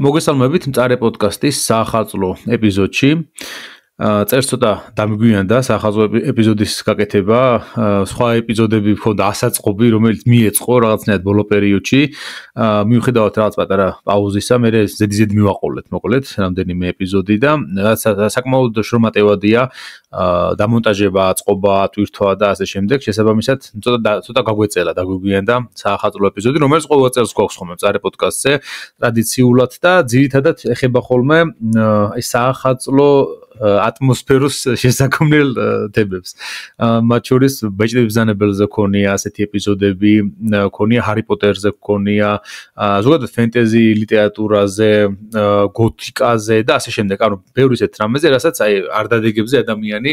მოგესალმებით მწარე პოდკასტის საახალწლო ეპიზოდში. წერს ცოტა დამგვიანდა საახალწლო ეპიზოდის გაკეთება. სხვა ეპიზოდები მქონდა ასაწყობი, რომელიც მიეწყო რაღაცნაირად ბოლო პერიოდში. მიუხედავად რაღაც პატარა პაუზისა, მე ზედი მივაყოლეთ, მოკლედ, რამდენიმე ეპიზოდი და საკმაოდ შრომატევადია დამონტაჟება, აწყობა, ტვირთვა და ასე შემდეგ. შესაბამისად, ცოტა გაგვეწელა, დაგვიგვიანდა საახალწლო ეპიზოდი, რომელიც ყოველ წელს გვაქვს ხოლმე მწარე პოდკასტზე ტრადიციულად და ძირითადად ეხება ხოლმე აი საახალწლო ატმოსფეროს შესაქმნელ თემებს. მათ შორის ბეჭდების ბრძანებელზე ქონია ასეთი ეპიზოდები, ქონია ჰარი პოტერზე ქონია, ზოგადად ფენტეზი ლიტერატურაზე, გოთიკაზე და ასე შემდეგ. ანუ ბევრი ისეთ რამეზე, რასაც აი არ დადეგებზე ადამიანი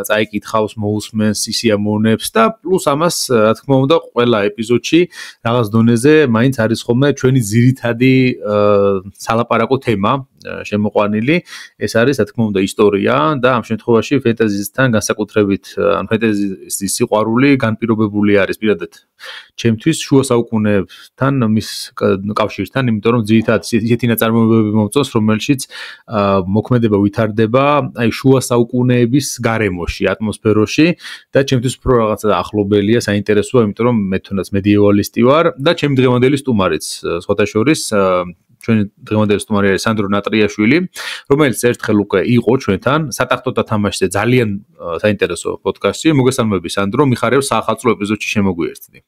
წაიკითხავს, მოусმენს, ისიამოვნებს და პლუს ამას, რა თქმა უნდა, ყველა ეპიზოდში რაღაც დონეზე მაინც არის ხოლმე ჩვენი ძირითადი სალაპარაკო თემა შემოყვანილი. ეს არის, რა თქმა უნდა, ისტორია და ამ შემთხვევაში ფენტეზისთან განსაკუთრებით, ან ფენტეზის სიყვარული განპირობებული არის პირადად ჩემთვის შუა საუკუნეებთან მის კავშირთან, იმიტომ რომ ძირითადად ისეთი ნაწარმოებები მომწონს, რომელშიც მოქმედება ვითარდება აი შუა საუკუნეების გარემოში, ატმოსფეროში და ჩემთვის უფრო რაღაცა ახლობელია, საინტერესოა, იმიტომ რომ მე თუნდაც მედიევალისტი ვარ და ჩემი დღევანდელი სტუმარიც სხვათა შორის ჩვენი დღევანდელი სტუმარი არის სანდრო ნატრიაშვილი, რომელიც ერთხელ უკვე იყო ჩვენთან სატახტო დათამაშზე ძალიან საინტერესო პოდკასტში. მოგესალმები სანდრო, მიხარევ საახალწლო ეპიზოდში შემოგვიერთდი.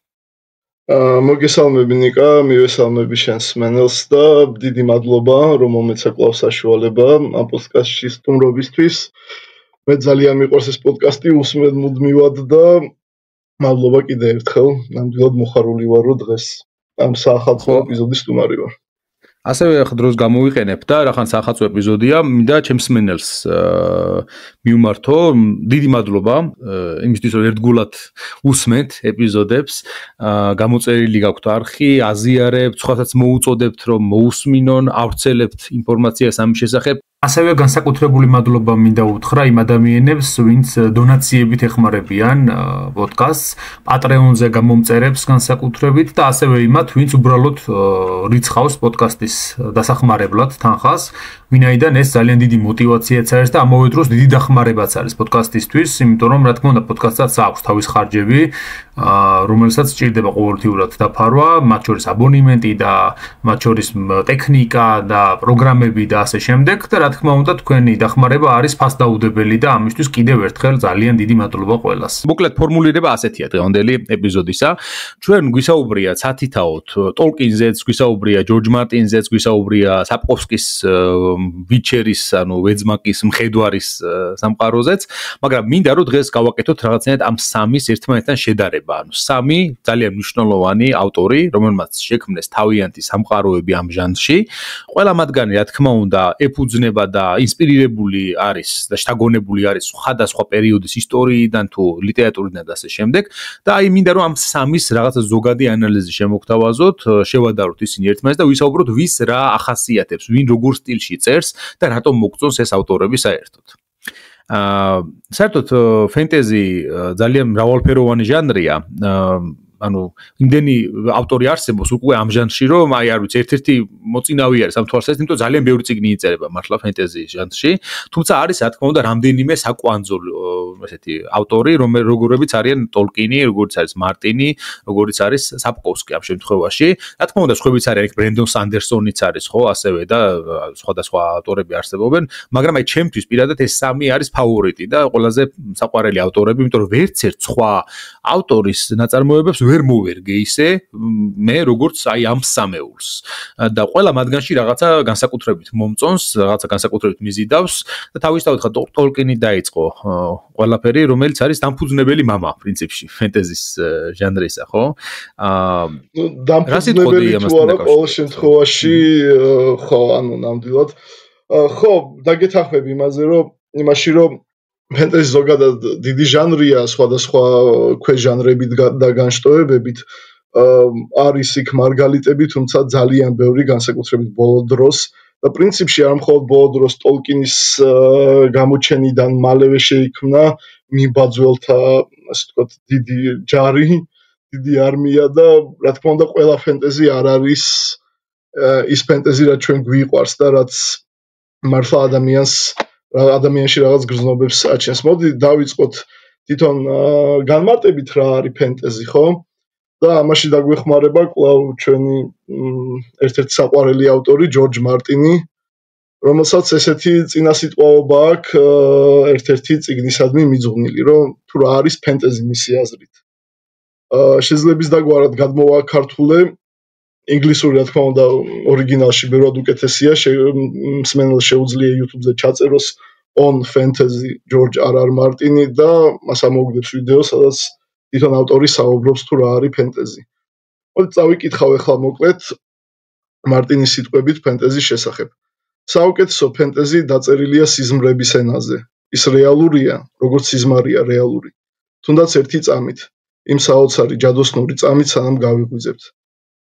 მოგესალმები ნიკა, მივესალმები შენს მენელს და დიდი მადლობა, რომ მომეცა კვლავ საშუალება ამ პოდკასტში სტუმრობისთვის. მე ძალიან მიყვარს ეს პოდკასტი, უსმენ მუდმივად და მადლობა კიდე ერთხელ. ნამდვილად მოხარული ვარ, რომ დღეს ამ საახალწლო ეპიზოდის სტუმარი ვარ. ასევე ახლა დროს გამოვიყენებ და რახან საახალწლო ეპიზოდია, მინდა ჩემს მენელს მიუმართო. დიდი მადლობა იმისთვის, რომ ერთგულად უსმენთ ეპიზოდებს. გამოწერილი გაქვთ არხი, აზიარებთ, სხვასაც მოუწოდებთ, რომ მოусმინონ, ავრცელებთ ინფორმაციას ამის შესახებ. ასევე განსაკუთრებული მადლობა მინდა უთხრა იმ ადამიანებს, ვინც დონაციებით ეხმარებიან პოდკასტს, პატრეონზე გამომწერებს განსაკუთრებით და ასევე იმათ, ვინც უბრალოდ რიცხავს პოდკასტის დასახმარებლად თანხას, ვინაიდან ეს ძალიან დიდი мотиваციაც არის და ამავე დროს დიდი დახმარებაც არის პოდკასტისთვის, იმიტომ რომ რა თქმა უნდა პოდკასტსაც აქვს თავის ხარჯები, რომელსაც სჭირდება ყოველთვიურად დაფარვა, მათ შორის აბონემენტი და მათ შორის ტექნიკა და პროგრამები და ასე შემდეგ და რა თქმა უნდა თქვენი დახმარება არის ფასდაუდებელი და ამისთვის კიდევ ერთხელ ძალიან დიდი მადლობა ყველას. მოკლედ ფორმულირება ასეთია დღევანდელი ეპიზოდისა. ჩვენ გვისაუბრია ცათითაოდ ტოლკინზეც, გვისაუბრია ჯორჯ მარტინზეც, გვისაუბრია საპკოვსკის ვიჩერის, ანუ ვეძმაკის მხედვარის სამყაროზეც, მაგრამ მინდა რომ დღეს გავაკეთოთ რაღაცნაირად ამ სამის ერთმანეთთან შედარება. ანუ სამი ძალიან მნიშვნელოვანი ავტორი, რომელმაც შექმნეს თავიანთი სამყაროები ამ ჟანრში. ყველა მათგანი, რა თქმა უნდა, ეფუძნება და ინსპირირებული არის და შთაგონებული არის სხვადასხვა პერიოდის ისტორიიდან თუ ლიტერატურიდან და ასე შემდეგ. და აი მინდა რომ ამ სამის რაღაცა ზოგადი ანალიზი შემოგთავაზოთ, შევადაროთ ისინი ერთმანეთს და ვისაუბროთ ვის რა ახასიათებს, ვინ როგორ სტილში წერს და რატომ მოგწონს ეს ავტორები საერთოდ. საერთოდ ფენტეზი ძალიან მრავალფეროვანი ჟანრია. ანუ იმდენი ავტორი არსებობს უკვე ამ ჟანრში, რომ აი არ ვიცი, ერთ-ერთი მოწინავე არის ამ თვალსაზრისით, იმიტომ ძალიან ბევრი წიგნი იწერება მართლა ფენტეზი ჟანრში. თუმცა არის, რა თქმა უნდა, რამდენიმე საკვანძო ესეთი ავტორი, როგორებიც არიან ტოლკინი, როგორიც არის მარტინი, როგორიც არის საპკოვსკი ამ შემთხვევაში. რა თქმა უნდა, სხვაებიც არიან, იქ ბრენდონ სანდერსონიც არის, ხო, ასევე და სხვადასხვა ავტორები არსებობენ, მაგრამ აი ჩემთვის პირადად ეს სამი არის ფავორიტი და ყველაზე საყვარელი ავტორები, იმიტომ რომ ვერც ერთ სხვა ავტორის ნაწარმოებებს ვერ მოვერგე ისე მე როგორც აი ამ სამეულს და ყველა მათგანში რაღაცა განსაკუთრებით მომწონს, რაღაცა განსაკუთრებით მიზიდავს და თავისთავად ხა ტოლკინი დაიწყო ყველაფერი, რომელიც არის დამფუძნებელი მამა პრინციპში ფენტეზის ჟანრისა, ხო? დამფუძნებელი თუ არა ყოველ შემთხვევაში ხო, ანუ ნამდვილად ხო, დაგეთანხმები იმაში რომ ფენტეზი ზოგადად დიდი ჟანრია სხვადასხვა ქვეჟანრებით და განშტოებებით. არის იქ მარგალიტები, თუმცა ძალიან ბევრი განსაკუთრებით ბოლო დროს და პრინციპში არ მხოლოდ ბოლო დროს ტოლკინის გამოჩენიდან მალევე შეიქმნა მიბაძველთა, ასე ვთქვათ, დიდი ჯარი, დიდი არმია და რა თქმა უნდა ყველა ფენტეზი არ არის ის ფენტეზი რაც ჩვენ გვიყვარს და რაც მართლა ადამიანში რაღაც გრძნობებს აჩენს. მოდი დავიწყოთ თვითონ განმარტებით რა არის ფენტეზი, ხო? და ამაში დაგვეხმარება კვლავ ჩვენი ერთ-ერთი საყვარელი ავტორი ჯორჯ მარტინი, რომელსაც ესეთი წინასიტყვაობა აქვს ერთ-ერთი წიგნისადმი მიძღვნილი, რომ თუ რა არის ფენტეზი მისი აზრით. შეიძლება დაგვარად გადმოვაქართულე ინგლისური რა თქმა უნდა ორიგინალში ბევრად უკეთესია, მსმენელს შეუძლია YouTube-ზე ჩაწეროს on fantasy ჯორჯ R.R. მარტინი და მას ამოუგდებს ვიდეო, სადაც თვითონ ავტორი საუბრობს თუ რა არის ფენტეზი. მოდი წავიკითხავ ახლა მოკლედ მარტინის სიტყვებით ფენტეზის შესახებ. საუკეთესო ფენტეზი დაწერილია სიზმრების ენაზე. ის რეალურია, როგორც სიზმარია რეალური. თუნდაც ერთი წამით, იმ საოცარი ჯადოსნური წამით სანამ გავიღვიძებთ.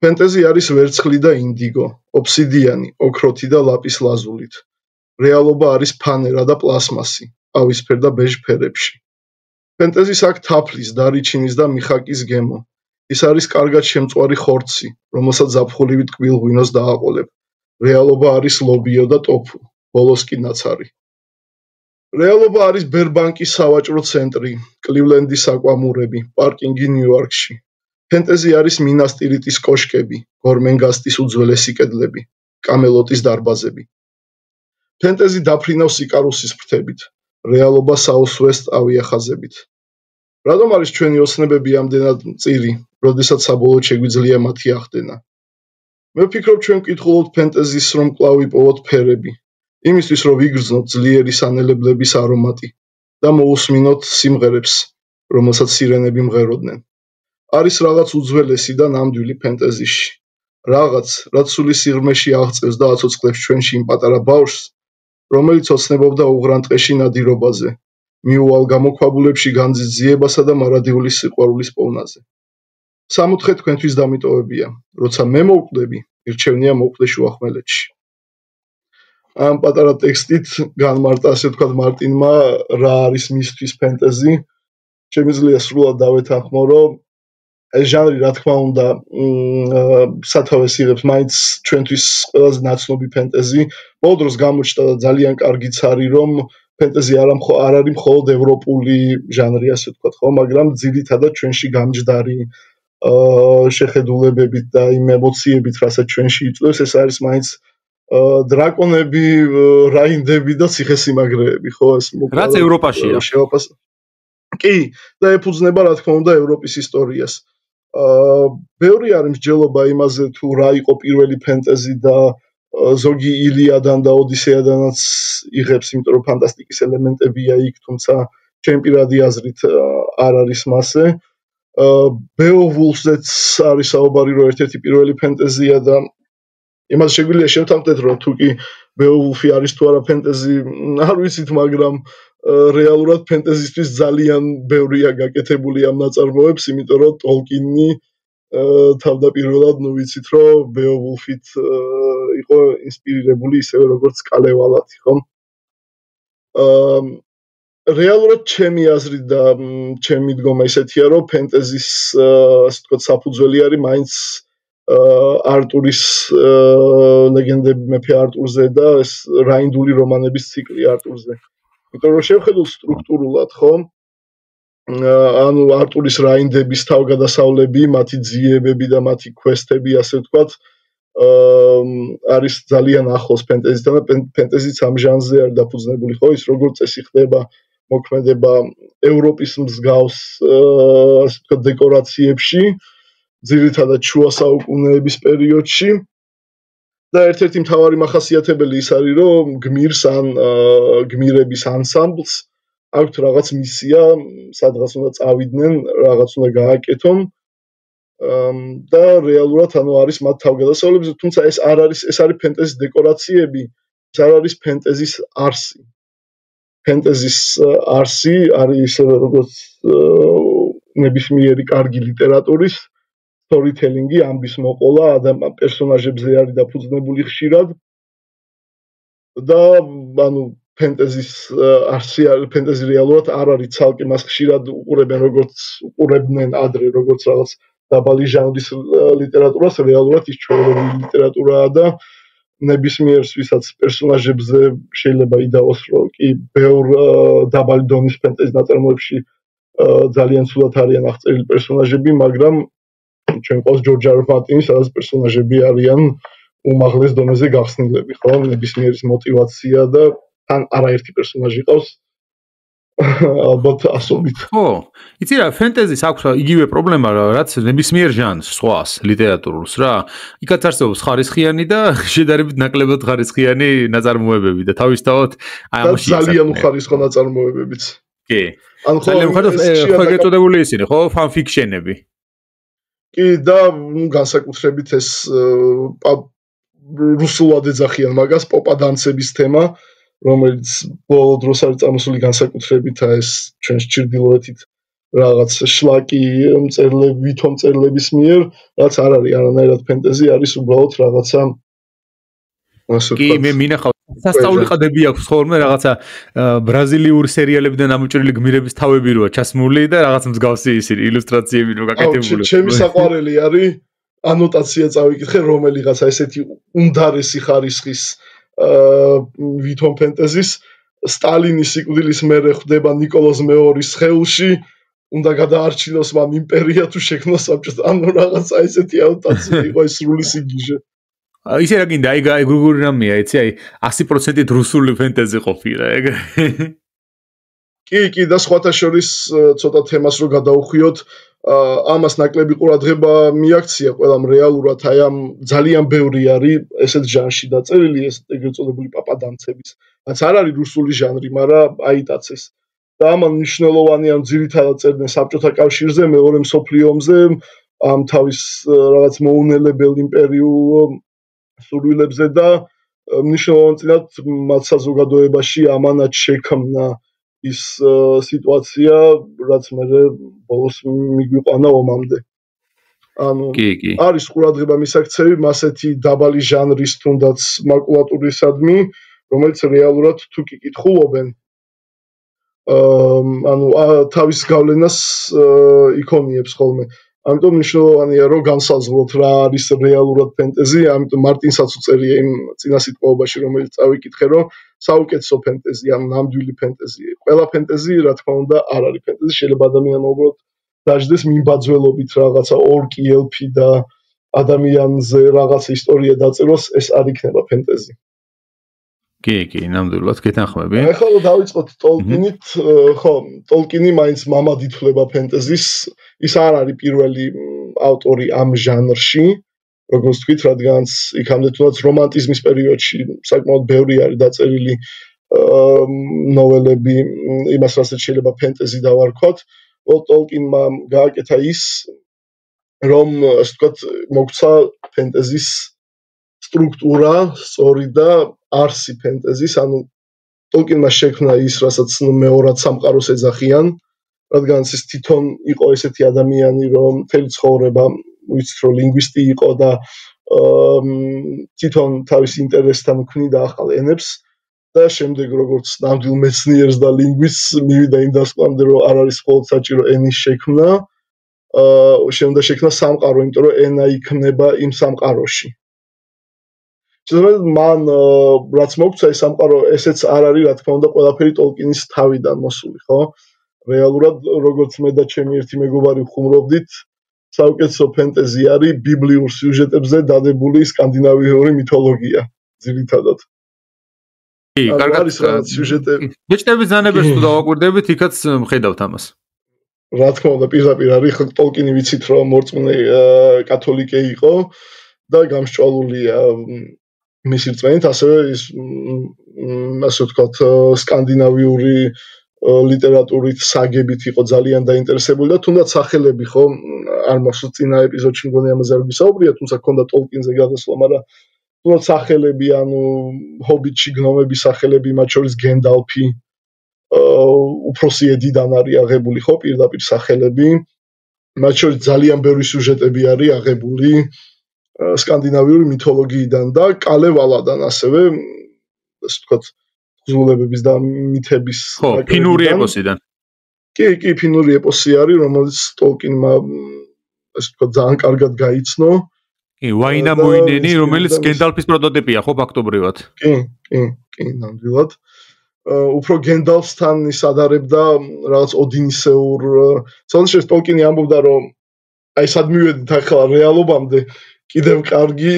ფენტეზი არის ვერცხლი და ინდიგო, ობსიდიანი, ოქროთი და ლაპის ლაზულით. რეალობა არის ფანერა და პლასმასი, ყავისფერ და ბეჟ ფერებში. ფენტეზის აქ თაფლის, დარიჩინის და მიხაკის გემო. ის არის კარგად შემწვარი ხორცი, რომელსაც ზაფხულივით კბილღვინოს დააყოლებ. რეალობა არის ლობიო და ტოფუ, ბოლოს კი ნაცარი. რეალობა არის ბერბანკის სავაჭრო ცენტრი, კლივლენდის აკვამურები, პარკინგი ნიუ-იორკში. ფენტეზი არის მინასტირიტის კოშკები, გორმენგასტის უძველესი კედლები, კამელოტის დარბაზები. ფენტეზი დაფრინავს იკარუსის ფრთებით, რეალობა საუსვესტ ავიახაზებით. რადგან არის ჩვენი ოცნებები ამდენად მწირი, როდესაც საბოლოოდ შეგვიძლია მათი ახდენა? მე ვფიქრობ ჩვენ ვკითხულობთ ფენტეზის რომ კვლავ იპოვოთ ფერები, იმისთვის რომ ვიგრძნოთ ძლიერი სანელებლების არომატი და მოусმინოთ სიმღერებს, რომელსაც სირენები მღეროდნენ. არის რაღაც უძველესი და ნამდვილი ფენტეზიში. რაღაც, რაც სული სიღრმეში აღწევს და აცოცხლებს ჩვენში იმ პატარა ბავშვს, რომელიც ოცნებობდა უღრან ტყეში ნადირობაზე, მიუვალ გამოქვაბულებში განძიებასა და მარადიული სიყვარულის პოვნაზე. სამოთხე თქვენთვის დამიტოვებია, როცა მე მოვკვდები, ირჩევნია მოვკვდე შუახმელეთში. ამ პატარა ტექსტით განმარტა, ასე ვთქვათ, მარტინმა რა არის მისთვის ფენტეზი. შემიძლია სრულად დავეთანხმო, რომ ეს ჟანრი რა თქმა უნდა სათავეს იღებს მაინც ჩვენთვის ყველაზე ნაცნობი ფენტეზი. ბოლო დროს გამოჩნდა და ძალიან კარგიც არის, რომ ფენტეზი არ არის მხოლოდ ევროპული ჟანრი, ასე ვთქვათ, ხო, მაგრამ ძირითადად ჩვენში გამჯდარი შეხედულებებით და იმ ემოციებით, რასაც ჩვენში იწვევს, ეს არის მაინც დრაკონები, რაინდები და ციხესიმაგრეები, ხო, ეს რაც ევროპაშია. კი, და ეფუძნება რა თქმა უნდა ევროპის ისტორიას. ბევრი არის მსჯელობა იმაზე, თუ რა იყო პირველი ფენტეზი და ზოგი ილიადან და ოდისეადანაც იღებს, იმიტომ რომ ფანტასტიკის ელემენტებია იქ, თუმცა ჩემი პირადი აზრით არ არის მასე. ბეოვულფზეც არის საუბარი, რომ ერთ-ერთი პირველი ფენტეზია და იმას შეგვიძლია შევთანხმდეთ, რომ თუ კი ბეოვულფი არის თუ არა ფენტეზი, არ ვიცით, მაგრამ რეალურად ფენტეზისთვის ძალიან ბევრია გაკეთებული ამ ნაწარმოებს, იმიტომ რომ ტოლკინი თავდაპირველად ვიცით, რომ ბეოვულფით იყო ინსპირირებული ისევე როგორც კალევალათი, ხო? რეალურად ჩემი აზრით და ჩემი მიდგომა ისეთია, რომ ფენტეზის ასე ვთქვათ საფუძველი არის მაინც არტურის ლეგენდები მეფე არტურზე და ეს რაინდული რომანების ციკლი არტურზე. იმიტომ რომ შევხედოთ სტრუქტურულად, ხო? ანუ არტურის რაინდების თავგადასავლები, მათი ძიებები და მათი quest-ები, ასე ვთქვათ, არის ძალიან ახლოს ფენტეზისთან და ფენტეზიც ამ ჟანრზე არის დაფუძნებული, ხო? ის როგორც წესი ხდება მოქმედება ევროპის მსგავს, ასე ვთქვათ, დეკორაციებში, ძირითადად შუა საუკუნეების პერიოდში. და ერთ-ერთი მთავარი მახასიათებელი ის არის, რომ გმირს ან გმირების ანსამბლს აქვთ რაღაც მისია, სადღაც უნდა წავიდნენ, რაღაც უნდა გააკეთონ. და რეალურად ანუ არის მათ თავგადასავლები, თუმცა ეს არ არის, ეს არის ფენტეზის დეკორაციები, ეს არ არის ფენტეზის არსი. ფენტეზის არსი არის ისევე როგორც ნებისმიერი კარგი ლიტერატურის storytelling-ი, ამბის მოყოლა, პერსონაჟებზე არის დაფუძნებული ხშირად. და ანუ ფენტეზის არსი, ფენტეზი რეალურად არ არის ცალკე მას ხშირად უყურებენ, როგორც უყურებდნენ ადრე, როგორც რაღაც დაბალი ჟანრის ლიტერატურას რეალურად ის ჩვეულებრივი ლიტერატურაა და ნებისმიერს ვისაც პერსონაჟებზე შეიძლება იდაოს რომ კი ბევრ დაბალი დონის ფენტეზი ნაწარმოებში ძალიან ცუდად არიან აღწერილი პერსონაჟები, მაგრამ ჩვენ ყავს ჯორჯ არ მარტინი, სადაც პერსონაჟები არიან უმაღლეს დონეზე გახსნილები, ხო? ნებისმიერის мотиваცია და თან არაერთი პერსონაჟი ყავს. ალბათ ასობით. ხო, იცი რა, ფენტეზის აქვს იგივე პრობლემა, რაც ნებისმიერ ჟანრს, სხვას, ლიტერატურულს რა. იქაც არსებობს ხარისხიანი და შედარებით ნაკლებად ხარისხიანი ნაწარმოებები და თავისთავად აი ამაში ძალიან უხარისხო ნაწარმოებებიც. კი. ანუ ძალიან ხო ეგრეთწოდებული ისინი, ხო, ფანფიქშენები. კი და განსაკუთრებით ეს რუსულად ეძახიან მაგას პოპადანცების თემა, რომელიც ბოლო დროს არის წამოსული განსაკუთრებით ეს ჩვენს ჩრდილოეთით რაღაც შლაკი მწერლები, ვითომ მწერლების მიერ, რაც არ არის არანაირად ფენტეზი, არის უბრალოდ რაღაცა კი, მე მინახავ სასწაული ყდები აქვს ხოლმე რაღაცა ბრაზილიური სერიალებიდან ამოჭრილი გმირების თავები როა ჩასმული და რაღაც მსგავსი ისინი ილუსტრაციები რო გაკეთებული. ჩემი საყვარელი არის ანოტაცია წავიკითხე რომელიღაცა ესეთი უნდარესი ხარისხის ვითომ ფენტეზის სტალინის სიკვდილის მერე ხვდება ნიკოლოზ მეორის ხეულში უნდა გადაარჩინოს მან იმპერია თუ შექმნას საბჭოთა ანუ რაღაცა ესეთი ანოტაცია იყო ეს სრული სიგიჟე ისე რა გინდა აი გუგური რამეა იცი აი 100% რუსული ფენტეზი ყოფილა ეგ კი და სხვათა შორის ცოტა თემას რო გადაუხვიოთ ამას ნაკლები ყურადღება მიაქცია ყველამ რეალურად აი ამ ძალიან ბევრი არის ესეთ ჟანრში დაწერილი ეს ეგრეთ წოდებული პაპადანცების რაც არ არის რუსული ჟანრი მაგრამ აიტაცეს და ამან მნიშვნელოვანი ამ ძირითადად წერდნენ საბჭოთა კავშირზე მეორე მსოფლიო ომზე ამ თავის რაღაც მოუნელებელ იმპერიულ სურვილებზე და მნიშვნელოვანად მათ საზოგადოებაში ამანაც შექმნა ის სიტუაცია რაც მე ბოლოს მიგვიყვანა ომამდე. ანუ არის ყურადღება მისაქცევი მასეთი დაბალი ჟანრის თუნდაც მაკულატურისადმი, რომელიც რეალურად თუ კი კითხულობენ ანუ თავის გავლენას იქონიებს ხოლმე. ამიტომ მნიშვნელოვანია რომ განსაზღვროთ რა არის რეალურად ფენტეზი, ამიტომ მარტინსაც უწერია იმ წინასიტყვაობაში რომელიც წავიკითხე რომ საუკეთესო ფენტეზი ან ნამდვილი ფენტეზი. ყველა ფენტეზი რა თქმა უნდა არ არის ფენტეზი, შეიძლება ადამიანმა უბრალოდ დაждდეს მიმბაძველობით რაღაცა ორკი, ელფი და ადამიანზე რაღაც ისტორია დაწეროს, ეს არ იქნება ფენტეზი. კი, ნამდვილად გეთანხმები. ახლა რომ დავიწყოთ ტოლკინით, ხო, ტოლკინი მაინც მამად ითვლება ფენტეზის, ის არ არის პირველი ავტორი ამ ჟანრში. როგორც თქვით, რადგანაც იქამდე თუნდაც რომანტიზმის პერიოდში საკმაოდ ბევრი არის დაწერილი ნოველები, იმას რასაც შეიძლება ფენტეზი დავარქვათ. ტოლკინმა გააკეთა ის, რომ ასე ვთქვათ, მოგცა ფენტეზის სტრუქტურა, სწორი და არსი ფენტეზის, ანუ ტოლკინმა შექმნა ის, რასაც მეორად სამყაროს ეძახიან, რადგანაც ის თვითონ იყო ესეთი ადამიანი, რომ მთელი ცხოვრება ვიცით რომ ლინგვისტი იყო და თვითონ თავის ინტერესთან ქმნიდა ახალ ენებს და შემდეგ როგორც ნამდვილ მეცნიერს და ლინგვისტს მივიდა იმ დასკვნამდე რომ არ არის მხოლოდ საჭირო ენის შექმნა, შემდგომ შექმნა სამყარო, იმიტომ რომ ენა იქმნება იმ სამყაროში. მან რაც მოგცა ეს სამყარო ესეც არ არის რა თქმა უნდა ყველაფერი ტოლკინის თავიდან მოსული, ხო? რეალურად როგორც მე და ჩემი ერთი მეგობარი ვხუმრობდით საუკეთესო ფენტეზი არის ბიბლიურ სიუჟეტებზე დადებული სკანდინავიური მითოლოგია, ძირითადად. კი, კარგად სიუჟეტები. ბეჭდების ზანებებს თუ დავაკვირდებით, იქაც მხედავთ ამას. რა თქმა უნდა, პირდაპირ არის, ტოლკინი ვიცით რომ მორწმუნე კათოლიკე იყო და გამსჭვალულია მისი რწმენით, ასევე ის ასე ვთქვათ, სკანდინავიური ლიტერატურით, საგებით იყო ძალიან დაინტერესებული და თუნდაც სახელები ხო არ მახსოვს წინა ეპიზოდში მგონი ამაზე არ ვისაუბრია, თუმცა ქონდა ტოლკინზე გადასვლა, მაგრამ თუნდაც სახელები, ანუ ჰობიტში გნომების სახელები, მათ შორის გენდალფი, უფროსი ედიდან არის აღებული ხო პირდაპირ სახელები, მათ შორის ძალიან ბევრი სიუჟეტები არის აღებული სკანდინავიური მითოლოგიიდან და კალევალადან ასევე, ასე ვთქვათ, თხზულებების და მითების ფინური ეპოსიდან. კი, ფინური ეპოსი არის, რომელიც ტოლკინმა ასე ვთქვათ, ძალიან კარგად გაიცნო. ვაინა მოინენი, რომელიც გენდალფის პროტოტიპია, ხო, ფაქტობრივად? კი, ნამდვილად. უფრო გენდალფსთან ის ადარებდა რაღაც ოდინისეურ, სანაშეს ტოლკინი ამბობდა, რომ აი სად მივედით ახლა რეალობამდე, კიდევ კარგი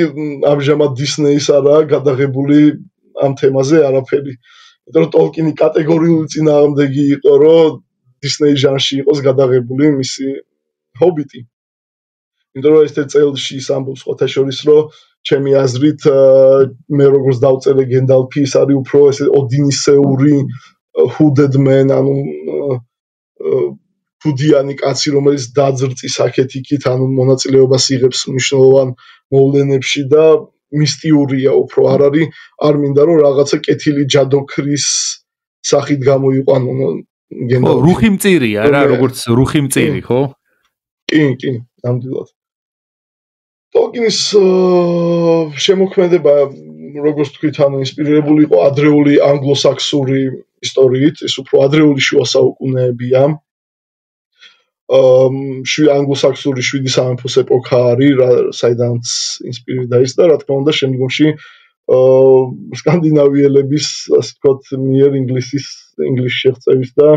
ამჟამად დისნეის არაა გადაღებული ამ თემაზე არაფერი. იმიტომ რომ ტოლკინი კატეგორიული წინააღმდეგი იყო, რომ დისნეის ჟანრში იყოს გადაღებული მისი ჰობიტი. იმიტომ რომ ეს წელში ის ამბობს ხოთა შორის, რომ ჩემი აზრით მე როგორც დავწერე გენდალფი ის არის უფრო ესე ოდინისეური hooded man, ანუ ქუდიანი კაცი, რომელიც დაძრწის აქეთ-იქით, ანუ მონაწილეობას იღებს მნიშვნელოვან მოვლენებში და მისტიურია უფრო არ მინდა რომ რაღაცა კეთილი ჯადოქრის სახით გამოიყვანო გენდალფი. ხო, რუხი მწირია რა, როგორც რუხი მწირი, ხო? კი, ნამდვილად. ტოლკინის შემოქმედება, როგორც თქვით, ანუ ინსპირირებული იყო ადრეული ანგლოსაქსური ისტორიით, ეს უფრო ადრეული შუა საუკუნეებია. ანგლოსაქსური 7 სამეფოს ეპოქა არის, საიდანაც ინსპირირდა ის და რა თქმა უნდა შემდგომში სკანდინავიელების, ასე ვთქვათ, მიერ ინგლისის შეღწევის და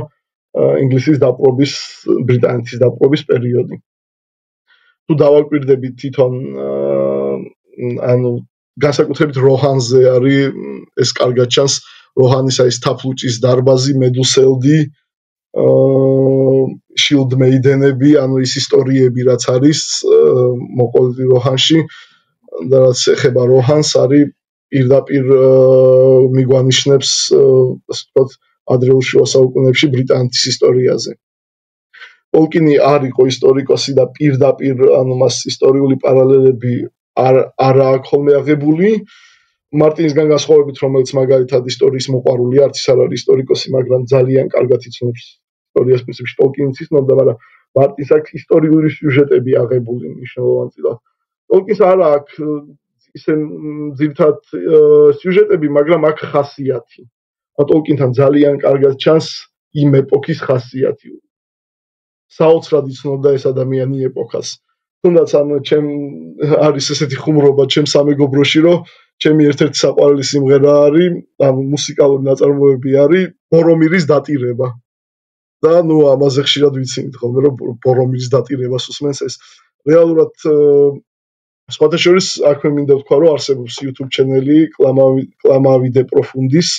ინგლისის დაპყრობის, ბრიტანეთის დაპყრობის პერიოდი. თუ დავაკვირდებით თვითონ ანუ განსაკუთრებით როჰანზე არის ეს კარგად ჩანს, როჰანის აი თაფლუჭის დარბაზი, მედუსელდი, შილდ მეიდენები, ანუ ის ისტორიები რაც არის მოყოლი როჰანში და რაც ეხება როჰანს არის პირდაპირ მიგვანიშნებს, ასე ვთქვათ, ადრეულ შუა საუკუნეებში ბრიტანეთის ისტორიაზე. ტოლკინი არ იყო ისტორიკოსი და პირდაპირ ანუ მას ისტორიული პარალელები არ აქვს ხოლმე აღებული. მარტინისგან განსხვავებით, რომელიც მაგალითად ისტორიის მოყვარული არც ის არ არის ისტორიკოსი, მაგრამ ძალიან კარგად იცნობს ისტორიას, პრინციპში ტოლკინიც იცნობდა, მაგრამ მარტინს აქვს ისტორიული სიუჟეტები აღებული მნიშვნელოვანწილად. ტოლკინს არ აქვს ისე ძირითად სიუჟეტები, მაგრამ აქვს ხასიათი. ტოლკინთან ძალიან კარგად ჩანს იმ ეპოქის ხასიათი. საოცრად იცნობდა ეს ადამიანი ეპოქას. თუნდაც ანუ ჩემ არის ესეთი ხუმრობა ჩემ სამეგობროში, რომ ჩემი ერთ-ერთი საყვარელი სიმღერა არის, ანუ მუსიკალური ნაწარმოები არის ბორომირის დატირება. და ნუ ამაზე ხშირად ვიცინით ხოლმე, რომ ბორომირის დატირებას უსმენს ეს. რეალურად სხვათა შორის აქვე მინდა ვთქვა, რომ არსებობს YouTube ჩანელი კლამავი დე პროფუნდის,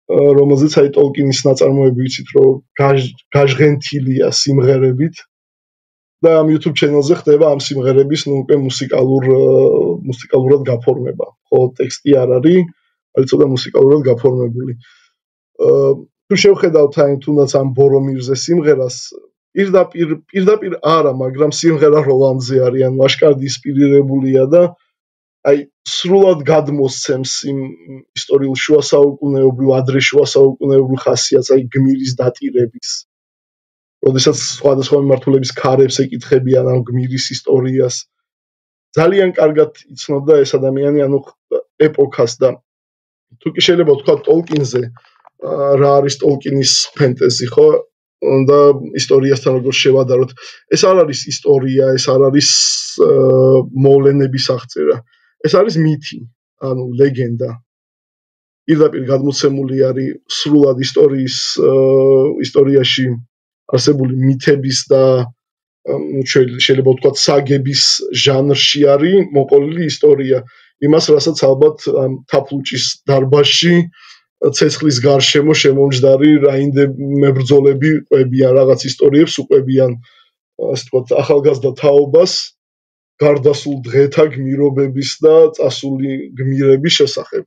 რომელზეც აი ტოლკინის ნაწარმოები ვიცით, რომ გაჟღენთილია სიმღერებით და ამ YouTube ჩანელზე ხდება ამ სიმღერების ნუ უკვე მუსიკალურად გაფორმება. ხო, ტექსტი არ არის, არის ცოტა მუსიკალურად გაფორმებული. თუ შევხედავთ აი თუნდაც ამ ბორომირზე სიმღერას, პირდაპირ არა, მაგრამ სიმღერა როლანდზე არის, ანუ აშკარად ინსპირირებულია და აი სრულად გადმოსცემს იმ ისტორიულ შუა საუკუნეობრივ, ადრე შუა საუკუნეობრივ ხასიათს, აი გმირის დატირების. როდესაც სხვადასხვა მიმართულების ქარებს ეკითხებიან ამ გმირის ისტორიას. ძალიან კარგად იცნობდა ეს ადამიანი, ანუ ეპოქას და თუ კი შეიძლება ვთქვა ტოლკინზე, რა არის ტოლკინის ფენტეზი, ხო? და ისტორიასთან როგორ შევადაროთ. ეს არ არის ისტორია, ეს არ არის მოვლენების აღწერა. ეს არის მითი, ანუ ლეგენდა. პირდაპირ გადმოცემული არის სრულად ისტორიაში არსებული მითების და შეიძლება ვთქვათ საგების ჟანრში არის მოყოლილი ისტორია. იმას, რასაც ალბათ თაფლუჭის დარბაზში ცეცხლის გარშემო შემომჯდარი რაინდე მებრძოლები ყვებიან რაღაც ისტორიებს, უყვებიან ასე ვთქვათ ახალგაზრდა თაობას გარდასულ დღეთა გმირობების და წასული გმირების შესახებ.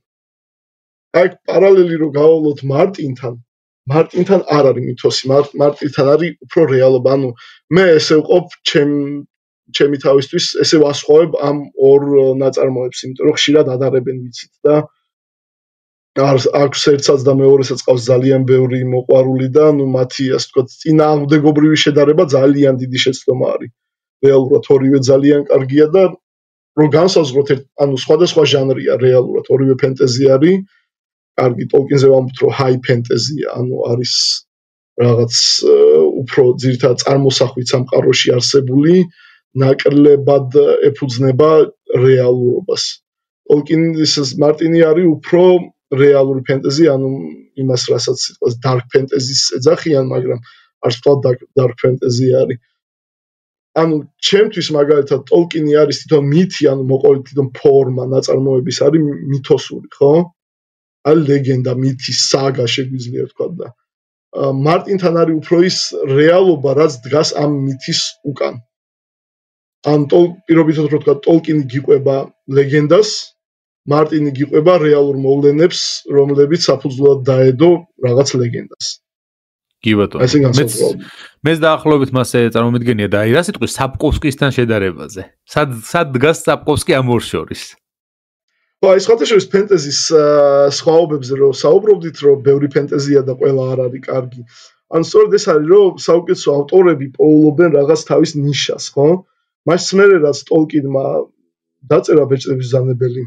აი პარალელი რო გავავლოთ მარტინთან არ არის მითოსი, მარტინთან არის უფრო რეალობა. ანუ მე ესე ვყოფ ჩემი თავისთვის, ესე ვასხოვებ ამ ორ ნაწარმოებს, იმიტომ რომ ხშირად ადარებენ ვიცით და აქვს ერთსაც და მეორესაც ყავს ძალიან ბევრი მოყვარული და ნუ მათი ასე ვთქვათ წინააღმდეგობრივი შედარება ძალიან დიდი შეცდომა არის. რეალურად ორივე ძალიან კარგია და რო განსაზღვროთ, ანუ სხვადასხვა ჟანრია რეალურად, ორივე ფენტეზი არის. კარგი, ტოლკინზე ვამბობთ, რომ ჰაი ფენტეზია, ანუ არის რაღაც უფრო ძირითადად წარმოსახვით სამყაროში არსებული ნაკლებად ეფუძნება რეალურობას. ტოლკინის მარტინი არის უფრო რეალური ფენტეზი, ანუ იმას რასაც სიტყვას dark fantasy-ს ეძახიან, მაგრამ არც თვალ dark fantasy არის. ანუ ჩემთვის მაგალითად ტოლკინი არის თვითონ მითი, ანუ მოყოლით თვითონ ფორმა ნაწარმოების არის მითოსური, ხო? არის ლეგენდა, მითი, საგა შეგვიძლია თქვა და მარტინთან არის უფრო ის რეალობა, რაც დგას ამ მითის უკან. ან პირობითად რო თქვა ტოლკინი გიყვება ლეგენდას, მარტინი გიყვება რეალურ მოვლენებს, რომლებიც საფუძვლად დაედო რაღაც ლეგენდას. კი ბატონო. მეც დაახლოებით მასე წარმომიდგენია და აი რა სიტყვის საპკოვსკისთან შედარებაზე. სად დგას საპკოვსკი ამ ორ შორის? ხო, ეს ხათაშორის ფენტეზის სხვაობებზე რო საუბრობდით, რომ ბევრი ფენტეზია და ყველა არ არის კარგი. ან სწორედ ეს არის, რომ საუკეთესო ავტორები პოულობენ რაღაც თავის ნიშას, ხო? მას მერე რაც ტოლკინმა დაწერა ბეჭდების ბრძანებელი.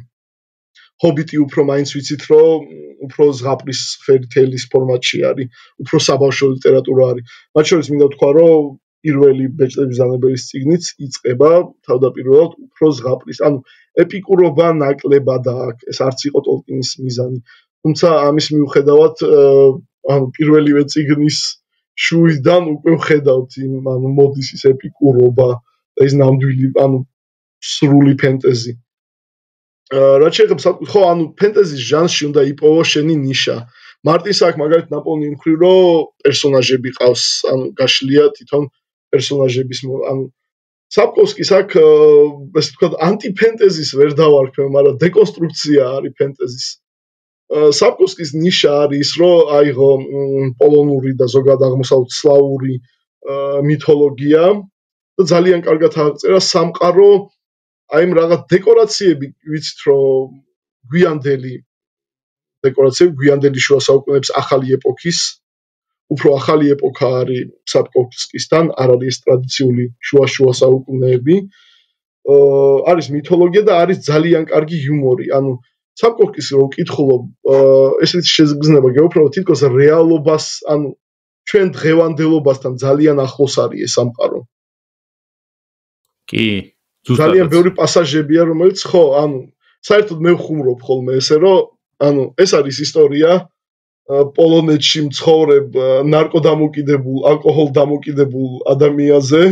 ჰობიტი უფრო მაინც ვიცით, რომ უფრო ზღაპრის ფერითელის ფორმატში არის, უფრო საბავშვო ლიტერატურა არის. მათ შორის მინდა ვთქვა, რომ პირველი ბეჭდების ბრძანებელის წიგნიც იწყება თავდაპირველად უფრო ზღაპრის, ანუ ეპიკურობა ნაკლებად აქვს, ეს არც იყო ტოლკინის მიზანი. თუმცა ამის მიუხედავად, ანუ პირველივე წიგნის შუიდან უკვე ვხედავთ ანუ მოდის ის ეპიკურობა, ეს ნამდვილი, ანუ სრული ფენტეზი. რაც შეეხება ხო, ანუ ფენტეზის ჟანრში უნდა იპოვო შენი ნიშა. მარტინს აქვს მაგალითად ნაპოვნი მხრივ, რომ პერსონაჟები ყავს, ანუ გაშლია თვითონ პერსონაჟების, ანუ საპკოვსკის აქვს, ესე ვთქვათ, ანტიფენტეზის ვერ დავარქვე, მაგრამ დეკონსტრუქცია არის ფენტეზის. საპკოვსკის ნიშა არის ის, რომ აიღო პოლონური და ზოგადად აღმოსავლეთსლავური მითოლოგია და ძალიან კარგად აღწერა სამყარო, აი იმ რაღაც დეკორაციები, ვიცით, რომ გვიანდელი შუა საუკუნეების ახალი ეპოქის, უფრო ახალი ეპოქა არის საპკოვსკისთან, არ არის ეს ტრადიციული შუა საუკუნეები. არის მითოლოგია და არის ძალიან კარგი იუმორი. ანუ საპკოვსკის რო ვკითხულობ, ესეთი შეგრძნება გეუბნება თითქოს რეალობას, ანუ ჩვენ დღევანდელობასთან ძალიან ახლოს არის ეს სამყარო. კი, ძალიან ბევრი პასაჟებია, რომელიც ხო, ანუ საერთოდ მე ვხუმრობ ხოლმე ესე, რომ ანუ ეს არის ისტორია პოლონეთში მცხოვრებ ნარკოდამოკიდებულ, ალკოჰოლდამოკიდებულ ადამიანზე,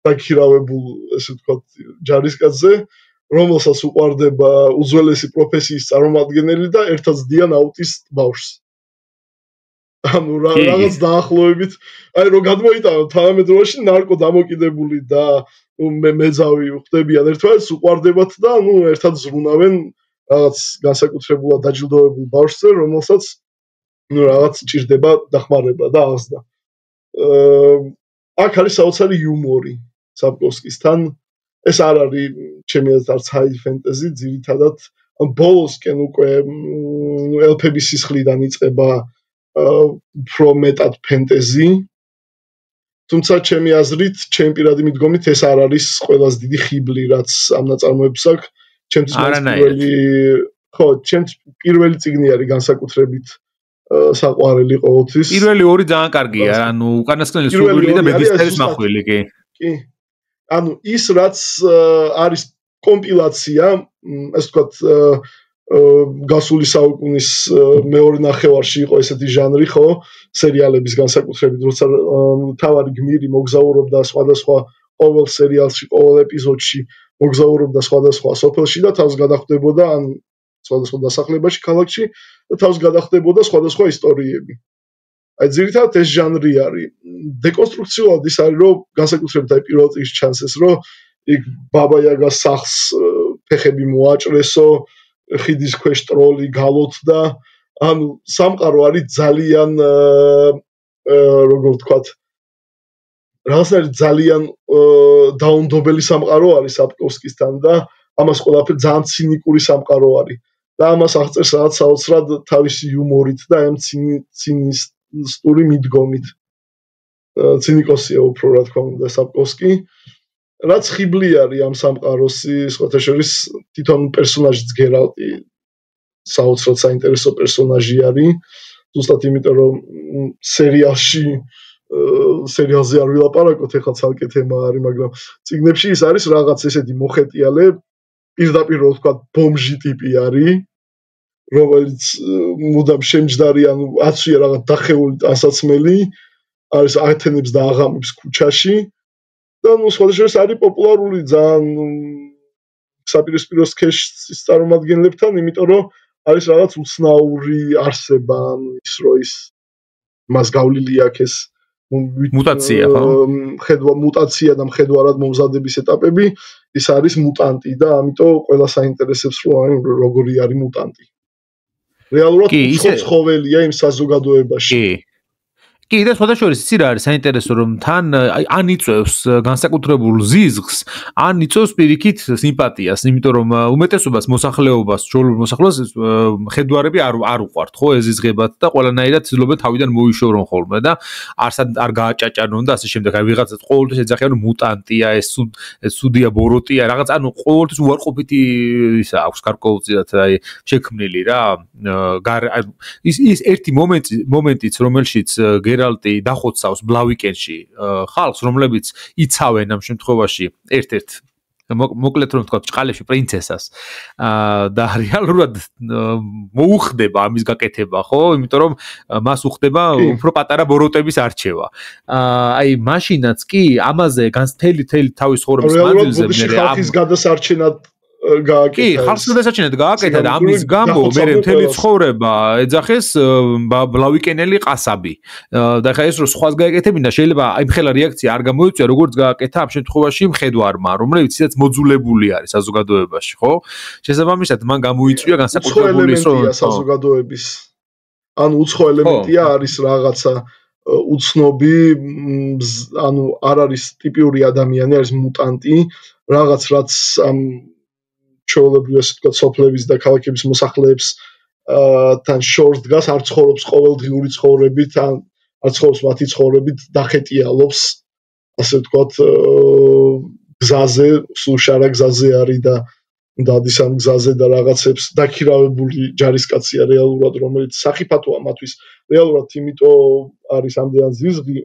დაქირავებულ, ესე ვთქვათ, ჯარისკაცზე, რომელსაც უყვარდება უძველესი პროფესიის წარმომადგენელი და ერთად ძდიან აუტისტ ბავშვს. ანუ რაღაც დაახლოებით, აი რომ გადმოიტანო თანამედროვეში ნარკოდამოკიდებული და მეძავი ხდებიან ერთმანეთს, უყვარდებათ და ანუ ერთად ზრუნავენ რაღაც განსაკუთრებულად დაჯილდოებულ ბავშვზე, რომელსაც რაღაც ჭირდება დახმარება და აღზრდა. აქ არის საოცარი იუმორი საპკოვსკისთან. ეს არ არის ჩემი აზრით არც ჰაი ფენტეზი, ძირითადად ბოლოსკენ უკვე ელფების სისხლიდან იწყება უფრო მეტად ფენტეზი. თუმცა ჩემი აზრით, ჩემი პირადი მიდგომით ეს არ არის ყველაზე დიდი ხიბლი, რაც ამ ნაწარმოებს აქვს. ჩემთვის პირველი წიგნი არის განსაკუთრებით საყვარელი ყოველთვის. პირველი ორი ძალიან კარგია, ანუ უკანასკნელი სურვილი და მედისტერის მახვილი, კი. კი. ანუ ის რაც არის კომპილაცია, ასე ვთქვათ, გასული საუკუნის მეორე ნახევარში იყო ესეთი ჟანრი, ხო, სერიალების განსაკუთრებით, როცა თავარი გმირი მოგზაურობდა სხვადასხვა ყოველ სერიალში, ყოველ ეპიზოდში მოგზაურობდა სხვადასხვა სოფელში და თავს გადახვდებოდა ან სხვადასხვა დასახლებაში ქალაქში და თავს გადახვდებოდა სხვადასხვა ისტორიები. აი ძირითადად ეს ჟანრი არის. დეკონსტრუქციულად ის არის, რომ განსაკუთრებით აი პირველ წიგნში ჩანს ეს, რომ იქ ბაბა-იაგას სახლს ფეხები მოაჭრესო, ხიდის ქვეშ ტროლი გალოთდა, ანუ სამყარო არის ძალიან როგორ ვთქვათ, რაღაცნაირად ძალიან დაუნდობელი სამყარო არის საპკოვსკისთან და ამას ყველაფერი ძალიან ცინიკური სამყარო არის. და ამას აღწერს რაღაც საოცრად თავისი იუმორით და ამ ცინისტური მიდგომით. ცინიკოსია უფრო რა თქმა უნდა საპკოვსკი. რაც ხიბლი არის ამ სამყაროს, სხვათა შორის თვითონ პერსონაჟიც გერალტი საოცრად საინტერესო პერსონაჟი არის. ზუსტად იმიტომ რომ სერიალში სერიალზე არ ვილაპარაკოთ, ეხლა ცალკე თემა არის, მაგრამ წიგნებში ის არის რაღაც ესეთი მოხეტიალე, პირდაპირ რო ვთქვა, ბომჟი ტიპი არის, რომელიც მუდამ შემჯდარი, ანუ აცვია რაღაც დახეული ტანსაცმელი, არის ათენებს და აღამებს ქუჩაში და ნუ სხვადასხვა არის პოპულარული ძალიან საპირისპირო სქესის წარმომადგენლებთან, იმიტომ რომ არის რაღაც უცნაური არსება, ანუ ის რო ის მას გავლილი აქვს ეს მუტაცია, ხო? მუტაცია და მხედვარად მომზადების ეტაპები, ის არის მუტანტი და ამიტომ ყველა საინტერესებს რომ როგორი არის მუტანტი. რეალურად ცხოველია იმ საზოგადოებაში. კი, და სხვადასხვაის იცი რა არის საინტერესო რომ თან ან იწევს განსაკუთრებულ ზიზღს, ან იწევს პირიქით სიმპათიას, იმიტომ რომ უმეტესობას მოსახლეობას, ჩვეულებრივ მოსახლეობას ხედვარები არ უყვართ, ხო, ეზიზღებათ და ყველანაირად ცდილობენ თავიდან მოიშორონ ხოლმე და არ გააჭაჭანონ და ასე შემდეგ. აი ვიღაცას ყოველთვის ეძახიან რომ მუტანტია, ეს სუდია ბოროტია, რაღაც ანუ ყოველთვის უარყოფითი ისა აქვს გარკვეულწილად აი შექმნილი რა. ის ერთი მომენტიც რომელშიც გერალტი დახოცავს ბლავიკენში ხალხს, რომლებიც იცავენ ამ შემთხვევაში ერთ-ერთ მოკლედ რომ ვთქვა ჭყალებში პრინცესას და რეალურად მოუხდება ამის გაკეთება, ხო? იმიტომ რომ მას უხდება უფრო პატარა ბოროტების არჩევა. აი მაშინაც კი ამაზე განსთელი თავის ხორების მანძილზე მე ხალხის გადასარჩენად გააკეთა. კი, ხალხს გადასარჩენად გააკეთა და ამის გამო მე მთელი ცხოვრება ეძახეს ბლავიკენელი ყასაბი. და ხა ეს რო სხვას გააკეთებინა, შეიძლება აი მხელა რეაქცია არ გამოიწვია, როგორც გააკეთა ამ შემთხვევაში მხედვარმა, რომლებიც ისიც მოძულებული არის საზოგადოებაში, ხო? შესაბამისად, მან გამოიწვია განსაკუთრებული საზოგადოების. ანუ უცხო ელემენტია არის რაღაცა უცნობი, ანუ არ არის ტიპიური ადამიანი, არის მუტანტი, რაღაც რაც ამ ჩვეულებრივ ასე ვთქვათ, სოფლების და ქალაქების მოსახლეებს თან შორს დგას, არ ცხოვრობს ყოველდღიური ცხოვრებით, არ ცხოვრობს მათი ცხოვრებით, დახეტიალობს, ასე ვთქვათ, გზაზე, სულ შარა გზაზე არის და დადის ამ გზაზე და რაღაცებს დაქირავებული ჯარისკაცია რეალურად, რომელიც სახიფათოა მათთვის. რეალურად იმიტომ არის ამდენად ზიზღი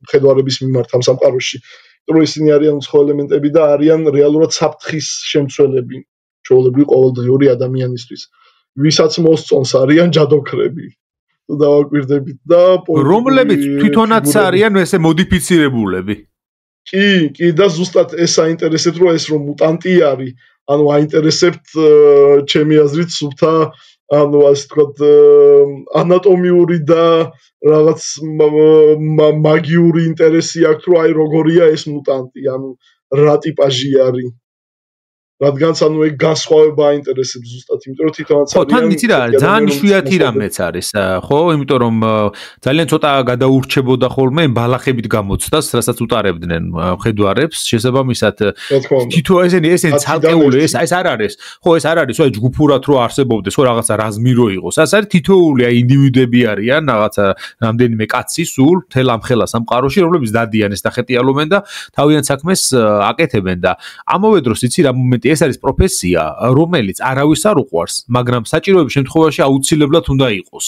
მხედვარების მიმართ ამ სამყაროში. რომ ისინი არიან უცხო ელემენტები და არიან რეალურად საფრთხის შემცველები ჩვეულებრივი ყოველდღიური ადამიანისთვის. ვისაც მოსწონს არიან ჯადოქრები. თუ დავაკვირდებით და რომლებიც თვითონაც არიან ესე მოდიფიცირებულები. კი და ზუსტად ეს აინტერესებთ რომ ეს რომ მუტანტი არის, ანუ აინტერესებთ ჩემი აზრით სუფთა ანუ ასე ვთქვათ ანატომიური და რაღაც მაგიური ინტერესი აქვს რომ აი როგორია ეს მუტანტი, ანუ რა ტიპაჟი არის. რადგანაც ანუ ეგ განსხვავება აინტერესებს ზუსტად, იმიტომ რომ თვითონაც ხო, თან იცი რა არის, ძალიან იშვიათი რამეც არის, ხო, იმიტომ რომ ძალიან ცოტა გადაურჩებოდა ხოლმე ბალახებით გამოცდას, რასაც უტარებდნენ მხედვარებს, შესაბამისად თითო ესენი ცალკეული ეს არ არის, ხო, ეს არ არის, აი ჯგუფურად რო არსებობდეს, ხო, რაღაცა რაზმი რო იყოს, ეს არის თითოეული აი ინდივიდები არიან, რაღაცა რამდენიმე კაცი სულ თელ ამ ხელა სამყაროში, რომლებიც დადიან ეს დახეტიალობენ და თავიანთ საქმეს აკეთებენ და ამავე დროს იცი რა მომენტი ეს არის პროფესია, რომელიც არავის არ უყვარს, მაგრამ საჭიროების შემთხვევაში აუცილებლად უნდა იყოს.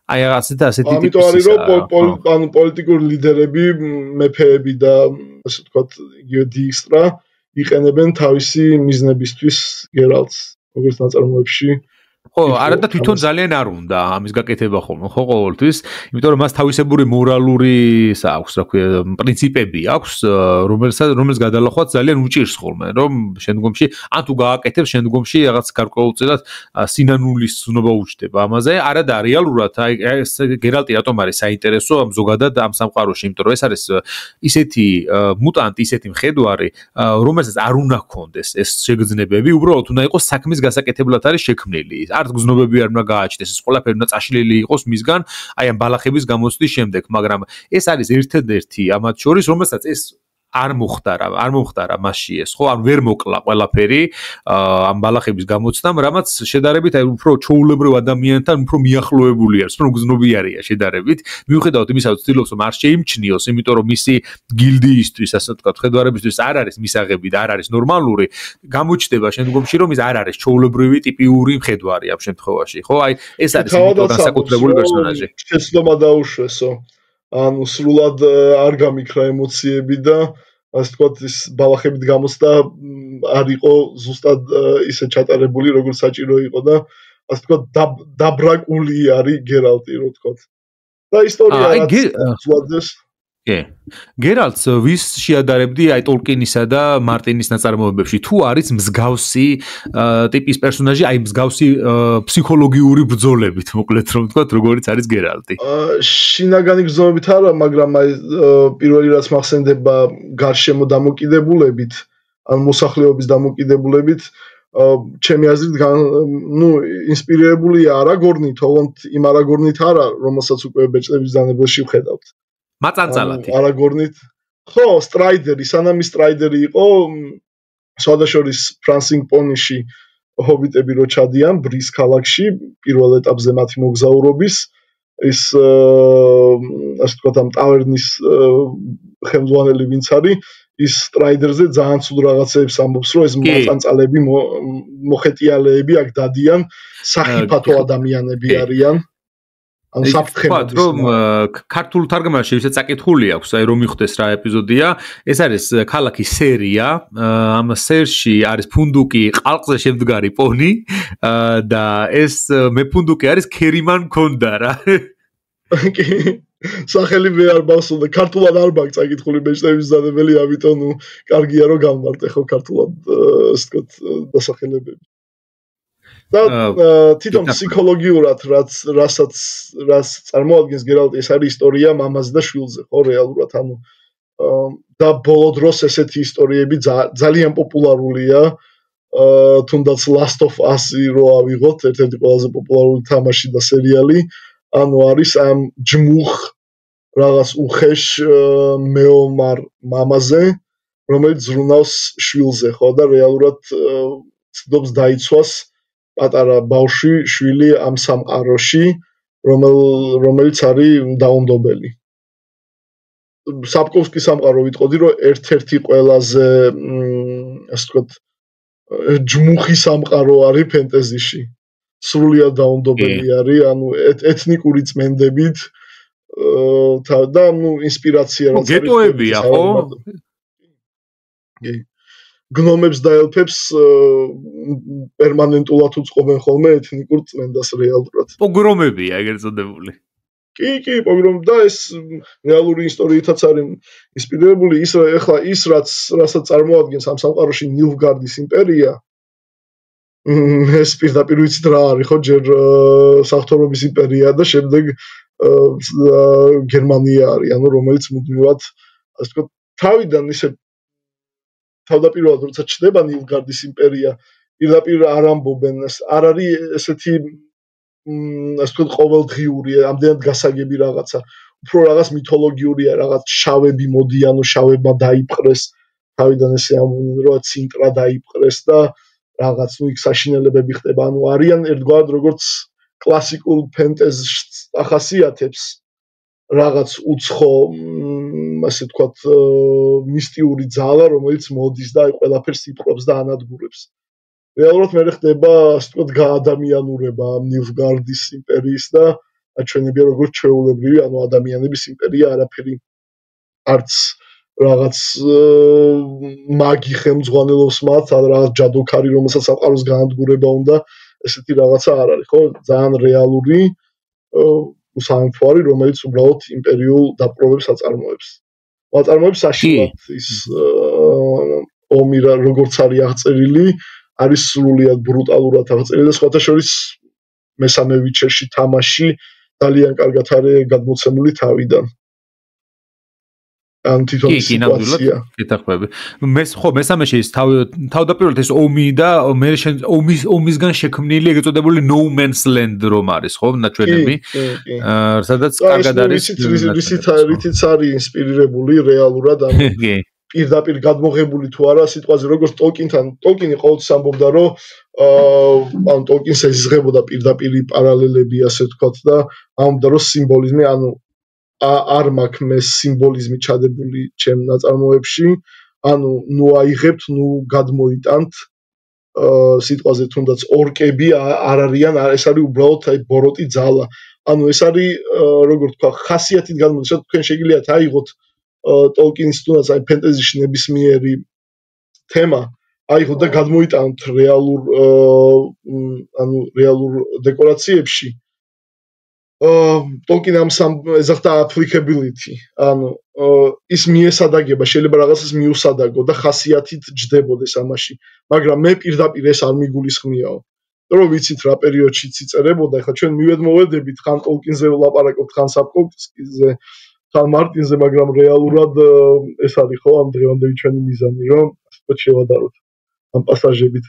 აი ასეთი ტიპის. ამიტომ არის რომ პოლიტიკური ლიდერები, მეფეები და ასე ვთქვათ, იგივე დიისტრა იყენებენ თავისი მიზნებისთვის გერალტს, როგორც ნაწარმოებში. ხო, არა და თვითონ ძალიან არ უნდა ამის გაკეთება ხოლმე, ხო, ყოველთვის, იმიტომ რომ მას თავისებური მორალური აქვს, რა ქვია, პრინციპები აქვს, რომელს გადალახვაც ძალიან უჭირს ხოლმე, რომ შემდგომში ან თუ გააკეთებს შემდგომში რაღაც გარკვეულწილად სინანულის ზნობა უჩნდება ამაზე, არა და რეალურად აი ეს გერალტი რატომ არის საინტერესო ამ ზოგადად ამ სამყაროში, იმიტომ რომ ეს არის ისეთი მუტანტი, ისეთი მხედვარი, რომელსაც არ უნდა ჰქონდეს ეს შეგრძნებები, უბრალოდ უნდა იყოს საქმის გასაკეთებლად არის შექმნილი. არ გზნობები არ უნდა გააჩნდეს, ეს ყველაფერი უნდა წაშლილი იყოს მისგან, აი ამ ბალახების გამოცდის შემდეგ, მაგრამ ეს არის ერთადერთი ამათ შორის, რომელსაც ეს არ მოხდარა მასში ეს, ხო, ან ვერ მოკლა ყველაფერი ამ ბალახების გამოცდამ, რამაც შედარებით აი უფრო ჩოულებრივ ადამიანთან უფრო მიახლოებული არის, უფრო გზნობიარია შედარებით, მიუხედავად იმისა, რომ ცდილობს რომ არ შეიმჩნიოს, იმიტომ რომ მისი გილდიისთვის, ასე ვთქვათ, ხედვარებისთვის არ არის მისაღები და არ არის ნორმალური, გამოჩნდება შემდგომში, რომ ის არ არის ჩოულებრივი ტიპიური მხედვარი ამ შემთხვევაში, ხო? აი ეს არის განსაკუთრებული პერსონაჟი. შეცდომა დაუშვესო. ანუ სრულად არ გამიქრა ემოციები და ასე თქვათ ის ბალახებით გამოსდა არ იყო ზუსტად ისე ჩატარებული როგორც საჭირო იყო და ასე თქვათ დაბრაკული არის გერალტი რო თქვათ და ისტორია რაც ზვადეს გერალტს ვის შეადარებდი აი ტოლკინისა და მარტინის ნაწარმოებებში თუ არის მსგავსი ტიპის პერსონაჟი აი მსგავსი ფსიქოლოგიური ბრძოლებით მოკლედ რომ ვთქვათ როგორიც არის გერალტი შინაგანი ბრძოლებით არა მაგრამ აი პირველი რაც მახსენდება გარშემო დამოკიდებულებით ან მოსახლეობის დამოკიდებულებით ჩემი აზრით ნუ ინსპირირებულია არაგორნით თუმცა იმ არაგორნით არა რომელსაც უკვე ბეჭდების დანებელში ვხედავთ მაწანწალათი არაგორნით ხო სტრაიდერი სანამ სტრაიდერი იყო სხვადასხვის ფრანსინგ პონიში ჰობიტები რო ჩადიან ბრის ქალაქში პირველ ეტაპზე მათი მოგზაურობის ის ასე ვთქვათ ამ ტავერნის ხელმძღვანელი ვინც არის ის სტრაიდერზე ძალიან ცუდ რაღაცებს ამბობს რომ ეს მაწანწალები მოხეტიალეები აქ დადიან სახიფათო ადამიანები არიან ან საფრთხემად რომ ქართულ თარგმანაში ისე წაკითხული აქვს აი რომ მიხვდეს რა ეპიზოდია ეს არის ქალაქი სერია ამ სერში არის ფუნდუკი ყალყზე შემდგარი პონი და ეს მე ფუნდუკი არის ქერიმან მქონდა რა სახელი მე არ ბავსო და ქართულად არ მაქვს წაკითხული ბეჭდების დანებელი ამიტომ ნუ კარგია რომ გამმარტე ხო ქართულად ასე ვთქვათ დასახელებები და თვითონ ფსიქოლოგიურად რაც წარმოადგენს გერალტი ეს არის ისტორია მამაზე და შვილზე ხო რეალურად ანუ და ბოლო დროს ესეთი ისტორიები ძალიან პოპულარულია თუნდაც Last of Us-ი რო ავიღოთ ერთ-ერთი ყველაზე პოპულარული თამაში და სერიალი ანუ არის ამ ჯმუხ რაღაც უხეშ მეომარ მამაზე რომელიც ზრუნავს შვილზე ხო და რეალურად ცდობს დაიცვას პატარა ბავშვი შვილი ამ სამყაროში რომელიც არის დაუნდობელი საპკოვსკის სამყარო ვიტყოდი რომ ერთ-ერთი ყველაზე ასე ვთქვათ ჯმუხი სამყარო არის ფენტეზიში სრულიად დაუნდობელი არის ანუ ეთნიკური წმენდებით და ნუ ინსპირაცია რაც არის გეტოებია ხო გნომებს და ელფებს პერმანენტულად უწყობენ ხოლმე ეთნიკურ წმენდას რეალურად პოგრომებია ეგრეთ წოდებული კი პოგრომ და ეს რეალური ისტორიითაც არის ინსპირირებული ის ეხლა ის რასაც წარმოადგენს ამ სამყაროში ნილფგარდის იმპერია ეს პირდაპირ ვიცით რა არის ხო ჯერ საღვთო იმპერია და შემდეგ გერმანია არის ანუ რომელიც მუდმივად ასე ვთქვათ თავიდან ისე თავდაპირველად როცა ჩდება ნილფგარდის იმპერია პირდაპირ არ ამბობენ არ არის ესეთი ასე ვთქვათ ყოველდღიური ამდენად გასაგები რაღაცა უფრო რაღაც მითოლოგიურია რაღაც შავები მოდიან შავებმა დაიპყრეს თავიდან ესე ამბობენ რომ ცინტრა დაიპყრეს და რაღაც ნუ იქ საშინელებები ხდება ანუ არიან ერთგვარად როგორც კლასიკურ ფენტეზს ახასიათებს რაღაც უცხო ასე ვთქვათ მისტიური ძალა რომელიც მოდის და ყველაფერს იპყრობს და ანადგურებს რეალურად მე ხდება ასე ვთქვათ გაადამიანურება ნილფგარდის იმპერიის და აჩვენებია როგორც ჩვეულებრივი ანუ ადამიანების იმპერია არაფერი არც რაღაც მაგი ხელმძღვანელობს მათ ან რაღაც ჯადოქარი რომელსაც სამყაროს განადგურება უნდა ესეთი რაღაცა არ არის ხო ძალიან რეალური სამეფო არის რომელიც უბრალოდ იმპერიულ დაპყრობებს აწარმოებს აწარმოებს საშინლად ის ომი როგორც არის აღწერილი არის სრულიად ბრუტალურად აღწერილი და სხვათა შორის მესამე ვიჩერში თამაში ძალიან კარგად არის გადმოცემული თავიდან ან თვითონ სიტუაცია ეთახმები მესამეში ის თავდაპირველად ეს ომი და მე ომისგან შექმნილი ეგრეთ წოდებული No Man's Land რომ არის ხო ნაჩვენები სადაც კარგად არის რითიც არის ინსპირირებული რეალურად ან პირდაპირ გადმოღებული თუ არა სიტყვაზე როგორც ტოლკინი ყოველთვის ამბობდა რომ ან ტოლკინს ეზღებოდა პირდაპირი პარალელები ასე ვთქვათ და ამბობდა რომ სიმბოლიზმი ანუ არ მაქვს მე სიმბოლიზმი ჩადებული ჩემ ნაწარმოებში ანუ ნუ აიღებთ ნუ გადმოიტანთ სიტყვაზე თუნდაც ორკები არ არიან, ეს არის უბრალოდ აი ბოროტი ძალა. ანუ ეს არის როგორ თქვა, ხასიათით განმოდის, რომ თქვენ შეგიძლიათ აიღოთ ტოლკინის თუნდაც აი ფენტეზიში ნებისმიერი თემა, აიღოთ და გადმოიტანოთ რეალურ დეკორაციებში. ტოლკინ ამ ეძახდა applicability, ანუ ის მიესადაგება, შეიძლება რაღაცას მიუსადაგო და ხასიათით ჯდებოდეს ამაში, მაგრამ მე პირდაპირ ეს არ მიგულისხმიაო. რომ ვიცით რა პერიოდშიც იწერებოდა, ეხლა ჩვენ მივედმოვედებით ხან ტოლკინზე ვლაპარაკობთ, ხან საპკოვსკიზე, ხან მარტინზე, მაგრამ რეალურად ეს არის ხო ამ დღევანდელი ჩვენი მიზანი, რომ ასე შევადაროთ ამ პასაჟებით.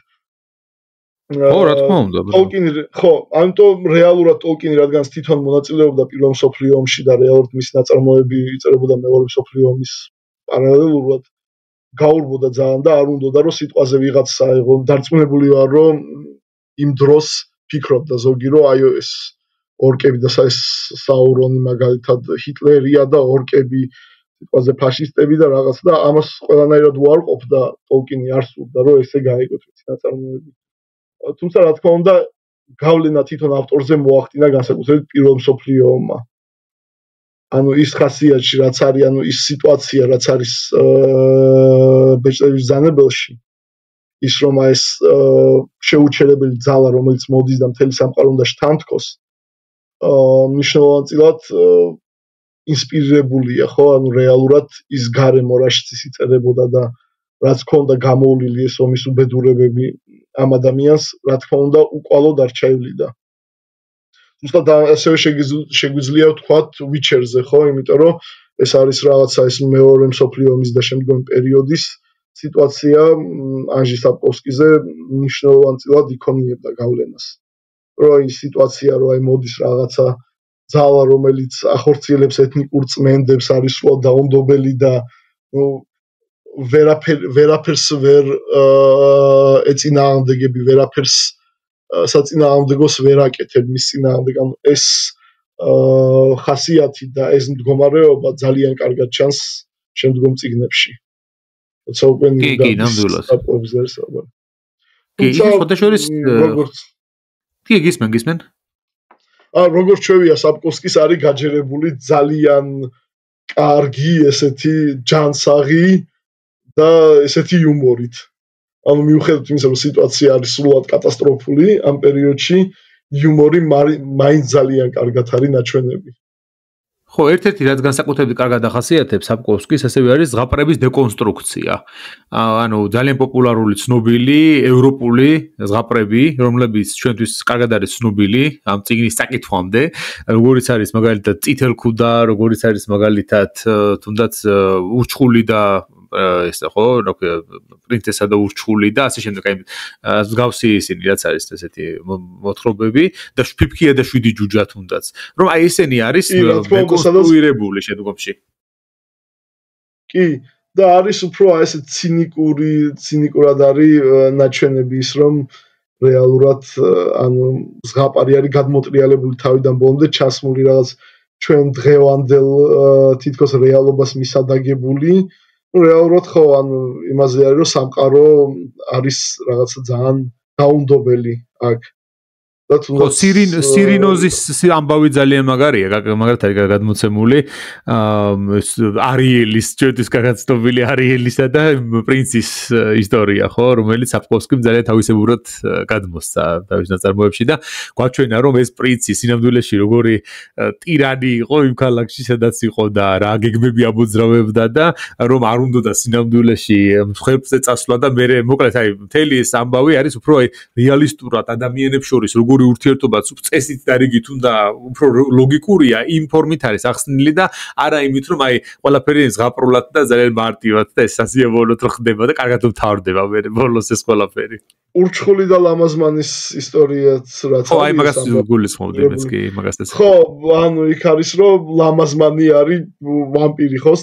ხო, რა თქმა უნდა. ტოლკინი, ხო, ამიტომ რეალურად ტოლკინი რადგან თვითონ მონაწილეობდა პირველ მსოფლიო ომში და რეალურად მისი ნაწარმოები იწერებოდა მეორე მსოფლიო ომის პარალელურად, გაურბოდა ძალიან და არ უნდოდა რომ სიტყვაზე ვიღაცა აიღო. დარწმუნებული ვარ, რომ იმ დროს ფიქრობდა ზოგი, რომ აი ეს ორკები და ეს საურონი მაგალითად ჰიტლერია და ორკები სიტყვაზე ფაშისტები და რაღაც და ამას ყველანაირად უარყოფდა ტოლკინი არ სურდა, რომ ესე გაიგოთ მისი ნაწარმოები. თუმცა რა თქმა უნდა გავლენა თვითონ ავტორზე მოახდინა განსაკუთრებით პირველ მსოფლიო ომმა. ანუ ის ხასიათი რაც არის, ანუ ის სიტუაცია რაც არის ბეჭდების ბრძანებელში, ის რომ ეს შეუჩერებელი ძალა რომელიც მოდის და მთელი სამყარო უნდა შთანთქოს, მნიშვნელოვანად ინსპირირებულია, ხო, ანუ რეალურად ის გარემო რაშიც ის იწერებოდა და რაც ქონდა გამოვლილი ეს ომის უბედურებები ამ ადამიანს, რა თქმა უნდა, უკვალოდ არ ჩაივლიდა. თუმცა ასევე შეგვიძლია ვთქვათ Witcher-ზე, ხო, იმიტომ რომ ეს არის რაღაცა ეს მეორე მსოფლიო ომის და შემდგომი პერიოდის სიტუაცია ანჟი საპკოვსკიზე მნიშვნელოვანად იქონიებდა გავლენას. რომ ის სიტუაცია რომ აი მოდის რაღაცა ძალა რომელიც ახორციელებს ეთნიკურ წმენდებს, არის სულად დაუნდობელი და ნუ ვერაფერს ვერ ეწინააღმდეგები, ვერაფერს საწინააღმდეგოს ვერ აკეთებ მის წინააღმდეგ. ანუ ეს ხასიათი და ეს მდგომარეობა ძალიან კარგად ჩანს შემდგომ წიგნებში. როცა უკვე კი, ნამდვილად. კი, ის ფოტოშორის კი, გისმენ. როგორც ჩვევია საპკოვსკის არის გაჯერებული ძალიან კარგი ესეთი ჯანსაღი და ესეთი იუმორით. ანუ მიუხედავად იმისა, რომ სიტუაცია არის სულად კატასტროფული ამ პერიოდში, იუმორი მაინც ძალიან კარგად არის ნაჩვენები. ხო, ერთ-ერთი რაც განსაკუთრებით კარგად ახასიათებს საპკოვსკის, ასევე არის ზღაპრების დეკონსტრუქცია. ანუ ძალიან პოპულარული ცნობილი ევროპული ზღაპრები, რომლებიც ჩვენთვის კარგად არის ცნობილი ამ წიგნის საკითხვამდე, როგორიც არის მაგალითად წითელქუდა, როგორიც არის მაგალითად თუნდაც ურჩხული და ეს ხო, პრინცესა და ურჩხული და ასე შემდეგ, აი მსგავსი ისინი რაც არის ესეთი მოთხრობები და ფიფქია და 7 ჯუჯა თუნდაც. რომ აი ესენი არის დეკონსტრუირებული შემდგომში. კი, და არის უფრო აი ეს ცინიკურად არის ნაჩვენები ის, რომ რეალურად ანუ ზღაპარი არის გადმოტრიალებული თავიდან ბოლომდე ჩასმული რაღაც ჩვენ დღევანდელ თითქოს რეალობას მისადაგებული. რეალურად ხო, ანუ იმაზე არის, რომ სამყარო არის რაღაცა ძალიან დაუნდობელი აქ. და თუნდაც სირინოზის ამბავი ძალიან მაგარია, მაგალითად არის გადმოცემული არიელის, ჩვენთვის გაგაცნობილი არიელისა და პრინცის ისტორია, ხო, რომელიც საპკოვსკიმ ძალიან თავისებურად გადმოსცა თავის ნაწარმოებში და გვაჩვენა, რომ ეს პრინცი სინამდვილეში როგორი ტირანი იყო იმ ქალაქში, სადაც იყო და რა გეგმები ამოძრავებდა და რომ არ უნდოდა სინამდვილეში ხერხზე წასვლა და მე მოკლედ აი მთელი ეს ამბავი არის უფრო აი რეალისტურად ადამიანებს შორის როგორი ურთიერთობაც წესით და რიგით უნდა უფრო ლოგიკურია, იმ ფორმით არის ახსნილი და არა იმით, რომ აი ყველაფერი ზღაპრულად და ძალიან მარტივად და ეს სასიამოვნოდ რო ხდება და კარგად მთავრდება მე ბოლოს ეს ყველაფერი. ურჩხული და ლამაზმანის ისტორიაც რაც არის. ხო, აი მაგას გულისხმობდი მეც კი მაგას ეს. ხო, ანუ იქ არის რომ ლამაზმანი არის ვამპირი ხო?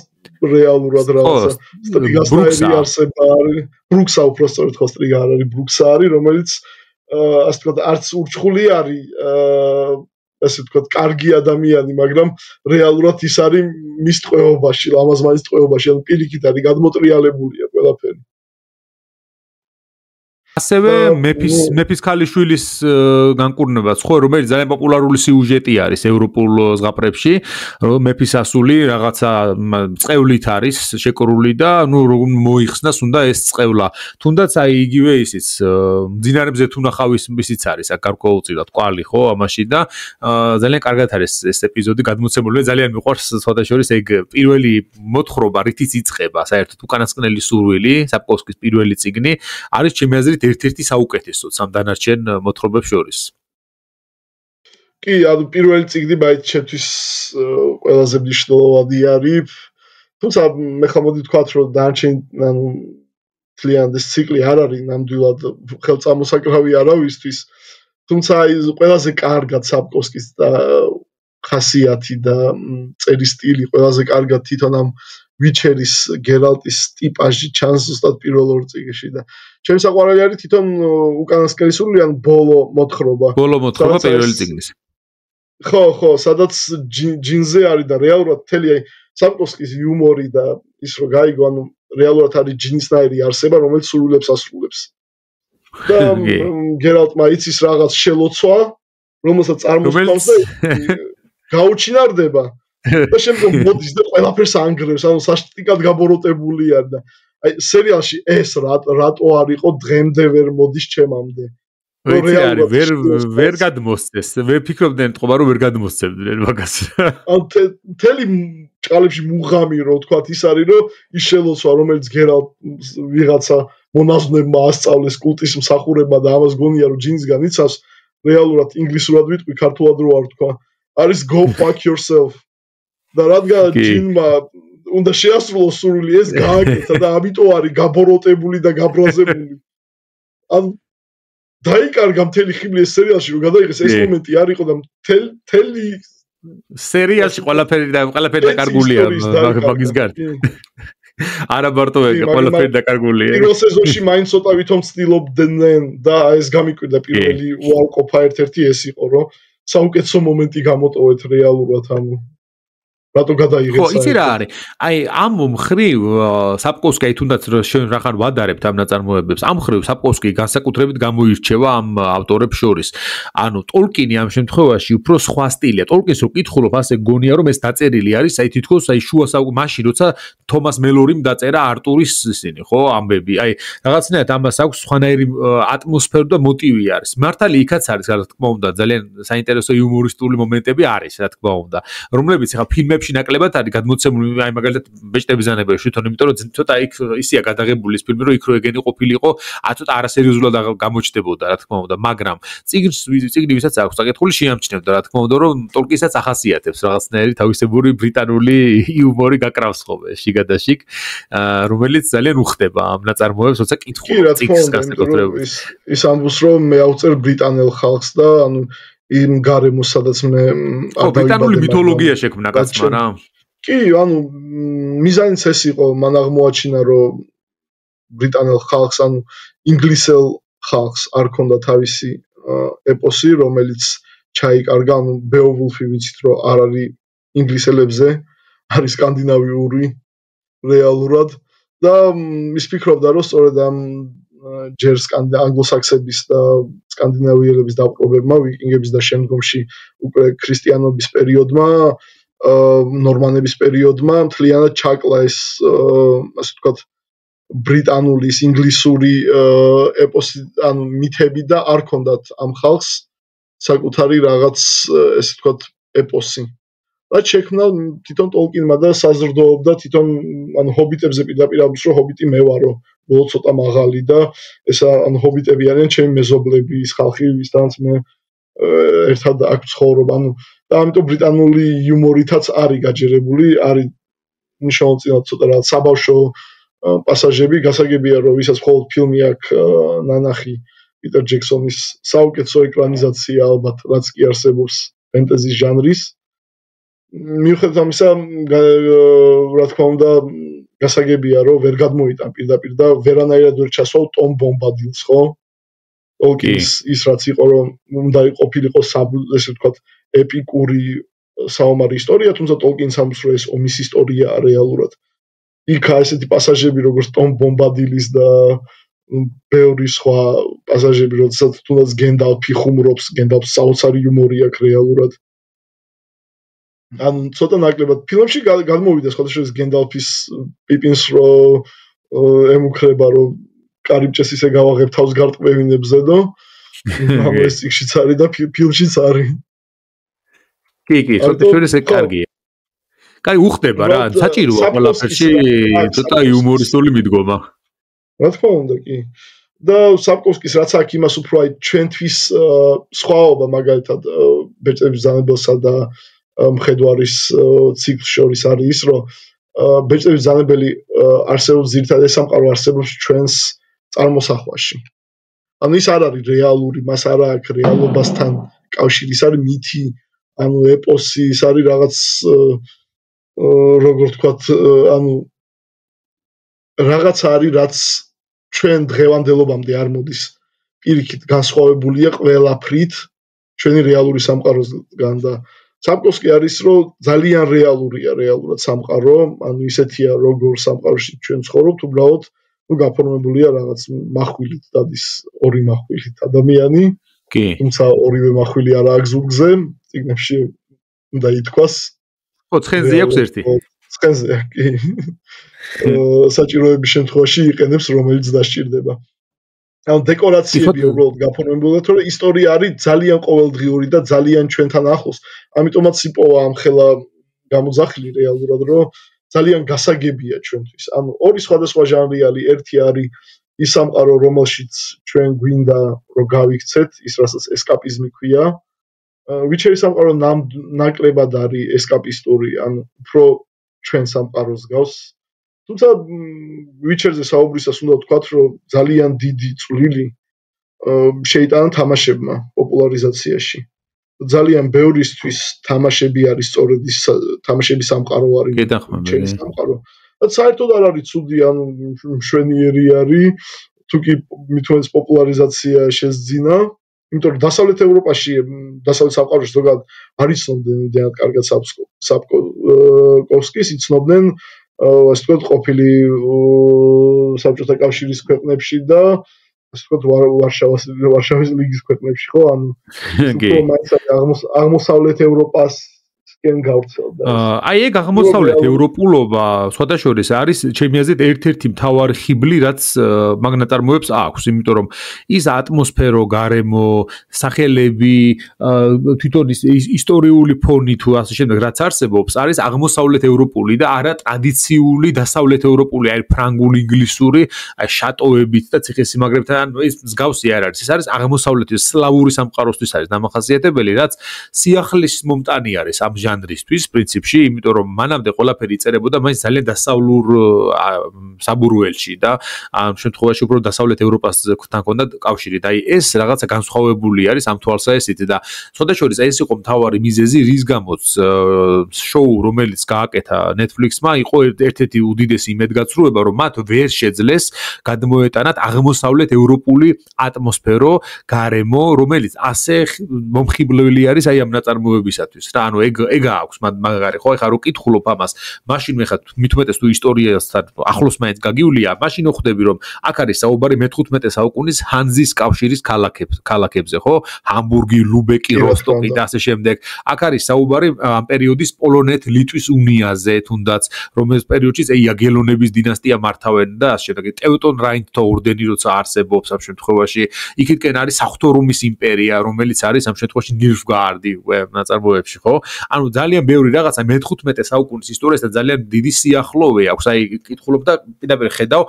რეალურად რაღაცა სტრიგასნაირი არსება არის. ბრუქსა უფრო სწორედ ხო სტრიგა არ არის, ბრუქსა არის, რომელიც ასე ვთქვათ, არც ურჩხული არის, ასე ვთქვათ, კარგი ადამიანი, მაგრამ რეალურად ის არის მის ტყვეობაში, ლამაზმანის ტყვეობაში, ანუ პირიქით არის გადმოტრიალებულია ყველაფერი. ასევე მეფის ქალიშვილის განკურნებაც ხო, რომელიც ძალიან პოპულარული სიუჟეტი არის ევროპულ ზღაპრებში, რომ მეფის ასული რაღაცა წყევლით არის შეკრული და ნუ მოიხსნას უნდა ეს წყევლა. თუნდაც აი იგივე ისიც მძინარებზე თუ ნახავის ისიც არის, აქ გარკვეულწილად კვალი ხო ამაში და ძალიან კარგად არის ეს ეპიზოდი გადმოცემული. ძალიან მიყვარს სხვადასხვა ეგ პირველი მოთხრობა, რითიც იწყება საერთოდ უკანასკნელი სურვილი, საპკოვსკის პირველი წიგნი არის ჩემი აზრით ერთ-ერთი საუკეთესო სამ დანარჩენ მოთხრობებს შორის. კი, ანუ პირველი წიგნი მაინც ჩემთვის ყველაზე მნიშვნელოვანი არის. თუმცა მე ხამოდი ვთქვათ, რომ დანარჩენი ანუ თლიანი ეს ციკლი არ არის ნამდვილად ხელწამოსაკრავი არავისთვის. თუმცა აი ყველაზე კარგად საპკოვსკის და ხასიათი და წერის სტილი ყველაზე კარგად თვითონ ამ ვიჩერის გერალტის ტიპაჟი ჩანს ზუსტად პირველ ორ წიგნში და ჩემს საყვარელი არის თვითონ უკანასკნელი სურვილი ან ბოლო მოთხრობა. ბოლო მოთხრობა პირველი წიგნის. ხო, სადაც ჯინზე არის და რეალურად მთელი აი საპკოვსკის იუმორი და ის რომ გაიგო, ანუ რეალურად არის ჯინისნაირი არსება, რომელიც სურვილებს ასრულებს. და გერალტმა იცის რაღაც შელოცვა, რომელსაც წარმოსწავს და გაუჩინარდება. და შემდგომ მოდის და ყველაფერს ანგრევს, ანუ საშტიკად გაბოროტებული არ და აი სერიალში ეს რატო არ იყო დღემდე ვერ მოდის ჩემამდე. ვერ გადმოსცეს. ვერ ფიქრობდნენ თქო, რომ ვერ გადმოსცემდნენ მაგას. ან თელი ჭყალებში მუღამი რო თქვა ის არის რომ ის შელოცვა რომელიც გერალტ ვიღაცა მონაზვნებმა ასწავლეს კულტის მსახურებმა და ამას გონია რომ ჯინისგან იცავს რეალურად ინგლისურად ვიტყვი ქართულად რო არ თქვა არის go fuck yourself და რადგან ჯინმა უნდა შეასრულოს სურვილი ეს გააკეთა და ამიტომ არის გაბოროტებული და გაბრაზებული ან დაიკარგა მთელი ხიბლი ეს სერიალში რომ გადაიღეს ეს მომენტი არ იყო და მთელი სერიალში ყველაფერი დაკარგულია მაგის გარდა არა მარტო ეგ ყველაფერი დაკარგულია პირველ სეზონში მაინც ცოტა ვითომ ცდილობდნენ და ეს გამიკვირდა პირველი უარყოფა ერთ-ერთი ეს იყო რომ საუკეთესო მომენტი გამოტოვეთ რეალურად ანუ რატო გადაიღეს ხო იცი რა არის აი ამ მხრივ საპკოვსკი თუნდაც ჩვენ რახან ვადარებთ ამ ნაწარმოებებს ამ მხრივ საპკოვსკი განსაკუთრებით გამოირჩევა ამ ავტორებს შორის ანუ ტოლკინი ამ შემთხვევაში უფრო სხვა სტილია ტოლკინს რო კითხულობ ასე გონია რომ ეს დაწერილი არის აი თითქოს აი შუა მაშინ როცა თომას მელორიმ დაწერა არტურის ისინი ხო ამბები აი რაღაცნაირად ამას აქვს სხვანაირი ატმოსფერო და მოტივი არის მართალი იქაც არის რა თქმა უნდა ძალიან საინტერესო იუმორისტული მომენტები არის რა თქმა უნდა რომლებიც ახლა ფილმებში ნაკლებად არის გადმოცემული აი მაგალითად ბეჭდების ზანებაში თვითონ იმიტომ რომ ცოტა იქ ისია გადაღებული ის ფილმი რომ იქ რო ეგენი ყოფილიყო ცოტა არასერიოზულად გამოჩნდებოდა რა თქმა უნდა მაგრამ წიგნი ვისაც აქვს საკითხული შეამჩნევდა რა თქმა უნდა რომ ტოლკინსაც ახასიათებს რაღაცნაირი თავისებური ბრიტანული იუმორი გაკრავს ხოლმე შიგადაშიგ რომელიც ძალიან უხდება ამ ნაწარმოებს როცა კითხულობ წიგნს განსაკუთრებით ის ამბობს რომ მე ავწერ ბრიტანელ ხალხს და ანუ იმ გარემოს სადაც მე ბრიტანული მითოლოგია შექმნა კაცმა რა კი ანუ მიზანიც ეს იყო მან აღმოაჩინა რომ ბრიტანელ ხალხს ანუ ინგლისელ ხალხს არ ქონდა თავისი ეპოსი რომელიც ჩაიკარგა ანუ ბეოვულფი ვიცით რომ არ არის ინგლისელებზე არის სკანდინავიური რეალურად და ის ფიქრობდა რომ სწორედ ამ ჯერ ანგლოსაქსების და სკანდინავიელების დაპყრობებმა ვიკინგების და შემდგომში უკვე ქრისტიანობის პერიოდმა ნორმანების პერიოდმა მთლიანად ჩაკლა ეს ასე ვთქვათ ბრიტანული ინგლისური ეპოსი ანუ მითები და არ ქონდათ ამ ხალხს საკუთარი რაღაც ესე ვთქვათ ეპოსი რაც შექმნა თვითონ ტოლკინმა და საზრდოობდა თვითონ ანუ ჰობიტებზე პირდაპირ ამბობს რომ ჰობიტი მე ვარო ბოლო ცოტა მაღალი და ეს ანუ ჰობიტები არიან ჩემი მეზობლები ის ხალხი ვისთანაც მე ერთად აქ ცხოვრობ ანუ და ამიტომ ბრიტანული იუმორითაც არის გაჯერებული არის მნიშვნელოვნად ცოტა რაღაც საბავშვო პასაჟები გასაგებია რომ ვისაც მხოლოდ ფილმი აქვს ნანახი პიტერ ჯექსონის საუკეთესო ეკრანიზაცია ალბათ რაც კი არსებობს ფენტეზის ჟანრის მიუხედავად ამისა რა თქმა უნდა გასაგებია რომ ვერ გადმოიტან პირდაპირ და ვერანაირად ვერ ჩასვავ ტომ ბომბადილს ხო ტოლკინის ის რაც იყო რომ უნდა ყოფილიყო ესე ვთქვათ ეპიკური საომარი ისტორია თუმცა ტოლკინს ამბობს რომ ეს ომის ისტორია რეალურად იქა ესეთი პასაჟები როგორც ტომ ბომბადილის და ბევრი სხვა პასაჟები, როდესაც თუნდაც გენდალფი ხუმრობს, გენდალფს საოცარი იუმორი აქვს რეალურად. ანუ ცოტა ნაკლებად ფილმში გადმოვიდა სხვადასხვა გენდალფის პიპინს რო ემუქრება რომ კარიბჭეს ისე გავაღებ თავს გარტყმევინებზე და ამას იქშიც არის და ფილმშიც არის. კი, ცოტა შორისე კარგია. კაი უხდება რა, საჭიროა ყველაფერში ცოტა იუმორისტული მიდგომა. რა თქმა უნდა, კი. და საპკოვსკის რაც აქ იმას უფრო აი ჩვენთვის სხვაობა მაგალითად ბეჭდების ბრძანებელსა და მხედვარის ციკლს შორის არის ის, რომ ბეჭდების ბრძანებელი არსებობს ძირითადად სამყარო არსებობს ჩვენს წარმოსახვაში. ანუ ის არ არის რეალური, მას არ აქვს რეალობასთან კავშირი, ის არის მითი, ანუ ეპოსი, ის არის რაღაც როგორ ვთქვათ, ანუ რაღაც არის, რაც ჩვენ დღევანდელობამდე არ მოდის. პირიქით განსხვავებულია ყველაფრით ჩვენი რეალური სამყაროსგან და საპკოვსკი არის, რომ ძალიან რეალურია რეალურად სამყარო, ანუ ისეთია, როგორ სამყაროში ჩვენ ცხოვრობთ, უბრალოდ გაფორმებულია რაღაც מחვილით, დადის ორი מחვილით ადამიანი. კი. თუმცა ორივე מחვილი არაა გზურგზე, წიგნებში უნდა ითქვას. ხო, ცხენზე აქვს ერთი. ცხენზე, კი. საჭიროების შემთხვევაში იყენებს, რომელიც დასჭირდება. ანუ დეკორაციები უბრალოდ გაფორმებულია, თორე ისტორია არის ძალიან ყოველდღიური და ძალიან ჩვენთან ახლოს. ამიტომაც იპოვა ამ ხელა გამოძახილი რეალურად, რომ ძალიან გასაგებია ჩვენთვის. ანუ ორი სხვადასხვა ჟანრი არის, ერთი არის ის სამყარო, რომელშიც ჩვენ გვინდა რომ გავიქცეთ, ის რასაც ესკაპიზმი ქვია. ვიჩერის სამყარო ნაკლებად არის ესკაპისტური, ანუ უფრო ჩვენ სამყაროს გავს. თუმცა ვიჩერზე საუბრისას უნდა ვთქვათ, რომ ძალიან დიდი წვლილი შეიტანა თამაშებმა პოპულარიზაციაში. ძალიან ბევრისთვის თამაშები არის სწორედ ის თამაშების სამყარო არის ჩვენი სამყარო. და საერთოდ არ არის ცუდი, ანუ მშვენიერი არის, თუკი მithumetes პოპულარიზაცია შესძინა, იმიტომ რომ დასავლეთ ევროპაში, დასავლეთ სამყაროში ზოგადად არ იცნობდნენ იმდენად კარგად საპკოვსკის, იცნობდნენ ასე ვთქვათ ყოფილი საბჭოთა კავშირის ქვეყნებში და ასე ვთქვათ ვარშავის ლიგის ქვეყნებში, ხო? ანუ აღმოსავლეთ ევროპასკენ გავრცელდა. აი ეგ აღმოსავლეთ ევროპულობა სხვადასხვა არის ჩემი აზრით ერთ-ერთი მთავარი ხიბლი, რაც მაგნატარმოებს აქვს, იმიტომ რომ ის ატმოსფერო, გარემო, სახელები, თვითონ ისტორიული ფონი თუ ასე შემდეგ რაც არსებობს, არის აღმოსავლეთ ევროპული და არა ტრადიციული დასავლეთ ევროპული, აი ფრანგული, ინგლისური, აი შატოებით და ციხესიმაგრებთან ის მსგავსი არ არის. ეს არის აღმოსავლეთი სლავური სამყაროსთვის არის დამახასიათებელი, რაც სიახლის მომტანი არის ამ ჟანრისთვის პრინციპში, იმიტომ რომ მანამდე ყველაფერი იწერებოდა მაინც ძალიან დასავლურ საბურუელში და ამ შემთხვევაში უფრო დასავლეთ ევროპასთან ჰქონდა კავშირი. და აი ეს რაღაცა განსხვავებული არის ამ თვალსაჩინით და სხვადასხვა ეს იყო მთავარი მიზეზი, რის გამოც შოუ, რომელიც გააკეთა Netflix-მა, იყო ერთ-ერთი უდიდესი იმედგაცრუება, რომ მათ ვერ შეძლეს გადმოეტანათ აღმოსავლეთ ევროპული ატმოსფერო, გარემო, რომელიც ასე მომხიბლელი არის აი ამ ნაწარმოებისათვის. რა, ანუ ეგ აქვს მაგარი, ხო, ეხლა რო კითხულობ ამას, მაშინ მე ხა მithumetes თუ ისტორიასთან ახლოს მაინც გაგივლია, მაშინ ხვდები, რომ აქ არის საუბარი მე-15 საუკუნის ჰანზის კავშირის ქალაქებზე, ხო? ჰამბურგი, ლუბეკი, როსტოკი და ასე შემდეგ. აქ არის საუბარი ამ პერიოდის პოლონეთ-ლიტვის უნიაზე, თუნდაც, რომელიც პერიოდშიც იაგელონების დინასტია მართავენ და ასე შემდეგ. ტევტონ რაინდთა ორდენი როცა არსებობს ამ შემთხვევაში, იქითკენ არის საღვთო-რომის იმპერია, რომელიც არის ამ შემთხვევაში ნილფგაარდი ნაწარმოებში, ხო? ანუ ძალიან ბევრი რაღაცა მე-15 საუკუნის ისტორიასთან ძალიან დიდი სიახლოვე აქვს. აი კითხულობ და პირდაპირ ხედავ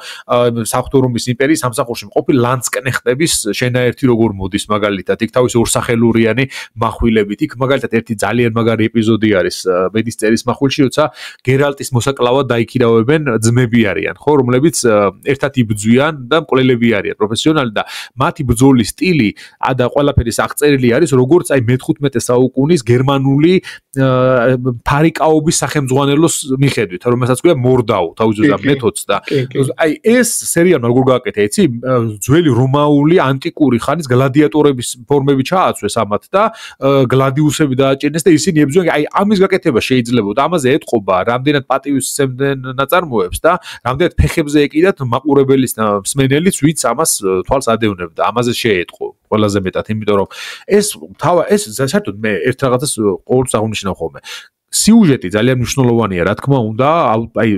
საღვთო-რომის იმპერიის სამსახურში მყოფი ლანცკნეხტების შენაერთი როგორ მოდის მაგალითად. იქ თავის ორსახელურიანი מחვილებით. იქ მაგალითად ერთი ძალიან მაგარი ეპიზოდი არის ბედისწერის מחვილში, როცა გერალტის მოსაკლავად დაიქირავებენ ძმები არიან, ხო, რომლებიც ერთად იბრძვიან და მკვლელები არიან, პროფესიონალი და მათი ბრძოლის სტილი და ყველაფერი აღწერილი არის, როგორც აი მე-15 საუკუნის გერმანული ფარიკაობის სახელმძღვანელოს მიხედვით, რომელსაც ქვია მორდაუ, თავისუფლად მეთოდს და აი ეს სერიალმა როგორ გააკეთა, იცი? ძველი რომაული ანტიკური ხანის გლადიატორების ფორმები ჩააცვეს ამათ და გლადიუსები დააჭერეს და ისინი ებრძვიან, აი ამის გაკეთება შეიძლება და ამაზე ეთყობა რამდენად პატივს სცემდნენ ნაწარმოებს და რამდენად ფეხებზე ეკიდათ მაყურებელის მსმენელიც, ვინც ამას თვალს ადევნებდა, ამაზე შეეტყო ყველაზე მეტად, იმიტომ რომ ეს საერთოდ მე ერთ რაღაცას ყოველთვის აღნიშნავ ხოლმე. სიუჟეტი ძალიან მნიშვნელოვანია, რა თქმა უნდა, აი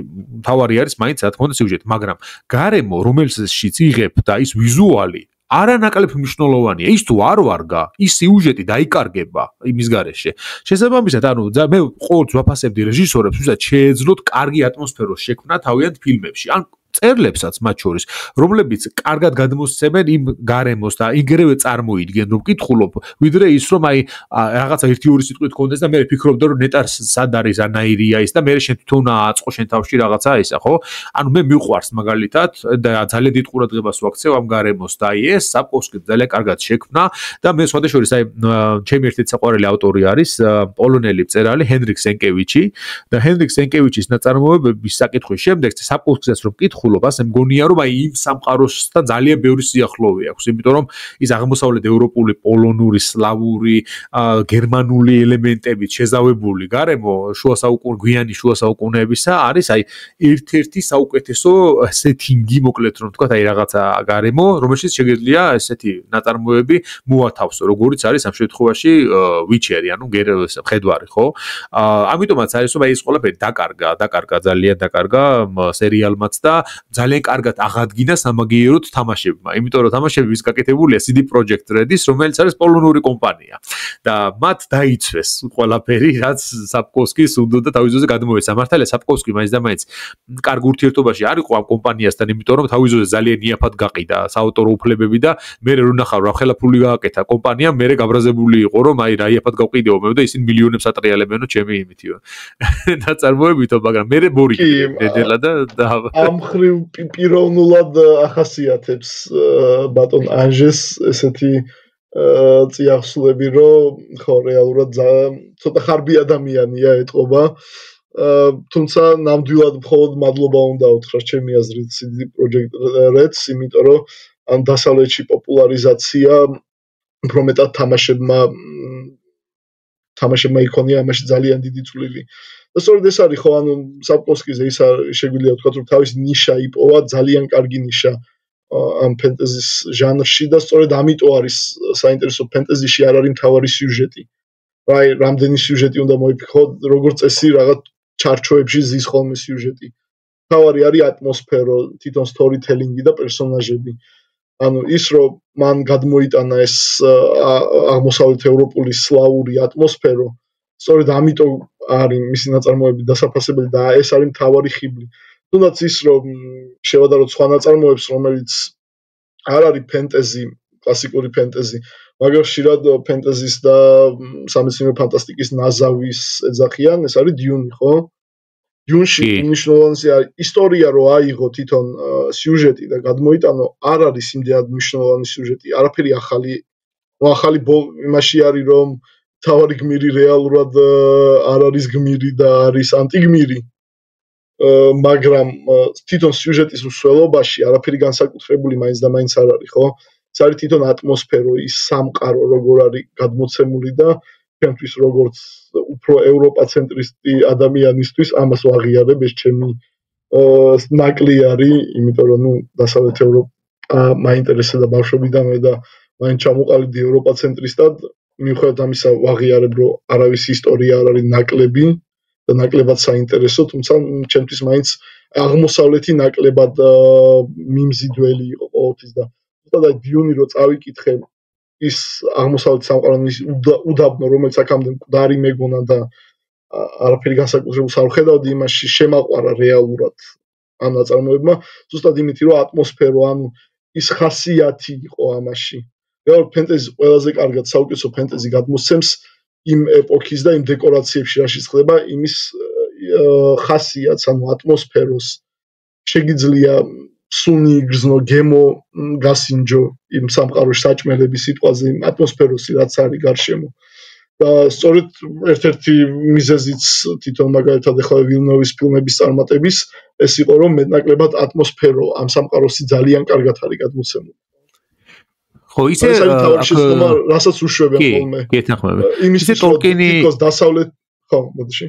თავარი არის მაინც რა თქმა უნდა სიუჟეტი, მაგრამ გარემო, რომელშიც იღებ და ის ვიზუალი არანაკლებ მნიშვნელოვანია. ის თუ არ ვარგა, ის სიუჟეტი დაიკარგება იმის გარეშე. შესაბამისად, ანუ მე ყოველთვის ვაფასებდი რეჟისორებს, ვისაც შეეძლოთ კარგი ატმოსფეროს შექმნა თავიანთ ფილმებში. ან წერლებსაც მათ შორის, რომლებიც კარგად გადმოსცემენ იმ გარემოს და იგრევე წარმოიდგენ, რომ ვკითხულობ, ვიდრე ის, რომ აი რაღაცა 1-2 სიტყვით კონდეს და მე ვფიქრობდი, რომ ნეტარს სად არის ანაირია ის და მე შენ თვითონ აწყო შენ თავში რაღაცა ისა, ხო? ანუ მე მიყვარს მაგალითად და ძალიან დიდ ყურადღებას ვაქცევ ამ გარემოს და აი ეს საპკოვსკი ძალიან კარგად შექმნა და მე სხვადასხვა აი ჩემი ერთ-ერთი საყვარელი ავტორი არის პოლონელი მწერალი ჰენრიკ სენკევიჩი და ჰენრიკ სენკევიჩის ნაწარმოებების საკითხვის შემდეგ საპკოვსკისაც რომ ვკითხულობ, ასე მგონია რომ აი იმ სამყაროსთან ძალიან ბევრი სიახლოვე აქვს, იმიტომ რომ ის აღმოსავლეთ ევროპული, პოლონური, სლავური, გერმანული ელემენტებით შეზავებული გარემო გვიანი შუა საუკუნეებისა არის აი ერთ-ერთი საუკეთესო სეტინგი, მოკლედ რომ ვთქვა, აი რაღაცა გარემო, რომელშიც შეგიძლია ესეთი ნაწარმოები მოათავსო, როგორიც არის ამ შემთხვევაში ვიჩერი, ანუ მხედვარი, ხო? ამიტომაც არის რომ აი ეს ყველაფერი დაკარგა, ძალიან დაკარგა სერიალმაც და ძალიან კარგად აღადგინა სამაგიეროდ თამაშებმა, იმიტომ რომ თამაშები ის გაკეთებულია CD Projekt Red-ის, რომელიც არის პოლონური კომპანია და მათ დაიცვეს ყველაფერი, რაც საპკოვსკის უნდა თავის ძოზე გადმოეცა. მართალია საპკოვსკი მაინც და მაინც კარგ ურთიერთობაში არ იყო ამ კომპანიასთან, იმიტომ რომ თავის ძოზე ძალიან იაფად გაყიდა საავტორო უფლებები და მე რო ნახავ რა ხელაფული გააკეთა კომპანიამ, მე გაბრაზებული იყო, რომ აი რა იაფად გავყიდეობებ და ისინი მილიონებს ატრიალებენო ჩემი იმითიო. ნაწარმოებითო, მაგრამ მე მორიგდი დედელა და ამ ხრივ პიროვნულად ახასიათებს ბატონ ანჟეს ესეთი წიაღსულები, რომ ხო რეალურად ცოტა ხარბი ადამიანია ეთყობა. თუმცა ნამდვილად მხოლოდ მადლობა უნდა უთხრა ჩემი აზრით CD Projekt Red-ს, იმიტომ რომ ამ დასავლეთში პოპულარიზაცია უფრო მეტად თამაშებმა იქონია ამაში ძალიან დიდი წვლილი. და სწორედ ეს არის ხო, ანუ საპკოვსკიზე ის შეგვიძლია ვთქვათ, რომ თავის ნიშა იპოვა, ძალიან კარგი ნიშა ამ ფენტეზის ჟანრში და სწორედ ამიტომ არის საინტერესო ფენტეზიში არ არის მთავარი სიუჟეტი. აი, რამდენი სიუჟეტი უნდა მოიფიქროთ, როგორც წესი რაღაც ჩარჩოებში ზის ხოლმე სიუჟეტი. მთავარი არის ატმოსფერო, თვითონ სტორიტელინგი და პერსონაჟები. ანუ ის რომ მან გადმოიტანა ეს აღმოსავლეთ ევროპული სლავური ატმოსფერო, სწორედ ამიტომ არის მისი ნაწარმოები დასაფასებელი და ეს არის მთავარი ხიბლი. თუნდაც ის რომ შევადაროთ სხვა ნაწარმოებს, რომელიც არ არის ფენტეზი, კლასიკური ფენტეზი, მაგრამ ხშირად ფენტეზის და სამეცნიერო ფანტასტიკის ნაზავის ეძახიან, ეს არის დიუნი, ხო? დიუნში მნიშვნელოვანი არის ისტორია, რომ აიღო თვითონ სიუჟეტი და გადმოიტანო, არ არის იმდენად მნიშვნელოვანი სიუჟეტი, არაფერი ახალი. ახალი იმაში არის, რომ თავარი გმირი რეალურად არ არის გმირი და არის ანტიგმირი. მაგრამ თვითონ სიუჟეტის მსვლელობაში არაფერი განსაკუთრებული მაინც და მაინც არ არის, ხო? ეს არის თვითონ ატმოსფერო, ის სამყარო, როგორ არის გადმოცემული და ჩემთვის როგორც უფრო ევროპაცენტრისტი ადამიანისთვის ამას ვაღიარებ, ეს ჩემი ნაკლი არის, იმიტომ რომ დასავლეთ ევროპა მაინტერესებდა ბავშვობიდანვე და მაინც ჩამოყალიბდი ევროპაცენტრისტად. მიუხედავად ამისა ვაღიარებ, რომ არავის ისტორია არ არის ნაკლები და ნაკლებად საინტერესო, თუმცა ჩემთვის მაინც აღმოსავლეთი ნაკლებად მიმზიდველი იყო ყოველთვის და თუმცა დიუნი რო წავიკითხე, ის აღმოსავლეთ სამყაროს უდაბნო, რომელიც აქამდე მკვდარი მეგონა და არაფერი განსაკუთრებულს არ ვხედავდი იმაში, შემაყვარა რეალურად ამ ნაწარმოებმა, ზუსტად იმით, რომ ატმოსფერო, ანუ ის ხასიათი იყო ამაში. რეალურად ფენტეზი ყველაზე კარგად საუკეთესო ფენტეზი გადმოსცემს იმ ეპოქის და იმ დეკორაციებში რაშიც ხდება, იმის ხასიათს, ანუ ატმოსფეროს. შეგიძლია სუნი იგრძნო, გემო გასინჯო იმ სამყაროში საჭმელების სიტყვაზე, იმ ატმოსფეროსი რაც არის გარშემო. და სწორედ ერთ-ერთი მიზეზიც თვითონ მაგალითად ახლა ვილნოვის ფილმების წარმატების ეს იყო რომ მეტნაკლებად ატმოსფერო ამ სამყაროსი ძალიან კარგად არის გადმოცემული. ხო, ისე რასაც უშვებენ ხოლმე. ისე ტოლკინი თითქოს დასავლეთ ხო, მოდიში.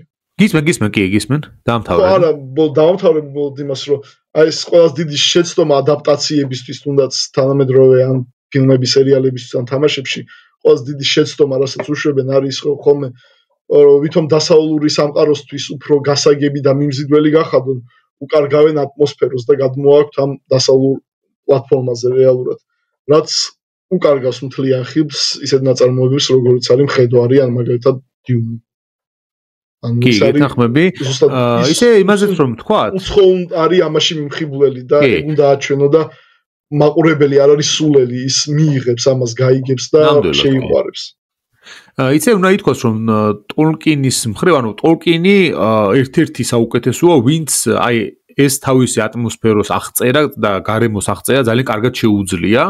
გისმენ, დაამთავრე. ხო, არა, დაამთავრე იმას რომ აი ეს ყველაზე დიდი შეცდომა ადაპტაციებისთვის თუნდაც თანამედროვე ან ფილმების სერიალებისთვის ან თამაშებში ყველაზე დიდი შეცდომა რასაც უშვებენ არის ხოლმე ვითომ დასავლური სამყაროსთვის უფრო გასაგები და მიმზიდველი გახადონ უკარგავენ ატმოსფეროს და გადმოაქვთ ამ დასავლურ პლატფორმაზე რეალურად რაც უკარგავს მთლიან ხილს ისეთ ნაწარმოებებს როგორიც არის მხედვარი ან მაგალითად დიუნი კი, გეთანხმები. ისე იმაზეც რომ თქვა, უცხო არის ამაში მიმხიბვლელი და უნდა აჩვენო და მაყურებელი არ არის სულელი, ის მიიღებს ამას, გაიგებს და შეიყვარებს. იცი უნდა ითქვას რომ ტოლკინის მხრივ, ანუ ტოლკინი ერთ-ერთი საუკეთესოა, ვინც აი ეს თავისი ატმოსფეროს აღწერა და გარემოს აღწერა ძალიან კარგად შეუძლია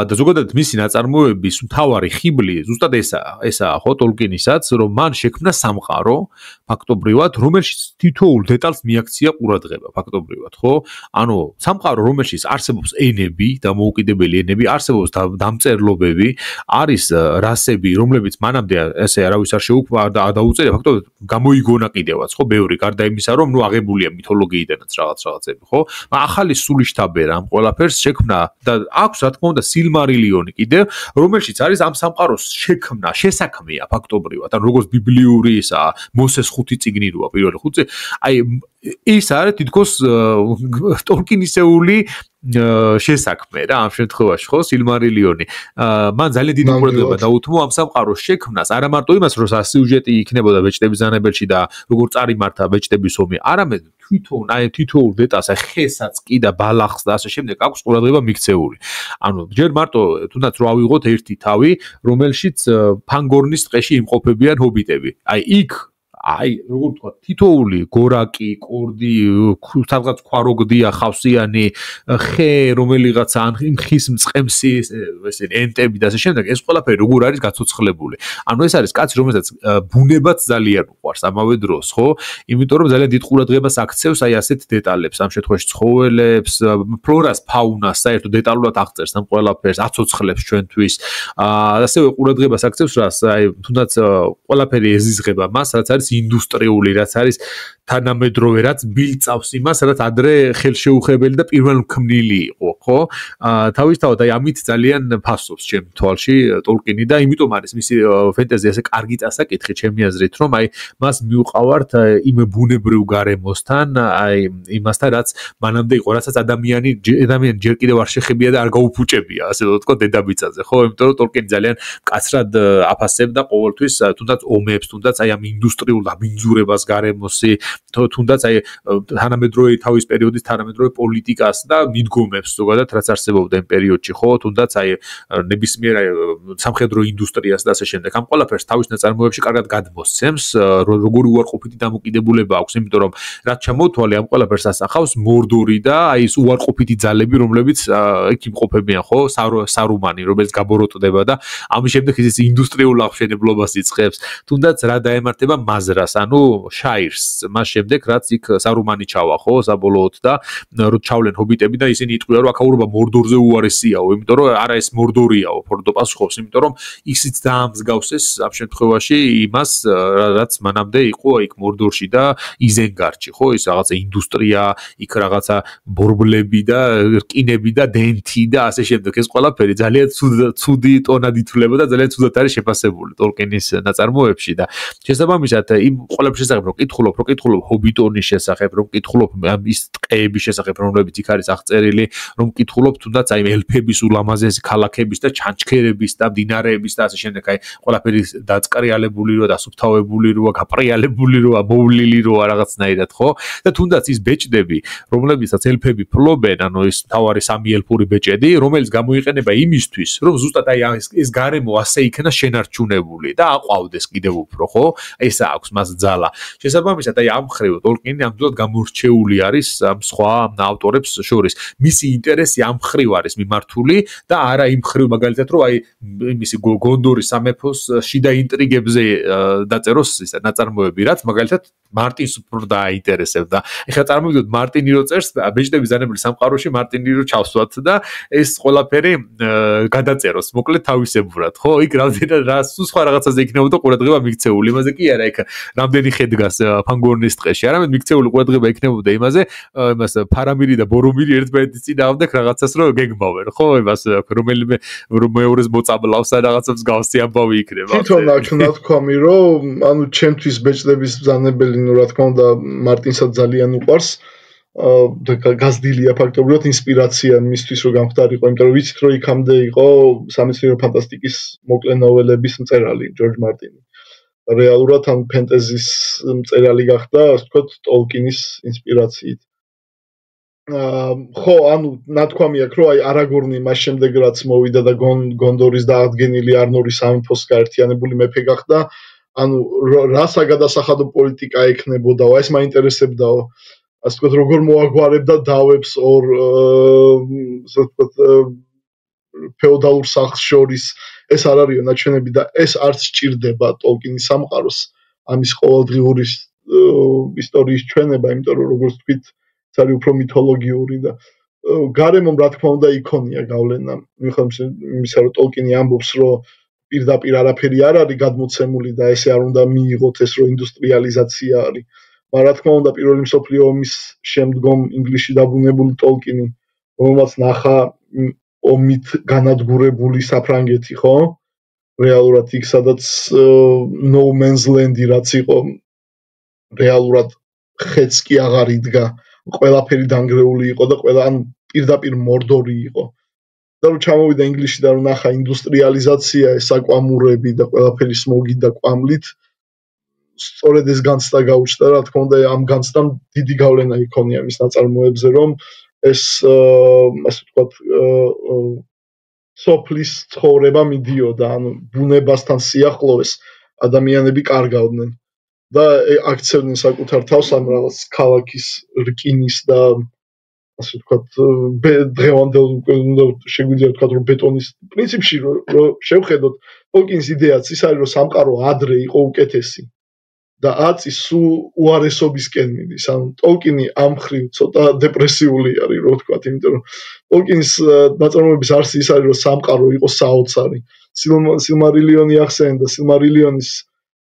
და ზოგადად მისი ნაწარმოების მთავარი ხიბლი ზუსტად ესაა ხო ტოლკინისაც რომ მან შექმნა სამყარო ფაქტობრივად რომელშიც თითოეულ დეტალს მიაქცია ყურადღება ფაქტობრივად ხო ანუ სამყარო რომელშიც არსებობს ენები და მოუკიდებელი ენები არსებობს დამწერლობები არის რასები რომლებიც მანამდე ესე არავის არ შეუქმნა და დაუწერია ფაქტობრივად გამოიგონა კიდევაც ხო ბევრი გარდა იმისა რომ ნუ აღებულია მითოლოგიიდან რაღაცები ხო? ახალი სული შთაბერა ამ ყველაფერს შექმნა და აქვს რა თქმა უნდა სილმარილიონი კიდევ, რომელშიც არის ამ სამყაროს შექმნა, შესაქმეა ფაქტობრივად. ანუ როგორც ბიბლიური ისაა, მოსეს 5 წიგნი როა პირველი 5. აი ის არის თითქოს ტოლკინისეული შესაქმე რა ამ შემთხვევაში ხო სილმარილიონი. მან ძალიან დიდი ყურადღება დაუთმო ამ სამყაროს შექმნას, არა მარტო იმას, რომ სიუჟეტი იქნებოდა ბეჭდების ზანებელში და როგორ წარიმართა ბეჭდების ომი, არამედ თვითონ აი თითოეულ დეტალს, აი ხესაც კი და ბალახს და ასე შემდეგ აქვს ყურადღება მიქცეული. ანუ ჯერ მარტო თუნდაც რო ავიღოთ ერთი თავი, რომელშიც ფანგორნის ტყეში იმყოფებიან ჰობიტები. აი იქ აი როგორ ვთქვა თითოეული გორაკი, კორდი, სადღაც ქვაროგდია, ხავსიანი, ხე, რომელიღაცა ან ხის მწყემსი, ესენი ენტები და ასე შემდეგ, ეს ყველაფერი როგორ არის გაცოცხლებული. ანუ ეს არის კაცი, რომელსაც ბუნებაც ძალიან უყვარს ამავე დროს, ხო? იმიტომ რომ ძალიან დიდ ყურადღებას აქცევს აი ასეთ დეტალებს, ამ შემთხვევაში ცხოველებს, ფლორას, ფაუნას, საერთოდ დეტალურად აღწერს ამ ყველაფერს, აცოცხლებს ჩვენთვის. ასევე ყურადღებას აქცევს რას, აი თუნდაც ყველაფერი ეზიზღება მას, რაც არის ინდუსტრიული, რაც არის თანამედროვე, რაც ბილწავს იმას, რაც ადრე ხელშეუხებელი და პირველმქმნელი იყო, ხო? თავისთავად აი ამით ძალიან ფასობს ჩემ თვალში ტოლკინი და იმიტომ არის მისი ფენტეზი ასე კარგი წასაკითხი ჩემი აზრით, რომ აი მას მიუყავართ იმ ბუნებრივ გარემოსთან, აი იმასთან, რაც მანამდე იყო, რასაც ადამიანი ჯერ კიდევ არ შეხებია და არ გაუფუჭებია, ასე ვთქვა დედაბიწაზე, ხო? იმიტომ რომ ტოლკინი ძალიან კაცრად აფასებდა ყოველთვის თუნდაც ომებს, თუნდაც აი ამ ინდუსტრიულ დაბინძურებას გარემოსი თუნდაც აი თანამედროვე თავის პერიოდის თანამედროვე პოლიტიკას და მიდგომებს ზოგადად რაც არსებობდა იმ პერიოდში ხო თუნდაც აი ნებისმიერ სამხედრო ინდუსტრიას და ასე შემდეგ ამ ყველაფერს თავის ნაწარმოებებში კარგად გადმოსცემს როგორი უარყოფითი დამოკიდებულება აქვს იმიტომ რომ რაც ჩამოთვალე ამ ყველაფერს ასახავს მორდორი და აი ეს უარყოფითი ძალები რომლებიც იქ იმყოფებიან ხო სარუმანი რომელიც გაბოროტდება და ამის შემდეგ ის ინდუსტრიულ აღშენებლობას იწყებს თუნდაც რა დაემართება მაზრას ანუ შაირს მას შემდეგ რაც იქ სარუმანი ჩავა ხო საბოლოოდ და რო ჩავლენ ჰობიტები და ისინი იტყვიან რომ აქაურობა მორდორზე უარესიაო იმიტომ რომ არა ეს მორდორიაო ფორდო პასუხობს იმიტომ რომ ისიც დაამსგავსეს ამ შემთხვევაში იმას რაც მანამდე იყო იქ მორდორში და იზენგარდში ხო ის რაღაცა ინდუსტრია იქ რაღაცა ბორბლები და რკინები და დენტი და ასე შემდეგ ეს ყველაფერი ძალიან ცუდი ტონად ითვლება და ძალიან ცუდად არის შეფასებული ტოლკინის ნაწარმოებში და შესაბამისად იმ ყველაფრის შესახებ რომ კითხულობ ჰობიტონის შესახებ რომ კითხულობ ის ტყეების შესახებ რომლებიც იქ არის აღწერილი რომ კითხულობ თუნდაც აი ელფების ულამაზესი ქალაქების და ჩანჩქერების და მდინარეების და ასე შემდეგ აი ყველაფერი დაწყრიალებული როა დასუფთავებული როა გაპრიალებული როა მოვლილი როა რაღაცნაირად ხო და თუნდაც ის ბეჭდები რომლებიცაც ელფები ფლობენ ანუ ის თავარი სამი ელფური ბეჭედი რომელიც გამოიყენება იმისთვის რომ ზუსტად აი ეს გარემო ასე იქნა შენარჩუნებული და აყვავდეს კიდევ უფრო ხო ესაა აქვს მას ძალა. შესაბამისად, აი ამ ხრივ ტოლკინი ამდენად გამორჩეული არის ამ სხვა ავტორებს შორის. მისი ინტერესი ამ ხრივ არის მიმართული და არა იმ ხრივ მაგალითად რომ აი მისი გონდორის სამეფოს შიდა ინტრიგებზე დაწეროს ისა ნაწარმოები, რაც მაგალითად მარტინს უფრო დააინტერესებდა. ეხლა წარმოვიდოთ მარტინი რო წერს ბეჭდების ბრძანებელი სამყაროში მარტინი რო ჩავსვათ და ეს ყველაფერი გადაწეროს მოკლედ თავისებურად, ხო? იქ რამდენად რა სულ სხვა რაღაცაზე იქნებოდა ყურადღება მიქცეული. იმაზე კი არა, იქ რამდენი ხე დგას ფანგორნის ტყეში. არამედ მიქცეული ყურადღება იქნებოდა იმაზე, იმას ფარამირი და ბორომირი ერთმანეთის წინააღმდეგ რაღაცას რო გეგმავენ, ხო? იმას რომელიმე მეორეს მოწამლავს და რაღაცებს გავსი ამბავი იქნება. თვითონ აქ ნათქვამი რომ ანუ ჩემთვის ბეჭდების ბრძანებელი ნუ რა თქმა უნდა მარტინსაც ძალიან უყვარს. გაზრდილია ფაქტობრივად ინსპირაცია მისთვის რომ გამხდარიყო, იმიტომ რომ ვიცით რომ იქამდე იყო სამეცნიერო ფანტასტიკის მოკლე ნოველების მწერალი ჯორჯ მარტინი. რეალურად ამ ფენტეზის მწერალი გახდა, ასე ვთქვათ, ტოლკინის ინსპირაციით. ხო, ანუ ნათქვამი აქვს რომ აი არაგორნი მას შემდეგ რაც მოვიდა და გონდორის დაადგენილი არნორის სამეფოს გაერთიანებული მეფე გახდა, ანუ რა საგადასახადო პოლიტიკა ექნებოდა, ეს მაინტერესებდაო. ასე ვთქვათ, როგორ მოაგვარებდა დავებს ორ ასე ვთქვათ ფეოდალურ სახლს შორის, ეს არ არისო ნაჩვენები და ეს არც სჭირდება ტოლკინის სამყაროს ამის ყოველდღიური ისტორიის ჩვენება, იმიტომ რომ როგორც თქვით, ეს არის უფრო მითოლოგიური და გარემომ რა თქმა უნდა იქონია გავლენა. მიუხედავად იმისა, რომ ტოლკინი ამბობს, რომ პირდაპირ არაფერი არ არის გადმოცემული და ესე არ უნდა მიიღოთ ეს რომ ინდუსტრიალიზაცია არის. მაგრამ რა თქმა უნდა პირველი მსოფლიო ომის შემდგომ ინგლისში დაბრუნებული ტოლკინი, რომელმაც ნახა ომით განადგურებული საფრანგეთი, ხო? რეალურად იქ სადაც no man's land-ი რაც იყო, რეალურად ხეც კი აღარ იდგა, ყველაფერი დანგრეული იყო და ყველა ან პირდაპირ მორდორი იყო. და რომ ჩამოვიდა ინგლისში და რომ ნახა ინდუსტრიალიზაცია, საკვამურები და ყველაფერი სმოგი და კვამლით, სწორედ ეს განცდა გაუჩნდა, რა თქმა უნდა, ამ განცდამ დიდი გავლენა იქონია მის ნაწარმოებზე, რომ ეს ასე ვთქვათ, სოფლის ცხოვრება მიდიოდა, ანუ ბუნებასთან სიახლოვეს ადამიანები კარგავდნენ და აქცევდნენ საკუთარ თავს ამ რაღაც ქალაქის რკინის და ასე ვთქვათ, დღევანდელ შეგვიძლია ვთქვათ, რომ ბეტონის პრინციპში რომ შევხედოთ, ტოლკინის იდეაც ის არის, რომ სამყარო ადრე იყო უკეთესი. და აწის სულ უარესობისკენ მიდის. ანუ ტოლკინი ამ ხრივ ცოტა დეპრესიული არის, რო ვთქვათ, იმიტომ რომ ტოლკინის ნაწარმოების არსი ის არის, რომ სამყარო იყო საოცარი. სილმარილიონი ახსენდა, სილმარილიონის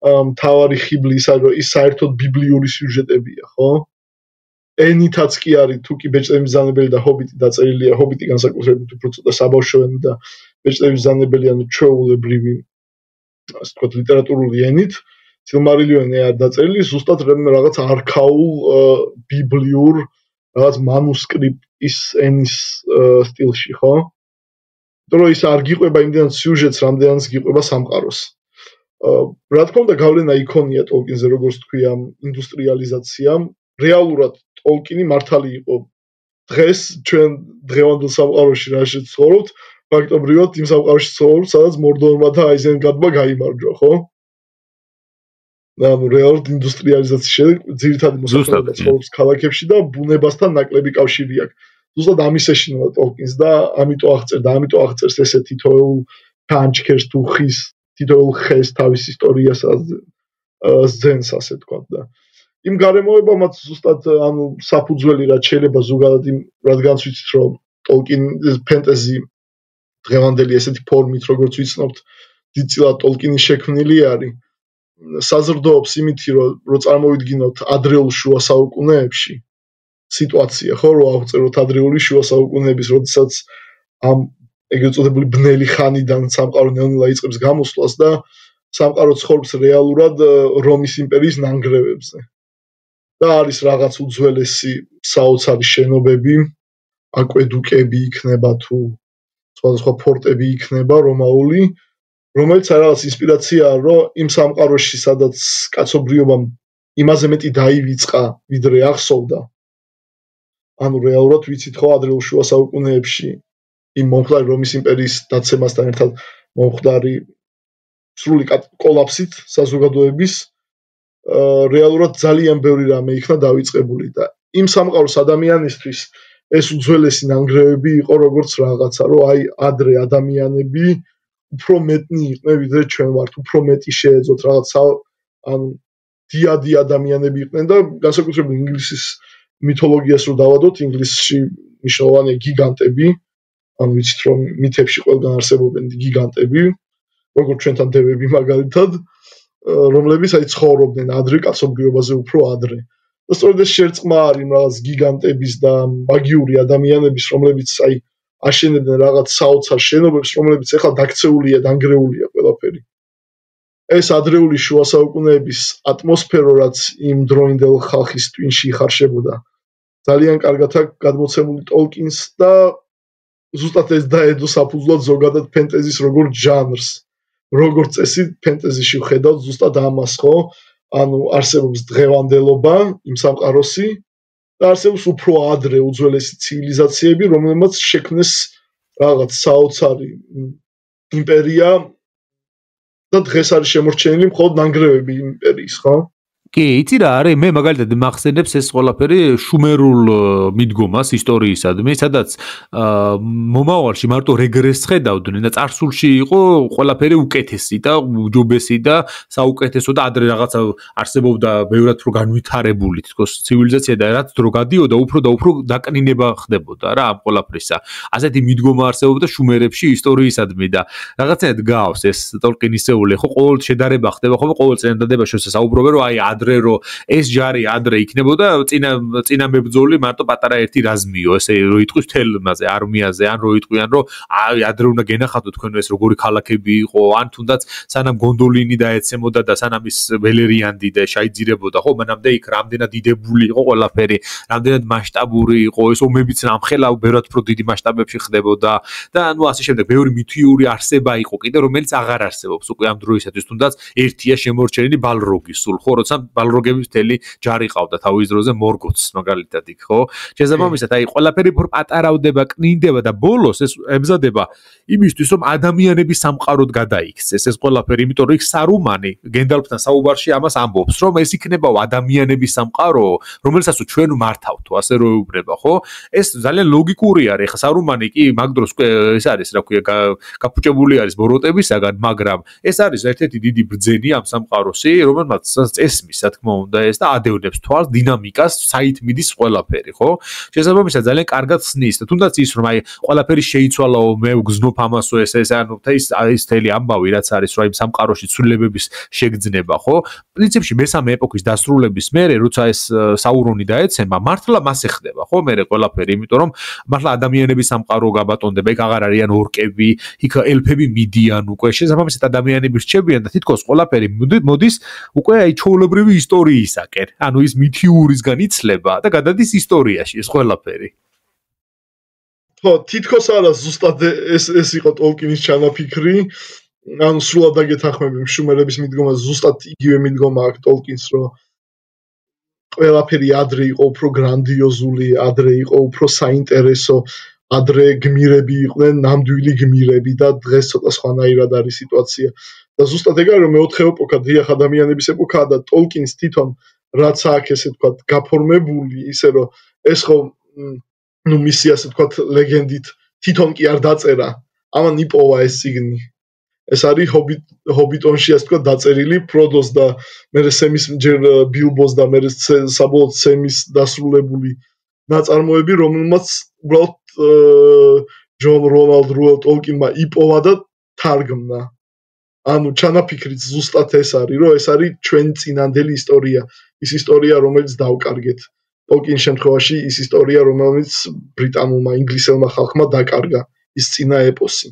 მთავარი ხიბლი ის არის, რომ ის საერთოდ ბიბლიური სიუჟეტებია, ხო? ენითაც კი არის, თუ კი ბეჭდების ბრძანებელი და ჰობიტი დაწერილია, ჰობიტი განსაკუთრებით უფრო ცოტა საბავშვოენი და ბეჭდების ბრძანებელი, ანუ ჩვეულებრივი, ასე ვთქვათ, ლიტერატურული ენით. სილმარილიონი არ დაწერილი, ზუსტად რაღაც არქაულ ბიბლიურ რაღაც მანუსკრიპტის ენის სტილში, ხო? იმიტომ რომ ის არ გიყვება იმდენად სიუჟეტს, რამდენადაც გიყვება სამყაროს. რა თქმა უნდა, გავლენა იქონია ტოლკინზე, როგორც თქვი, ამ ინდუსტრიალიზაციამ. რეალურად ტოლკინი მართალი იყო. დღეს ჩვენ დღევანდელ სამყაროში რა შეცხოვრობთ, ფაქტობრივად იმ სამყაროში ცხოვრობთ, სადაც მორდორმა და აიზენგარდმა გაიმარჯვა, ხო? ანუ რეალურად ინდუსტრიალიზაციის შემდეგ ძირითადი მოსახლეობა ცხოვრობს ქალაქებში და ბუნებასთან ნაკლები კავშირი აქვს. ზუსტად ამის ეშინოდა ტოლკინს და ამიტომ აღწერს ესე თითოეულ ჩანჩქერს თუ ხის, თითოეულ ხეს თავის ისტორიას ზენს, ასე თქვა და იმ გარემოებამაც ზუსტად ანუ საფუძველი რაც შეიძლება ზოგადად იმ რადგანაც ვიცით რომ ტოლკინის ფენტეზი დღევანდელი ესეთი ფორმით როგორც ვიცნობთ დიდწილად ტოლკინის შექმნილი არის. საზრდოობს იმითი რომ წარმოვიდგინოთ ადრეულ შუა საუკუნეებში სიტუაცია, ხო, რომ აღწეროთ ადრეული შუა საუკუნეების, როდესაც ამ ეგრეთ წოდებული ბნელი ხანიდან სამყარო ნელ-ნელა იწყებს გამოსვლას და სამყარო ცხოვრობს რეალურად რომის იმპერიის ნანგრევებზე. და არის რაღაც უძველესი საოცარი შენობები, აკვედუკები იქნება თუ სხვადასხვა ფორტები იქნება რომაული, რომელიც რაღაც ინსპირაციაა, რომ იმ სამყაროში, სადაც კაცობრიობამ იმაზე მეტი დაივიწყა, ვიდრე ახსოვდა. ანუ რეალურად ვიცით ხო ადრეულ შუა საუკუნეებში იმ მომხდარი რომის იმპერიის დაცემასთან ერთად მომხდარი სრული კოლაფსით საზოგადოების რეალურად ძალიან ბევრი რამე იქნა დავიწყებული და იმ სამყაროს ადამიანისთვის ეს უძველესი ნანგრევები იყო როგორც რაღაცა, რომ აი ადრე ადამიანები უფრო მეტნი იყვნენ ვიდრე ჩვენ ვართ, უფრო მეტი შეეძოთ რაღაცა, ანუ დიადი ადამიანები იყვნენ და განსაკუთრებით ინგლისის მითოლოგიას რო დავადოთ, ინგლისში მნიშვნელოვანია გიგანტები, ანუ ვიცით რომ მითებში ყველგან არსებობენ გიგანტები, როგორც ჩვენთან დევები მაგალითად, რომლებიც აი ცხოვრობდნენ ადრე კაცობრიობაზე უფრო ადრე. და სწორედ ეს შერწყმა არის რაღაც გიგანტების და მაგიური ადამიანების, რომლებიც აი აშენებდნენ რაღაც საოცარ შენობებს, რომლებიც ახლა დაქცეულია, დანგრეულია ყველაფერი. ეს ადრეული შუა საუკუნეების ატმოსფერო, რაც იმ დროინდელ ხალხის ტვინში იხარშებოდა, ძალიან კარგად აქვს გადმოცემული ტოლკინს და ზუსტად ეს დაედო საფუძვლად ზოგადად ფენტეზის როგორც ჟანრს. როგორც წესი ფენტეზიში ვხედავთ ზუსტად ამას, ხო? ანუ არსებობს დღევანდელობა, იმ სამყაროსი და არსებობს უფრო ადრე უძველესი ცივილიზაციები, რომლებმაც შექმნეს რაღაც საოცარი იმპერია და დღეს არის შემორჩენილი მხოლოდ ნანგრევები იმპერიის, ხო? კი, იცი რა არის, მე მაგალითად მახსენებს ეს ყველაფერი შუმერულ მიდგომას ისტორიისადმი, სადაც მომავალში მარტო რეგრესს ხედავდნენ და წარსულში იყო ყველაფერი უკეთესი და უჯობესი და საუკეთესო და ადრე რაღაცა არსებობდა ბევრად უფრო განვითარებული თქოს ცივილიზაცია და რაც დრო გადიოდა, უფრო და უფრო დაკნინება ხდებოდა რა ამ ყველაფრისა. ასეთი მიდგომა არსებობდა შუმერებში ისტორიისადმი და რაღაცნაირად გავს ეს ტოლკინისეული, ხო, ყოველ შედარება ხდება, ხო, ყოველ წინადადებაში შესაუბრობენ რომ აი ადრე რომ ეს ჯარი ადრე იქნებოდა წინა მებრძოლი მარტო პატარა ერთი რაზმიო ესე რო იტყვის თელმაზე არმიაზე ან რო იტყვიან რომ აი ადრე უნდა გენახატო თქვენ ეს როგორი ქალაქები იყო ან თუნდაც სანამ გონდოლინი დაეცემოდა და სანამ ის ველერიანდი და შეიძირებოდა ხო მანამდე იქ რამდენად დიდებული იყო ყველაფერი რამდენად მასშტაბური იყო ეს ომებიც რამხელა ბევრად უფრო დიდი მასშტაბებში ხდებოდა და ანუ ასე შემდეგ ბევრი მითიური არსება იყო კიდე რომელიც აღარ არსებობს უკვე ამ დროისათვის თუნდაც ერთია შემორჩენილი ბალროგი სულ ხო როცა ბალროგების მთელი ჯარი ყავდა თავის დროზე მორგოთს მაგალითად იქ ხო შესაბამისად აი ყველაფერი უფრო პატარავდება კნინდება და ბოლოს ეს ემზადება იმისთვის რომ ადამიანების სამყაროდ გადაიქცეს ეს ყველაფერი იმიტომ რომ იქ სარუმანი გენდალფთან საუბარში ამას ამბობს რომ ეს იქნება ადამიანების სამყარო რომელსაც ჩვენ მართავთ ასე რო ეუბნება ხო ეს ძალიან ლოგიკური არის ხა სარუმანი კი მაგ დროს ეს არის რა ქვია გაფუჭებული არის ბოროტებისაგან მაგრამ ეს არის ერთ-ერთი დიდი ბრძენი ამ სამყაროსი რომელმაც წესმის რა თქმა უნდა ეს და ადევნებს თვალს დინამიკას საით მიდის ყველაფერი ხო შესაბამისად ძალიან კარგად ხსნის და თუნდაც ის რომ აი ყველაფერი შეიცვალაო მე ვგზნობ ამასო ეს ანუ ის თელი ამბავი რაც არის რომ აი სამყაროში ცვლილებების შეგრძნება ხო პრინციპში მესამე ეპოქის დასრულების მერე როცა ეს საურონი დაეცემა მართლა მასე ხდება ხო მე ყველაფერი იმიტომ რომ მართლა ადამიანების სამყარო გაბატონდება იქ აღარ არიან ორკები იქ ელფები მიდიან უკვე შესაბამისად ადამიანები რჩებიან და თითქოს ყველაფერი მოდის უკვე აი ჩაოლებრივი ისტორიისაკენ ანუ ის მითიურისგან იცლება და გადადის ისტორიაში ეს ყველაფერი ხო თითქოს არა ზუსტად ეს იყო ტოლკინის ჩანაფიქრი ანუ სრულად აგეთანხმები შუმერების მიდგომას ზუსტად იგივე მიდგომა აქვს ტოლკინს რომ ყველაფერი ადრე იყო უფრო გრანდიოზული ადრე იყო უფრო საინტერესო ადრე გმირები იყვნენ ნამდვილი გმირები და დღეს ცოტა სხვანაირად არის სიტუაცია და ზუსტად ეგ არის რომ მეოთხე ეპოქა დიახ ადამიანების ეპოქაა და ტოლკინს თვითონ რაც აქვს ესე ვთქვათ გაფორმებული ისე რომ ეს ხო ნუ მისი ასე ვთქვათ ლეგენდით თვითონ კი არ დაწერა ამან იპოვა ეს წიგნი ეს არის ჰობიტონში ასე ვთქვათ დაწერილი ფროდოს და მერე სემის ჯერ ბილბოს და მერე საბოლოოდ სემის დასრულებული ნაწარმოები რომელმაც უბრალოდ ჯონ რონალდ რუელ ტოლკინმა იპოვა და თარგმნა ანუ ჩანაფიქრიც ზუსტად ეს არის რომ ეს არის ჩვენი წინანდელი ისტორია ის ისტორია რომელიც დავკარგეთ ტოლკინის შემთხვევაში ის ისტორია რომელიც ბრიტანულმა ინგლისელმა ხალხმა დაკარგა ის წინა ეპოსი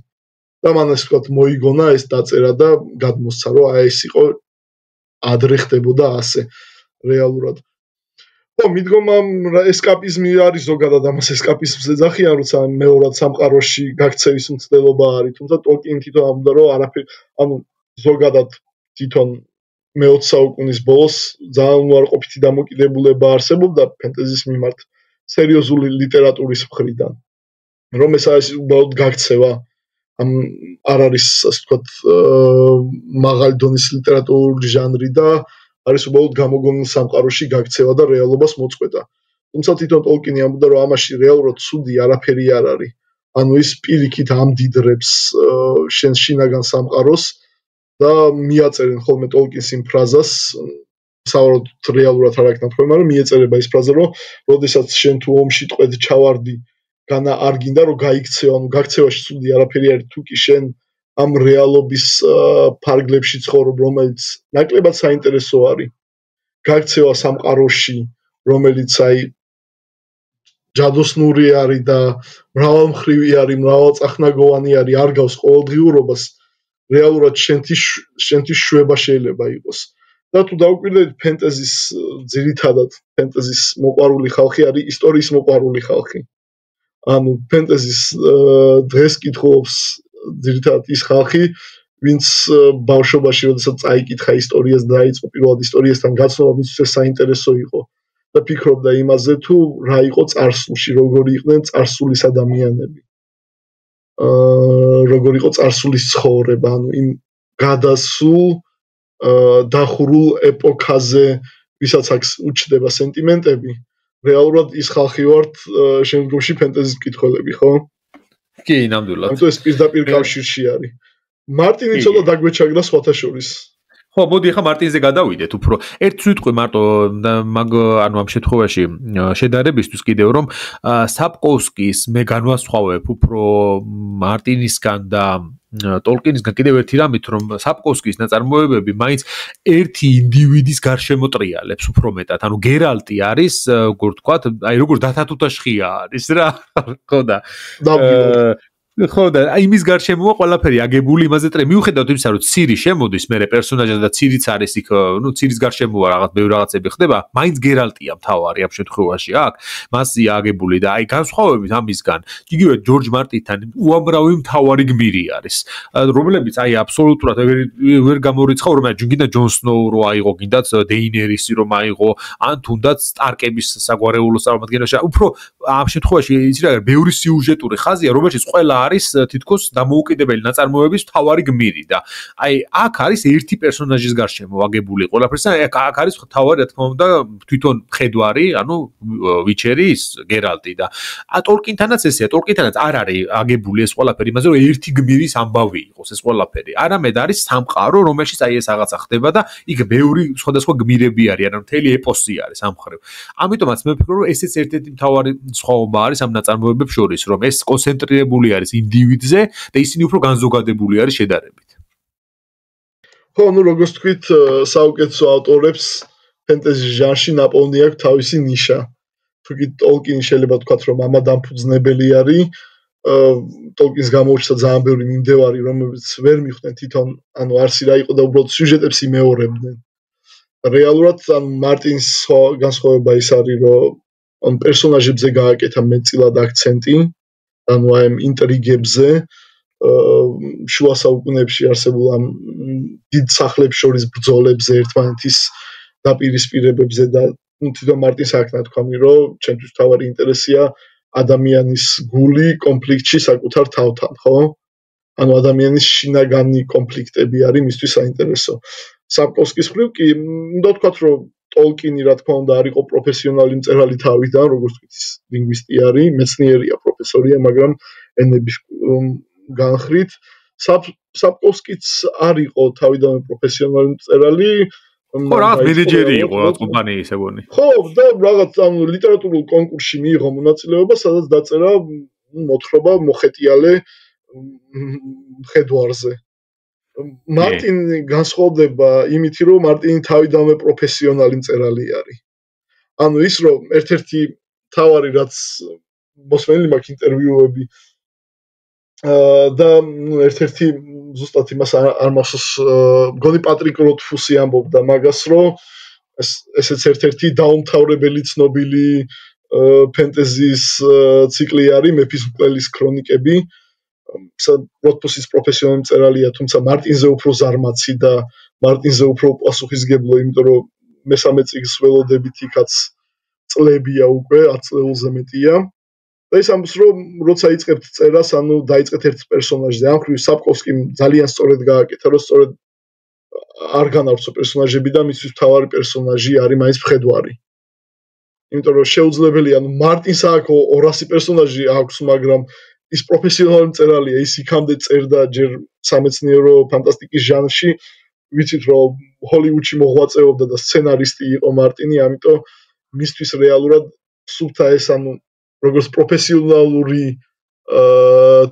და მან ასე ვთქვათ მოიგონა ეს დაწერა და გადმოსცა რომ აი ეს იყო ადრე ხდებოდა ასე რეალურად და მიდგომა ესკაპიზმი არის ზოგადად ამას ესკაპიზმს ეძახიან როცა მეორად სამყაროში გაქცევის მცდელობა არის თუმცა ტოლკინი თვითონ ამბობდა რომ არაფერი ანუ ზოგადად თვითონ მე-20 საუკუნის ბოლოს ძალიან უარყოფითი დამოკიდებულება არსებობდა ფენტეზის მიმართ სერიოზული ლიტერატურის მხრიდან რომ ეს არის უბრალოდ გაქცევა ამ არ არის ასე ვთქვათ მაღალი დონის ლიტერატურული ჟანრი და არის უბრალოდ გამოგონილ სამყაროში გაქცევა და რეალობას მოწყვეტა. თუმცა თვითონ ტოლკინი ამბობდა, რომ ამაში რეალურად ცუდი არაფერი არ არის. ანუ ის პირიქით ამდიდრებს შენ შინაგან სამყაროს და მიაწერენ ხოლმე ტოლკინს იმ ფრაზას, საუბრობთ რეალურად არ აქ ნათქვამი, მაგრამ მიეწერება ის ფრაზა, რომ როდესაც შენ თუ ომში ტყვედ ჩავარდი, განა არ გინდა რომ გაიქცეო, ანუ გაქცევაში ცუდი არაფერი არის, თუ კი შენ ამ რეალობის ფარგლებში ცხოვრობ, რომელიც ნაკლებად საინტერესო არის. გაქცევა სამყაროში, რომელიც აი ჯადოსნური არის და მრავალმხრივი არის, მრავალწახნაგოვანი არის, არ გავს ყოველდღიურობას, რეალურად შენთვის შვება შეიძლება იყოს. და თუ დავუკვირდებით ფენტეზის ძირითადად ფენტეზის მოყვარული ხალხი არის ისტორიის მოყვარული ხალხი. ანუ ფენტეზის დღეს კითხულობს ძირითადად ის ხალხი, ვინც ბავშვობაში როდესაც წაიკითხა ისტორიას და დაიწყო პირველად ისტორიასთან გაცნობა, მისთვის საინტერესო იყო და ფიქრობდა იმაზე, თუ რა იყო წარსულში, როგორი იყვნენ წარსულის ადამიანები. როგორი იყო წარსულის ცხოვრება, ანუ იმ გადასულ დახურულ ეპოქაზე, ვისაც აქვს უჩნდება სენტიმენტები, რეალურად ის ხალხი ვართ შემდგომში ფენტეზის მკითხველები, ხო? კი, ნამდვილად. ანუ ეს პირდაპირ კავშირში არის. მარტინი ცოტა დაგვეჩაგდა სხვათა შორის. ხო, მოდი ახლა მარტინზე გადავიდეთ უფრო. ერთ სიტყვი მარტო ანუ ამ შემთხვევაში შედარებისთვის კიდევ რომ საპკოვსკის მე განვასხვავებ უფრო მარტინისგან და ტოლკინისგან კიდევ ერთი რამით, რომ საპკოვსკის ნაწარმოებები მაინც ერთი ინდივიდის გარშემო ტრიალებს უფრო მეტად. ანუ გერალტი არის, როგორ ვთქვათ, აი როგორ დათათუთაშხია არის რა. ხო და ხო და იმის გარშემოა ყველაფერი აგებული იმაზე ტრე მიუხედავად იმისა რომ ცირი შემოდის მე პერსონაჟად და ცირიც არის იქ ნუ ცირის გარშემოა რაღაც ბევრი რაღაცები ხდება მაინც გერალტია მთავარი ამ შემთხვევაში აქ მასია აგებული და აი განსხვავებით ამისგან იგივე ჯორჯ მარტინთან უამრავი მთავარი გმირი არის რომლებიც აი აბსოლუტურად ვერ გამორიცხავ რომ გინდა ჯონ სნოუ რო აიღო გინდაც დეინერისი რომ აიღო ან თუნდაც სტარკების საგვარეულოს წარმომადგენელი უფრო ამ შემთხვევაში იცი რა ბევრი სიუჟეტური ხაზია რომელშიც ყველა არის თითქოს დამოუკიდებელი ნაწარმოების მთავარი გმირი და აი აქ არის ერთი პერსონაჟის გარშემო აგებული ყველაფერს და აქ არის მთავარი რა თქმა უნდა თვითონ ხედვარი ანუ ვიჩერი ის გერალტი და ტოლკინთანაც ესეა ტოლკინთანაც არ არის აგებული ეს ყველაფერი იმაზე რომ ერთი გმირის ამბავი იყოს ეს ყველაფერი არამედ არის სამყარო რომელშიც აი ეს რაღაცა ხდება და იქ ბევრი სხვადასხვა გმირები არიან ანუ მთელი ეპოსი არის ამ ხრივ ამიტომაც მე ვფიქრობ რომ ესეც ერთ-ერთი მთავარი სხვაობა არის ამ ნაწარმოებებს შორის რომ ეს კონცენტრირებული არის ინდივიდზე და ისინი უფრო განზოგადებული არის შედარებით. ხო, ну როგორც თქვით, საუკეთესო ავტორებს ფენტეზის ჟანრში ნაპოვნი აქვს თავისი ნიშა. თუკი ტოლკინი შეიძლება თქვათ, რომ ამადამფუძნებელი არის, ტოლკინს გამოუჩნდა ძალიან ბევრი მიმდევარი, რომლებიც ვერ მიხვდნენ თვითონ, ანუ არსი რა იყო და უბრალოდ სიუჟეტებს იმეორებდნენ. რეალურად ან მარტინს განსხვავება ის არის, რომ პერსონაჟებზე გააკეთა მეტწილად აქცენტი, ანუ აი ამ ინტრიგებზე შუა საუკუნეებში არსებულ ამ დიდ სახლებს შორის ბრძოლებზე ერთმანეთის დაპირისპირებებზე და თვითონ მარტინს აქ ნათქვამი რომ ჩემთვის თავარი ინტერესია ადამიანის გული კონფლიქტში საკუთარ თავთან, ხო? ანუ ადამიანის შინაგანი კონფლიქტები არის მისთვის საინტერესო. საპკოვსკის მხრივ კი უნდა ვთქვათ რომ ტოლკინი რა თქმა უნდა არ იყო პროფესიონალი მწერალი თავიდან, როგორც თქვით, ლინგვისტი არის, მეცნიერია, პროფესორია, მაგრამ ენების განხრით საპკოვსკიც არ იყო თავიდანვე პროფესიონალი მწერალი. ხო, რაღაც მენეჯერი იყო რაღაც კომპანიის ეგონი. ხო, და რაღაც ამ ლიტერატურულ კონკურსში მიიღო მონაწილეობა, სადაც დაწერა მოთხრობა მოხეტიალე ხედვარზე. მარტინი განსხვავდება იმით, რომ მარტინი თავიდანვე პროფესიონალი მწერალი არის. ანუ ის რომ ერთ-ერთი თავარი რაც მოსმენილი მაქვს ინტერვიუები და ერთ-ერთი ზუსტად იმას არ მახსოვს მგონი პატრიკ როთფუსი ამბობდა მაგას რომ ესეც ერთ-ერთი დაუმთავრებელი ცნობილი ფენტეზის ციკლი არის მეფის მკვლელის ქრონიკები როთფუსის პროფესიონალი მწერალია თუმცა მარტინზე უფრო ზარმაცი და მარტინზე უფრო პასუხისგებლო იმიტომ რომ მესამე წიგნს ველოდებით იქაც წლებია უკვე 10 წელზე მეტია და ის ამბობს რომ როცა იწყებთ წერას ანუ დაიწყეთ ერთ პერსონაჟზე ამ ხრივ საპკოვსკიმ ძალიან სწორად გააკეთა რომ სწორედ არ განავრცო პერსონაჟები და მისთვის მთავარი პერსონაჟი არის მაინც მხედვარი. იმიტომ რომ შეუძლებელია, მარტინს აქვს 200 პერსონაჟი აქვს, მაგრამ ის პროფესიონალი მწერალია, ის იქამდე წერდა ჯერ სამეცნიერო ფანტასტიკის ჟანრში, ვიცით რომ ჰოლივუდში მოღვაწეობდა და სცენარისტი იყო მარტინი, ამიტომ მისთვის რეალურად სუფთა ეს როგორც პროფესიონალური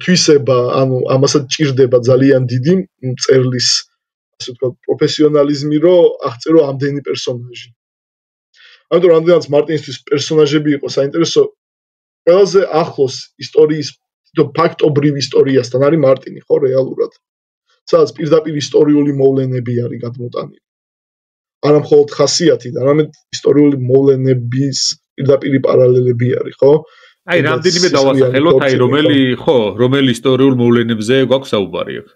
თვისება, ამასაც ჭირდება ძალიან დიდი მწერლის, ასე ვთქვათ, პროფესიონალიზმი, რომ აღწერო ამდენი პერსონაჟი. ამიტომ რამდენიც მარტინისთვის პერსონაჟები იყო საინტერესო, ყველაზე ახლოს ისტორიის ფაქტობრივ ისტორიასთან არის მარტინი, ხო, რეალურად. სადაც პირდაპირ ისტორიული მოვლენები არის გადმოტანილი. არა მხოლოდ ხასიათი, არამედ ისტორიული მოვლენების პირდაპირ პარალელები არის, ხო? აი, რამდენიმე დავასახელოთ, აი, რომელი ისტორიულ მოვლენებზე გვაქვს საუბარი აქ.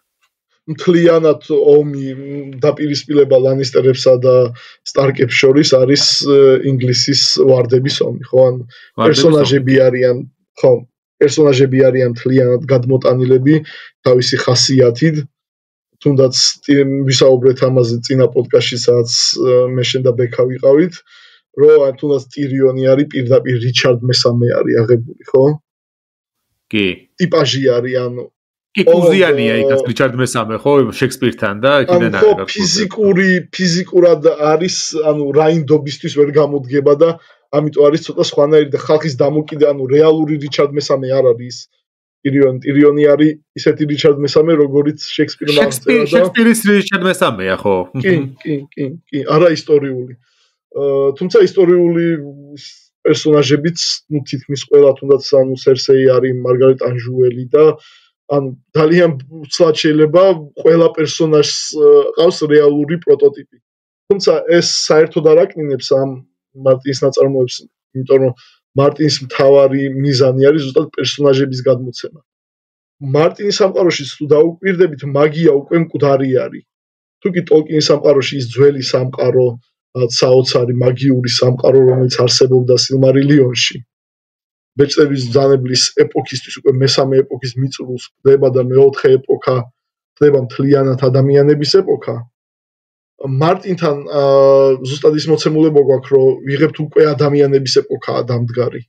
მთლიანად ომი დაპირისპირება ლანისტერებსა და სტარკებს შორის არის ინგლისის ვარდების ომი, ხო? პერსონაჟები არიან მთლიანად გადმოტანილები თავისი ხასიათით. თუნდაც ვისაუბრეთ ამაზე წინა პოდკასტში, სადაც მე შენ და ბექა ვიყავით, რომ თუნდაც ტირიონი არის პირდაპირ რიჩარდ მესამე არის აღებული, ხო? კი. ტიპაჟი არის, კი, კუზიანია იქაც რიჩარდ მესამე, ხო, შექსპირთან და იქიდან არის. ფიზიკურად არის, რაინდობისთვის ვერ გამოდგება და ამიტომ არის ცოტა სხვანაირი და ხალხის დამოკიდე, რეალური რიჩარდ მესამე არ არის. ტირიონი არის ისეთი რიჩარდ მესამე, როგორიც შექსპირმა აღწერა და შექსპირის რიჩარდ მესამეა, ხო? კი, არა ისტორიული. თუმცა ისტორიული პერსონაჟებიც, თითქმის ყველა, თუნდაც სერსეი არის, მარგარეტ ანჟუელი და ძალიან უცლად შეიძლება ყველა პერსონაჟს ყავს რეალური პროტოტიპი. თუმცა ეს საერთოდ არ აკნინებს ამ მარტინის ნაწარმოებს, იმიტომ რომ მარტინის მთავარი მიზანი არის ზუსტად პერსონაჟების გადმოცემა. მარტინის სამყაროში თუ დაუკვირდებით, მაგია უკვე მკვდარი არის. თუკი ტოლკინის სამყაროში ის ძველი სამყარო, საოცარი მაგიური სამყარო, რომელიც არსებობდა სილმარილიონში, ბეჭდების ბრძანებლის ეპოქისთვის უკვე მესამე ეპოქის მიწურულს ხდება და მეოთხე ეპოქა ხდება მთლიანად ადამიანების ეპოქა. მარტინთან ზუსტად ის მოცემულობა გვაქვს, რომ ვიღებთ უკვე ადამიანების ეპოქაა დამდგარი.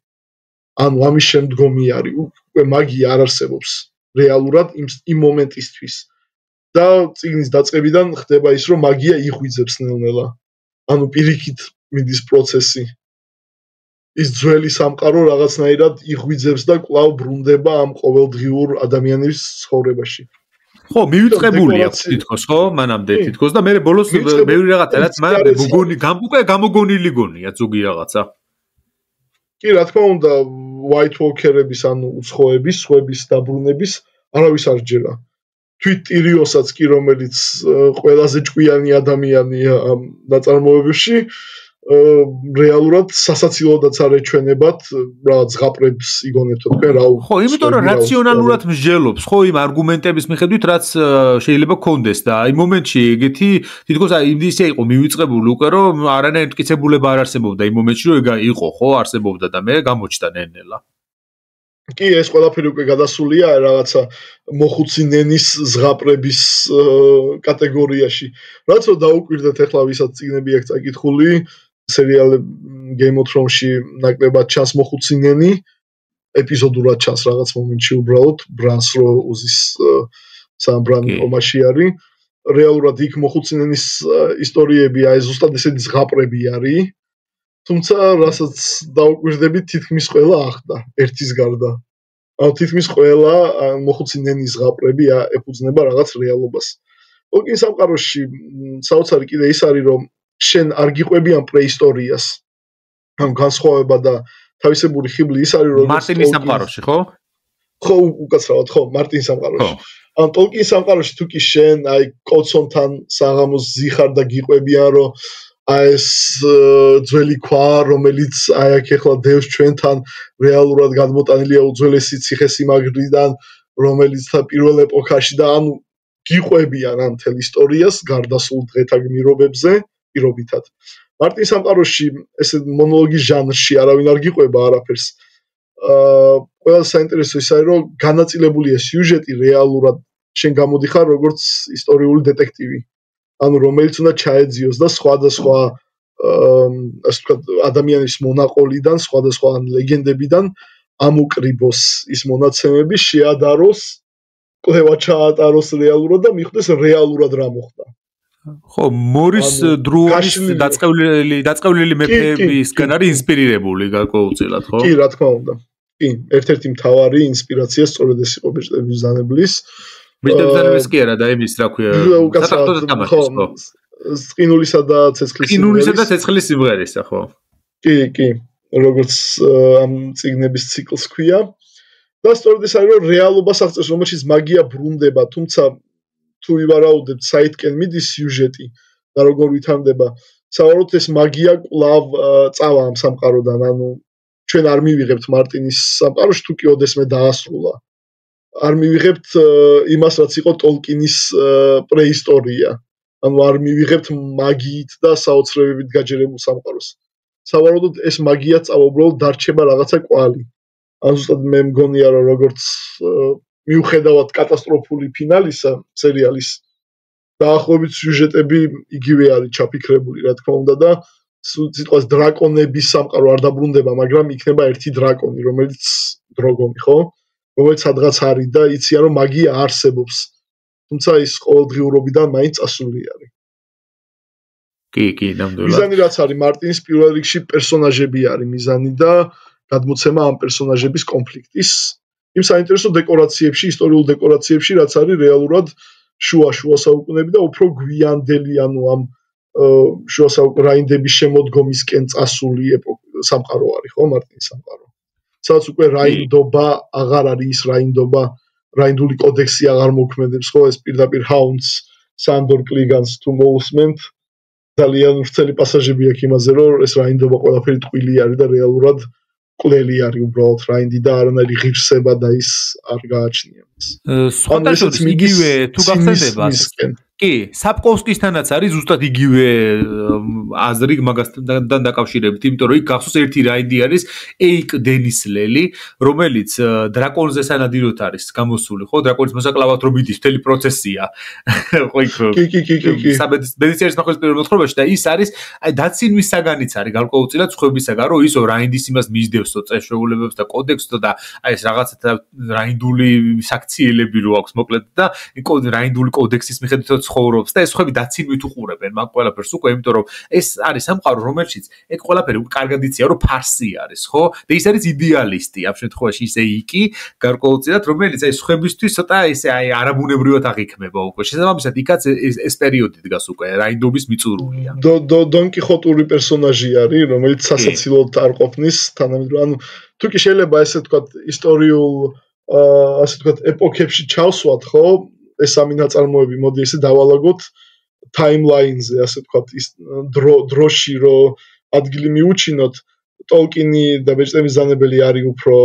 ამის შემდგომი არის, უკვე მაგია არ არსებობს რეალურად იმ მომენტისთვის. და წიგნის დაწყებიდან ხდება ის, რომ მაგია იღვიძებს ნელ-ნელა. პირიქით მიდის პროცესი. ის ძველი სამყარო რაღაცნაირად იღვიძებს და კვლავ ბრუნდება ამ ყოველდღიურ ადამიანის ცხოვრებაში. ხო, მივიწყებული აქვს თითქოს, ხო? მანამდე თითქოს და მე ბოლოს ბევრი რაღაცა რაც უკვე გამოგონილი გონია ზოგი რაღაცა. კი, რა თქმა უნდა, White Walker-ების, უცხოების, სხვების დაბრუნების არავის არ ჯერა. თვით ტირიონსაც კი, რომელიც ყველაზე ჭკვიანი ადამიანია ამ ნაწარმოებებში, რეალურად სასაცილოდაც არ ეჩვენებათ, რაღაც ზღაპრებს იგონებთ თქვენ რა. ხო, იმიტომ რომ რაციონალურად მსჯელობს, ხო, იმ არგუმენტების მიხედვით, რაც შეიძლება გქონდეს და აი მომენტში ეგეთი თითქოს აი ისე იყო მივიწყებული უკვე, რომ არანაირი მტკიცებულება არ არსებობდა იმ მომენტში, რომ ეგ იყო, ხო, არსებობდა და მე გამოჩნდა ნელ-ნელა. კი, ეს ყველაფერი უკვე გადასულია რაღაცა მოხუცინენის ზღაპრების კატეგორიაში. რაც რომ დაუკვირდეთ ახლა ვისაც წიგნები აქვს წაკითხული, სერიალ Game of Thrones-ში ნაკლებად ჩანს მოხუცინენი, ეპიზოდურად ჩანს რაღაც მომენტში უბრალოდ ბრანს რო უზის სამ ბრანი ომაში არის. რეალურად იქ მოხუცინენის ისტორიები აი ზუსტად ესეთი ზღაპრები არის. თუმცა რასაც დაუკვირდებით, თითქმის ყველა ახდა ერთის გარდა. თითქმის ყველა მოხუცინენის ზღაპრები ეფუძნება რაღაც რეალობას. ტოლკინის სამყაროში საოცარი კიდე ის არის, რომ შენ არ გიყვებიან პრეისტორიას. განსხვავება და თავისებური ხიბლი ის არის, რომ მარტინის სამყაროში, ხო? ხო, უკაცრავად, ხო, მარტინის სამყაროში. ტოლკინის სამყაროში თუ კი შენ აი კოცონთან საღამოს ზიხარ და გიყვებიან, რომ ეს ძველი ქვა, რომელიც აი აქ ახლა დევს ჩვენთან, რეალურად გადმოტანილია უძველესი ციხესიმაგრიდან, რომელიც პირველ ეპოქაში და გიყვებიან ამ მთელ ისტორიას, გარდასულ დღეთა გმირობებზე, პირობითად. მარტინის სამყაროში ესე მონოლოგის ჟანრში არავინ არ გიყვება არაფერს. ყველაზე საინტერესო ის არის, რომ განაწილებულია სიუჟეტი რეალურად შენ გამოდიხარ როგორც ისტორიული დეტექტივი. ანუ რომელიც უნდა ჩაეძიოს და სხვადასხვა ასე ვთქვათ ადამიანის მონაყოლიდან, სხვადასხვა ლეგენდებიდან ამოკრიბოს ის მონაცემები, შეადაროს, კვლევა ჩაატაროს რეალურად და მიხვდეს რეალურად რა მოხდა. ხო, მორის დრუონის დაწყევლილი მეფეებისგან არის ინსპირირებული გარკვეულწილად, ხო? კი, რა თქმა უნდა. კი, ერთ-ერთი მთავარი ინსპირაცია სწორედ ეს იყო ბეჭდების ბრძანებლის. ბეჭდების ბრძანებლის კი არა და იმის რა ქვია, საკუთარ თამაშის, ხო? ყინულისა და ცეცხლის სიმღერისა, ხო? კი, როგორც ამ წიგნების ციკლს ქვია. და სწორედ ეს არის, რომ რეალობას აღწერს, რომელშიც მაგია ბრუნდება, თუმცა თუ ვივარაუდებთ საითკენ მიდის სიუჟეტი და როგორ ვითარდება, სავარაუდოდ ეს მაგია კვლავ წავა ამ სამყაროდან, ანუ ჩვენ არ მივიღებთ მარტინის სამყაროში, თუ კი ოდესმე დაასრულა. არ მივიღებთ იმას, რაც იყო ტოლკინის პრეისტორია. ანუ არ მივიღებთ მაგიით და საოცრებებით გაჯერებულ სამყაროს. სავარაუდოდ ეს მაგია წავა, უბრალოდ დარჩება რაღაცა კვალი. ან ზუსტად მე მგონია, რომ როგორც მიუხედავად კატასტროფული ფინალისა სერიალის დაახლოებით სიუჟეტები იგივე არის ჩაფიქრებული, რა თქმა უნდა და სიტყვას დრაკონების სამყარო არ დაბრუნდება, მაგრამ იქნება ერთი დრაკონი, რომელიც დროგონი, ხო? რომელიც სადღაც არის და იციან, რომ მაგია არსებობს. თუმცა ის ყოველდღიურობიდან მაინც წასული არის. კი, ნამდვილად. მიზანი რაც არის მარტინის პირველ რიგში პერსონაჟები არის მიზანი და გადმოცემა ამ პერსონაჟების კონფლიქტის. იმ საინტერესო დეკორაციებში, ისტორიულ დეკორაციებში, რაც არის რეალურად შუა საუკუნეები და უფრო გვიანდელი, ანუ ამ შუა რაინდების შემოდგომისკენ წასული სამყარო არის, ხო, მარტინის სამყარო. სადაც უკვე რაინდობა აღარ არის ის რაინდობა, რაინდული კოდექსი აღარ მოქმედებს, ხო, ეს პირდაპირ ჰაუნდს, სანდორ კლიგანს თუ მოусმენთ, ძალიან ვრცელი პასაჟები აქვს იმაზე, რომ ეს რაინდობა ყველაფერი ტყვილი არის და რეალურად კვლელი არის უბრალოდ რაინდი და არანაირი ღირსება და ის არ გააჩნია. სხვათა შორის იგივე თუ გახსენდება კი, საპკოვსკისთანაც არის ზუსტად იგივე აზრი მაგასთან დაკავშირებით, იმიტომ რომ იქ გახსოვს ერთი რაინდი არის ეიკ დენისლელი, რომელიც დრაკონზე სანადიროდ არის გამოსული, ხო, დრაკონის მოსაკლავად რომ მიდის მთელი პროცესია. ხო, იქ კი. ბედისიერის ნახვის პირველ მოთხრობაში და ის არის, აი დაცინვის საგანიც არის გარკვეულწილად სხვებისაგან, რომ ისო რაინდის იმას მისდევსო წესრეულებებს და კოდექსს და აი ეს რაღაცა რაინდული საქციელები რო აქვს მოკლედ და რაინდული კოდექსის მიხედვით ცხოვრობს და ეს ხები დაცინვით უყურებენ მაგ ყველაფერს უკვე, იმიტომ რომ ეს არის სამყარო, რომელშიც ეგ ყველაფერი კარგად იციან, რომ ფარსი არის, ხო? და ის არის იდეალისტი, ამ შემთხვევაში ისე იკი, გარკვეულწილად, რომელიც აი ხებისთვის ცოტა ესე აი არაბუნებრივად აღიქმება უკვე. შესაბამისად, იქაც ეს პერიოდი დგას უკვე, რაინდობის მიწურულია. დონკიხოტური პერსონაჟი არის, რომელიც სასაცილოდ არ ყოფნის თანამედროვე, ანუ თუ კი შეიძლება ესე ვთქვათ, ისტორიულ ასე ვთქვათ, ეპოქებში ჩავსვათ, ხო? ეს სამი ნაწარმოები, მოდი ესე დავალაგოთ ტაიმლაინზე, ასე ვთქვათ, ის დროში, რომ ადგილი მიუჩინოთ, ტოლკინი და ბეჭდების ბრძანებელი არის უფრო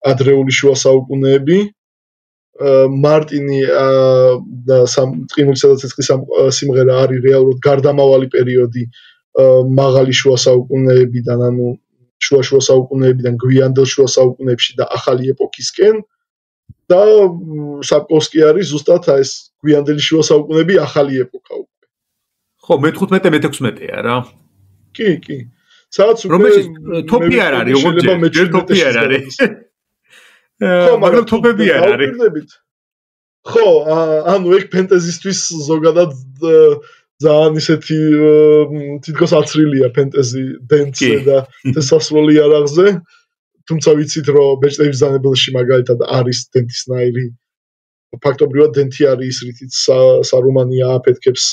ადრეული შუა საუკუნეები, მარტინი და ყინულისა და ცეცხლის სიმღერა არის რეალურად გარდამავალი პერიოდი მაღალი შუა საუკუნეებიდან, ანუ შუა საუკუნეებიდან გვიანდელ შუა საუკუნეებში და ახალი ეპოქისკენ. და საპკოვსკი არის ზუსტად ეს გვიანდელი შუა საუკუნეები ახალი ეპოქა უკვე. ხო, მე-15-მე-16-ია რა. კი. სადაც უკვე რომელშიც თოპი არ არის, როგორც თოპი არ არის. ხო, მაგრამ თოპები არ არის. ხო, ანუ ეგ ფენტეზისთვის ზოგადად ძალიან ისეთი თითქოს აცრილია ფენტეზი დენცზე და შესასვლელი არაღზე. თუმცა ვიცით, რომ ბეჭდების ბრძანებელში მაგალითად არის დენთისნაირი. ფაქტობრივად დენთი არის ის, რითიც სარუმანი ააფეთქებს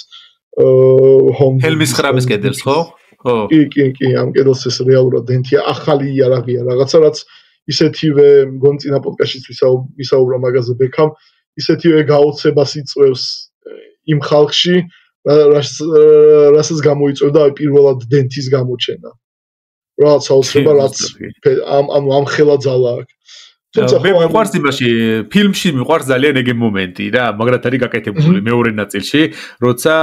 ჰელმის ხრამის კედელს, ხო? კი, ამ კედელს ეს რეალურად დენთია, ახალი იარაღია, რაღაცა, რაც ისეთივე მგონი წინა პოდკასტშიც ვისაუბრა მაგაზე ბექამ, ისეთივე გაოცებას იწვევს იმ ხალხში, რასაც გამოიწვევდა პირველად დენთის გამოჩენა. რაც აუცილებლად რაც ამ ხელა ძალა აქვს. თუმცა მე მიყვარს იმაში, ფილმში მიყვარს ძალიან ეგ მომენტი რა, მაგრად არის გაკეთებული მეორე ნაწილში, როცა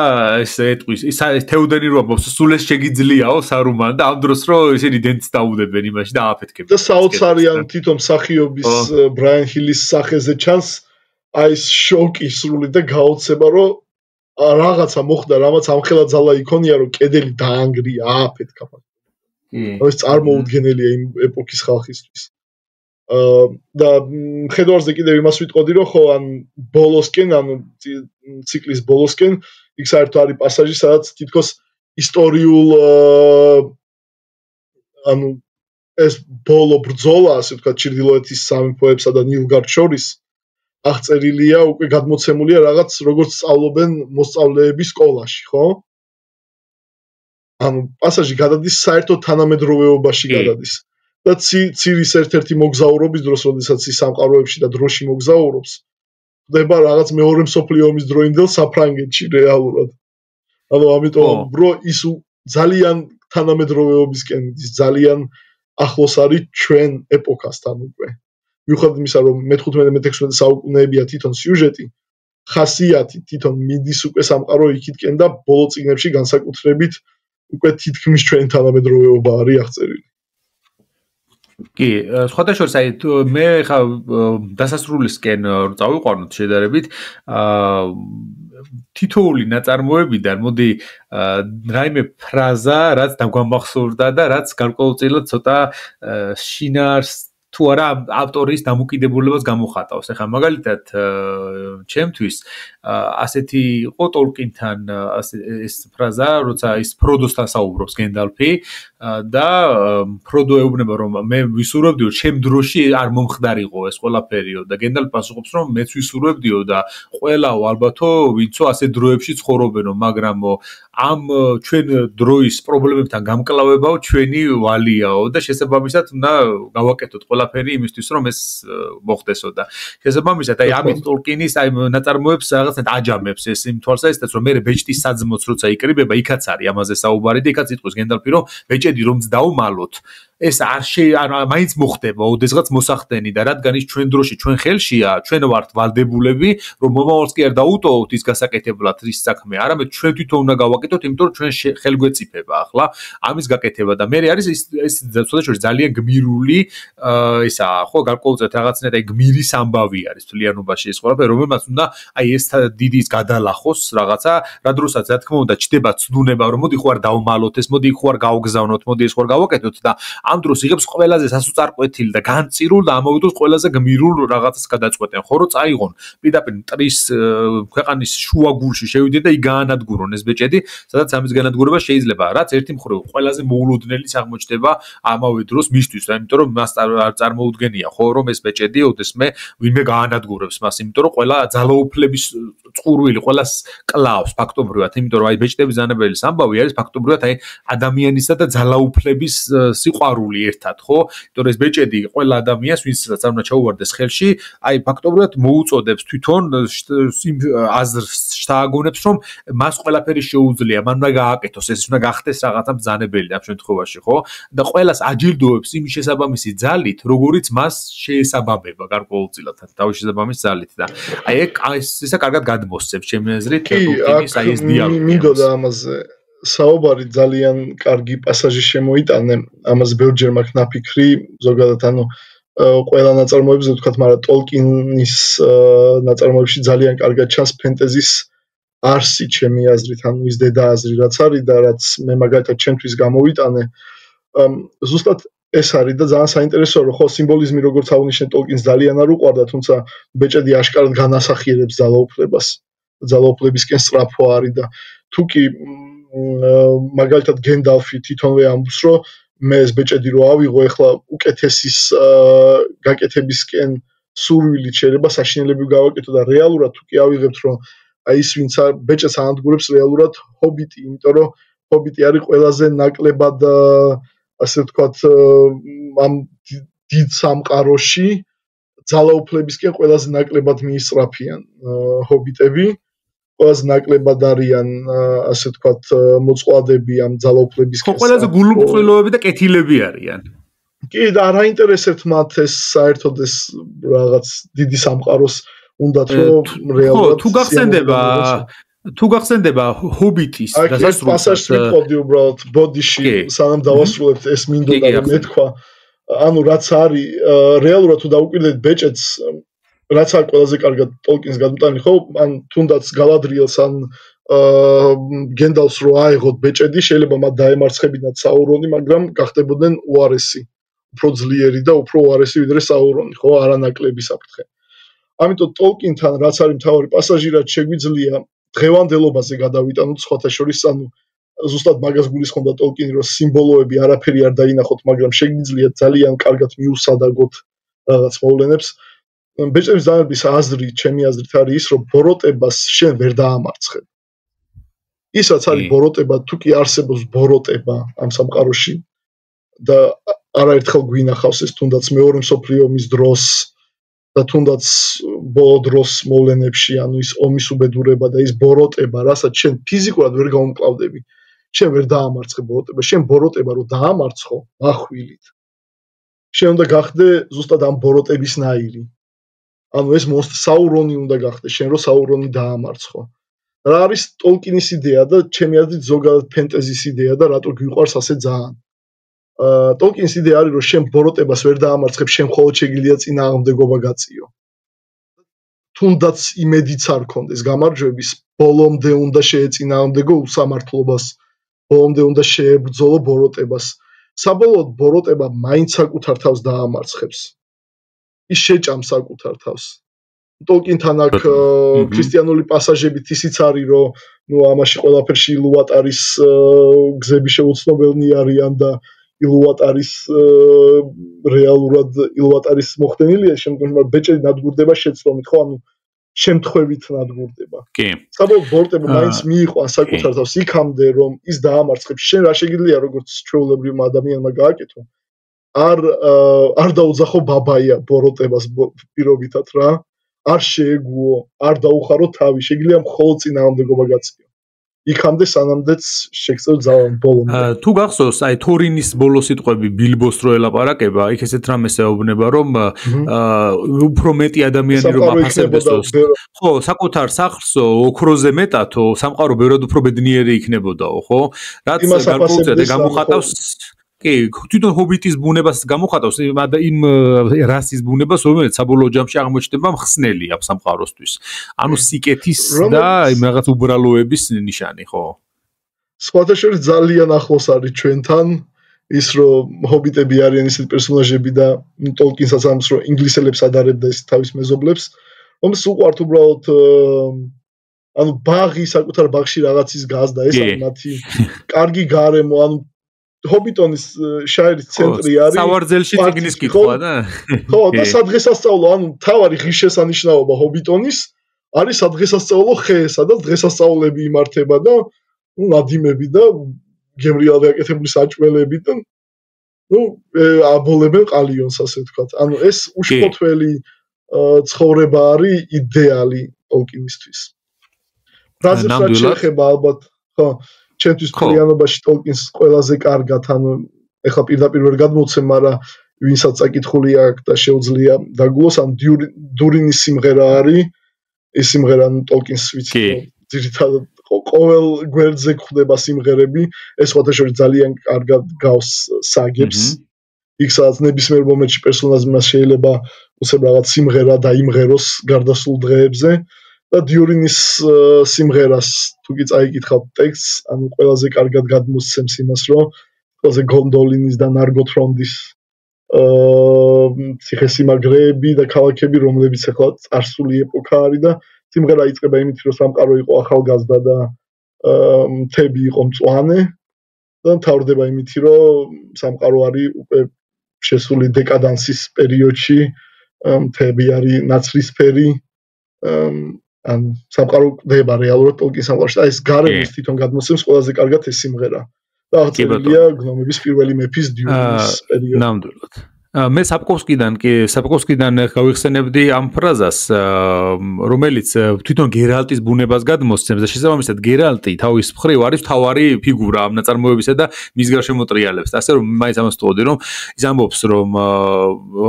ეს ეტყვის, ის თეოდენი რო ამბობს, სულ ეს შეგიძლიაო სარუმან და ამ დროს რო ისინი დენთს დაუდებენ იმაში და ააფეთქებენ. და საოცარიან თვითონ მსახიობის ბრაიან ჰილის სახეზე ჩანს, აი ეს შოკი სრული და გაოცება, რომ რაღაცა მოხდა, რამაც ამხელა ძალა იქონია, რომ კედელი დაანგრია, აფეთქა. ეს წარმოუდგენელია იმ ეპოქის ხალხისთვის. და ხედავარზე კიდევ იმას ვიტყოდი, რომ ხო, ან ბოლოსკენ, ან ციკლის ბოლოსკენ, იქ საერთოდ არის პასაჟი, სადაც თითქოს ისტორიულ ანუ ეს ბოლო ბრძოლა, ასე ვთქვათ, ჩრდილოეთის სამეფოებსა და ნილგარდს შორის აღწერილია, უკვე გადმოცემულია რაღაც როგორც სწავლობენ მოსწავლეები სკოლაში, ხო? ანუ პასაჟი გადადის საერთოდ თანამედროვეობაში გადადის. და ცირის ერთ-ერთი მოგზაურობის დროს, როდესაც ის სამყაროებში და დროში მოგზაურობს, ხდება რაღაც მეორე მსოფლიო ომის დროინდელ საფრანგეთში რეალურად. ანუ ამიტომ ბრო ის ძალიან თანამედროვეობისკენ ის ძალიან ახლოს არის ჩვენ ეპოქასთან უკვე. მიუხედავად იმისა, რომ მე-15-მე-16 საუკუნეებია თვითონ სიუჟეტი, ხასიათი თვითონ მიდის უკვე სამყარო იქითკენ და ბოლო წიგნებში განსაკუთრებით უკვე თითქმის ჩვენ თანამედროვეობა არის აღწერილი. კი, სხვათა შორის აი მე ხა დასასრულისკენ წავიყვანოთ შედარებით, თითოეული ნაწარმოებიდან მოდი რაიმე ფრაზა, რაც დაგვამახსოვრდა და რაც გარკვეულწილად ცოტა შინაარს თუ არა ავტორის დამოკიდებულებას გამოხატავს. ეხლა მაგალითად ჩემთვის ასეთი იყო ტოლკინთან ეს ფრაზა, როცა ის ფროდოსთან საუბრობს გენდალფი და ფროდო ეუბნება, რომ მე ვისურვებდიო ჩემ დროში არ მომხდარიყო ეს ყველაფერიო და გენდალფი პასუხობს, რომ მეც ვისურვებდიო და ყველაო ალბათო ვინცო ასე დროებში ცხოვრობენო, მაგრამ ამ ჩვენ დროის პრობლემებთან გამკლავებაო ჩვენი ვალიაო და შესაბამისად უნდა გავაკეთოთ ყველაფერი იმისთვის, რომ ეს მოხდესო და შესაბამისად აი ამით ტოლკინის აი ნაწარმოებს რაღაცნაირად აჯამებს ეს იმ თვალსაზრისით, რომ მე ბეჭდის საძმოც როცა იკრიბება, იქაც არის ამაზე საუბარი და იქაც იტყვის გენდალფი, რომ ბეჭედი რომ დაუმალოთ ეს არ მაინც მოხდება ოდესღაც მოსახდენი და რადგან ის ჩვენ დროში ჩვენ ხელშია, ჩვენ ვართ ვალდებულები, რომ მომავალს კი არ დაუტოვოთ ის გასაკეთებლად ის საქმე, არამედ ჩვენ თვითონ უნდა გავაკეთოთ, იმიტომ რომ ჩვენ ხელგვეწიფება ახლა ამის გაკეთება და მე არის ეს ცოტა ძალიან გმირული ესაა, ხო, გარკვეულწილად რაღაცნაირად აი გმირის ამბავი არის თლიანობაში ეს ყველაფერი, რომელმაც უნდა აი ეს დიდი ის გადალახოს რაღაცა, რა დროსაც რა თქმა უნდა ჩდება ცდუნება, რომ მოდი ხო არ დავმალოთ ეს, მოდი ხო არ გავგზავნოთ, მოდი ეს ხო არ გავაკეთოთ და ამ დროს იღებს ყველაზე სასუწარკვეთილი და განწირულ და ამავე დროს ყველაზე გმირულ რაღაცას გადაწყვეტენ, ხო, რომ წაიღონ პირდაპირ მტრის ქვეყანის შუაგულში შევიდეთ და იქ გაანადგურონ ეს ბეჭედი, სადაც ამის განადგურება შეიძლება, რაც ერთი მხრივ ყველაზე მოულოდნელი აღმოჩნდება ამავე დროს მისთვის, იმიტომ რომ მას არ წარმოუდგენია, ხო, რომ ეს ბეჭედი ოდესმე ვინმე გაანადგურებს მას, იმიტომ რომ ყველა ძალაუფლების წყურვილი, ყველას კლავს ფაქტობრივად, იმიტომ რომ აი ბეჭდების ზანებელის ამბავი არის ფაქტობრივად აი ადამიანისა და ძალაუფლების სიყვარული ერთად, ხო? იმიტომ რომ ეს ბეჭედი ყველა ადამიანს, ვინცაც არ უნდა ჩაუვარდეს ხელში, აი ფაქტობრივად მოუწოდებს თვითონ იმ აზრს შთააგონებს, რომ მას ყველაფერი შეუძლია, მან უნდა გააკეთოს, ეს უნდა გახდეს რაღაცა ბრძანებელი ამ შემთხვევაში, ხო? და ყველას აჯილდოებს იმ შესაბამისი ძალით, როგორიც მას შეესაბამება გარკვეულწილად თავის შესაბამის ძალით და აი ესა კარგად გადმოსცემს ჩემი აზრით ტოლკინის აი ეს დიალოგი. მინდოდა ამაზე საუბარი ძალიან კარგი პასაჟი შემოიტანე, ამას ბევრჯერ მაქვს ნაფიქრი, ზოგადად ანუ ყველა ნაწარმოებზე ვთქვათ, მაგრამ ტოლკინის ნაწარმოებში ძალიან კარგად ჩანს ფენტეზის არსი ჩემი აზრით, ანუ ის დედააზრი რაც არის და რაც მე მაგალითად ჩემთვის გამოვიტანე, ზუსტად ეს არის და ძალიან საინტერესოა, რომ ხო სიმბოლიზმი როგორც აღნიშნე ტოლკინს ძალიან არ უყვარდა, თუმცა ბეჭედი აშკარად განასახიერებს ძალაუფლებას, ძალაუფლებისკენ სწრაფო არის და თუ კი მაგალითად გენდალფი თვითონვე ამბობს, რომ მე ეს ბეჭედი რო ავიღო, ეხლა უკეთესის გაკეთებისკენ სურვილით შეიძლება საშინელები გავაკეთო და რეალურად თუ კი ავიღებთ, რომ აი ის ვინც ბეჭედს ანადგურებს რეალურად ჰობიტი, იმიტომ რომ ჰობიტი არის ყველაზე ნაკლებად ასე ვთქვათ ამ დიდ სამყაროში ძალაუფლებისკენ ყველაზე ნაკლებად მიისწრაფიან ჰობიტები, ყველაზე ნაკლებად არიან ასე ვთქვათ მოწყვლადები ამ ძალაუფლებისკენ. ხო, ყველაზე გულუბრწყვილოები და კეთილები არიან. კი, და არ აინტერესებთ მათ ეს საერთოდ ეს რაღაც დიდი სამყაროს უნდათ რომ რეალურად თუ გახსენდება ჰობიტის დასასრულს პასაჟს ვიტყოდი უბრალოდ ბოდიში სანამ დავასრულებთ ეს მინდოდა რომ მეთქვა ანუ რაც არის რეალურად თუ დაუკვირდეთ ბეჭედს რაც არის ყველაზე კარგად ტოლკინს გადმოტანილი ხო ან თუნდაც გალადრიელს ან გენდალს რო აეღოთ ბეჭედი, შეიძლება მათ დაემარცხებინათ საურონი, მაგრამ გახდებოდნენ უარესი, უფრო ძლიერი და უფრო უარესი ვიდრე საურონი, ხო, არანაკლები საფრთხე. ამიტომ ტოლკინთან რაც არის მთავარი პასაჟი, რაც შეგვიძლია დღევანდელობაზე გადავიტანოთ სხვათა შორის, ანუ ზუსტად მაგას გულისხმობდა ტოლკინი, რომ სიმბოლოები არაფერი არ დაინახოთ, მაგრამ შეგვიძლია ძალიან კარგად მიუსადაგოთ რაღაც მოვლენებს. ბეჭდების დამების აზრი, ჩემი აზრით არის ის, რომ ბოროტებას შენ ვერ დაამარცხებ. ისაც არის ბოროტება, თუ კი არსებობს ბოროტება ამ სამყაროში და არაერთხელ გვინახავს ეს თუნდაც მეორე მსოფლიო ომის დროს და თუნდაც ბოლო დროს მოვლენებში, ანუ ის ომის უბედურება და ის ბოროტება, რასაც შენ ფიზიკურად ვერ გაუმკლავდები, შენ ვერ დაამარცხე ბოროტება, შენ ბოროტება რო დაამარცხო מחვილით. შენ უნდა გახდე ზუსტად ამ ბოროტების ნაირი. ანუ ეს საურონი უნდა გახდე, შენ რო საურონი დაამარცხო. რა არის ტოლკინის იდეა და ჩემი აზრით ზოგადად ფენტეზის იდეა და რატო გვიყვარს ასე ძალიან. ტოლკინის იდეა არის, რომ შენ ბოროტებას ვერ დაამარცხებ, შენ მხოლოდ შეგიძლია წინააღმდეგობა გაწიო. თუნდაც იმედიც არ ქონდეს გამარჯვების, ბოლომდე უნდა შეეწინააღმდეგო უსამართლობას, ბოლომდე უნდა შეებრძოლო ბოროტებას. საბოლოოდ ბოროტება მაინც საკუთარ თავს დაამარცხებს. ის შეჭამს საკუთარ თავს. ტოლკინთან აქ ქრისტიანული პასაჟებით ისიც არის, რომ ნუ ამაში ყველაფერში ილუატარის გზები შეუცნობელნი არიან და ილუატარის რეალურად ილუატარის მოხდენილია შემდგომში ბეჭედი ნადგურდება შეცდომით, ხო, ანუ შემთხვევით ნადგურდება. კი. საბოლოოდ ბოროტება მაინც მიიყვანს საკუთარ თავს იქამდე, რომ ის დაამარცხებს. შენ რა შეგიძლია როგორც ჩვეულებრივმა ადამიანმა გააკეთო? არ დაუძახო ბაბაია ბოროტებას პირობითად რა. არ შეეგუო, არ დაუხარო თავი, შეგიძლია მხოლოდ წინააღმდეგობა გაწიო. იქამდე სანამდეც შეგწევ ძალიან ბოლომდე. თუ გახსოვს, აი თორინის ბოლო სიტყვები ბილბოს რო ელაპარაკება, იქ ესეთ რამეს ეუბნება, რომ უფრო მეტი ადამიანი რომ აფასებდესო. ხო, საკუთარ სახლსო ოქროზე მეტათო, სამყარო ბევრად უფრო ბედნიერი იქნებოდაო, ხო? რაც გარკვეულწილად გამოხატავს კი, თვითონ ჰობიტის ბუნებას გამოხატავს იმ რასის ბუნებას, რომელიც საბოლოო ჯამში აღმოჩნდება მხსნელი ამ სამყაროსთვის. ანუ სიკეთის და რაღაც უბრალოების ნიშანი, ხო? სხვათა შორის ძალიან ახლოს არის ჩვენთან ის, რომ ჰობიტები არიან ისეთი პერსონაჟები და ტოლკინსაც ამს რომ ინგლისელებს ადარებდა ეს თავის მეზობლებს, რომელიც უყვართ უბრალოდ ანუ ბაღი საკუთარ ბაღში რაღაცის გაზდა, ეს არის მათი კარგი გარემო, ანუ ჰობიტონის შაირის ცენტრი არის სავარძელში წიგნის კითხვა და ხო და სადღესასწაულო ანუ თავარი ღირსშესანიშნაობა ჰობიტონის არის სადღესასწაულო ხე, სადაც დღესასწაულები იმართება და ნადიმები და გემრიალზე აკეთებული საჭმელები და აბოლებენ ყალიონს ასე ვთქვათ. ანუ ეს უშფოთველი ცხოვრება არის იდეალი ტოლკინისთვის. რაც შეეხება ალბათ ხო ჩემთვის ფლიანობაში ტოლკინს ყველაზე კარგად, ანუ ეხლა პირდაპირ ვერ გადმოცემ, მაგრამ ვინსაც აკითხული აქვს და შეუძლია დაგულოს, ან დურინის სიმღერა არის, ეს სიმღერა ტოლკინს ვიცი, ძირითადად ყოველ გვერდზე გვხვდება სიმღერები, ეს სხვათა შორის ძალიან კარგად გავს საგებს. იქ სადაც ნებისმიერ მომენტში პერსონაჟმა შეიძლება უცებ რაღაც სიმღერა დაიმღეროს გარდასულ დღეებზე. და დიურინის სიმღერას თუ კი წაიკითხავთ ტექსტს, ანუ ყველაზე კარგად გადმოსცემს იმას, რომ ყველაზე გონდოლინის და ნარგოთრონდის ციხესიმაგრეები და ქალაქები, რომლებიც ახლა წარსული ეპოქა არის და სიმღერა იწყება იმით, რომ სამყარო იყო ახალგაზრდა და მთები იყო მწვანე და მთავრდება იმით, რომ სამყარო არის უკვე შესული დეკადანსის პერიოდში, მთები არის ნაცრისფერი ან სამყარო კვდება რეალურად ტოლკინის სამყაროში და ეს გარემოს თვითონ გადმოსცემს ყველაზე კარგად ეს სიმღერა. და აღწერილია გნომების პირველი მეფის დიურინის პერიოდი. ნამდვილად. მე საპკოვსკიდან გავიხსენებდი ამ ფრაზას, რომელიც თვითონ გერალტის ბუნებას გადმოსცემს და შესაბამისად გერალტი თავის მხრივ არის მთავარი ფიგურა ამ ნაწარმოებისა და მის გარშემო მოტრიალებს. ასე რომ მაინც ამას ვთხოვდი, რომ ის ამბობს, რომ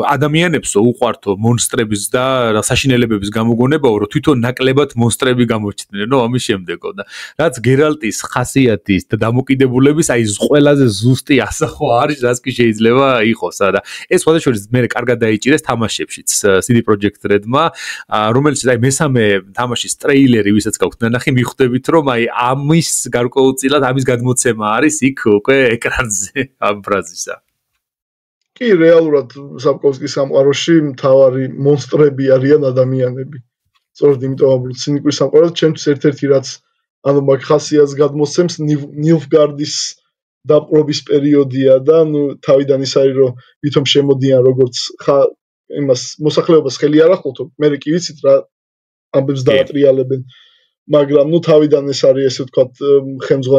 ადამიანებსო უყვართო მონსტრების და საშინელებების გამოგონებაო, რომ თვითონ ნაკლებად მონსტრები გამოჩნდნენ, ამის შემდეგო და რაც გერალტის ხასიათის და დამოკიდებულების აი ყველაზე ზუსტი ასახვა არის, რაც კი შეიძლება იყოს და ეს სხვადასხვა მე კარგად დაიჭირეს თამაშებშიც CD Projekt Red-მა, რომელიც აი მესამე თამაშის ტრეილერი ვისაც გაქვთ ნანახი, მიხვდებით რომ აი ამის გარკვეულწილად ამის გადმოცემა არის იქ უკვე ეკრანზე ამ ფრაზისა. კი, რეალურად საპკოვსკის სამყაროში მთავარი მონსტრები არიან ადამიანები. სწორედ იმიტომ ამ ცინიკური სამყაროს ჩემთვის ერთ-ერთი რაც ანუ მაგ ხასიათს გადმოსცემს ნილფგარდის დაპყრობის პერიოდია და ნუ თავიდან ის არის რომ ვითომ შემოდიან როგორც იმას მოსახლეობას ხელი არ ახლავთ, მე კი ვიცით რა ამბებს დაატრიალებენ, მაგრამ ნუ თავიდან ეს არის ესე ვთქვათ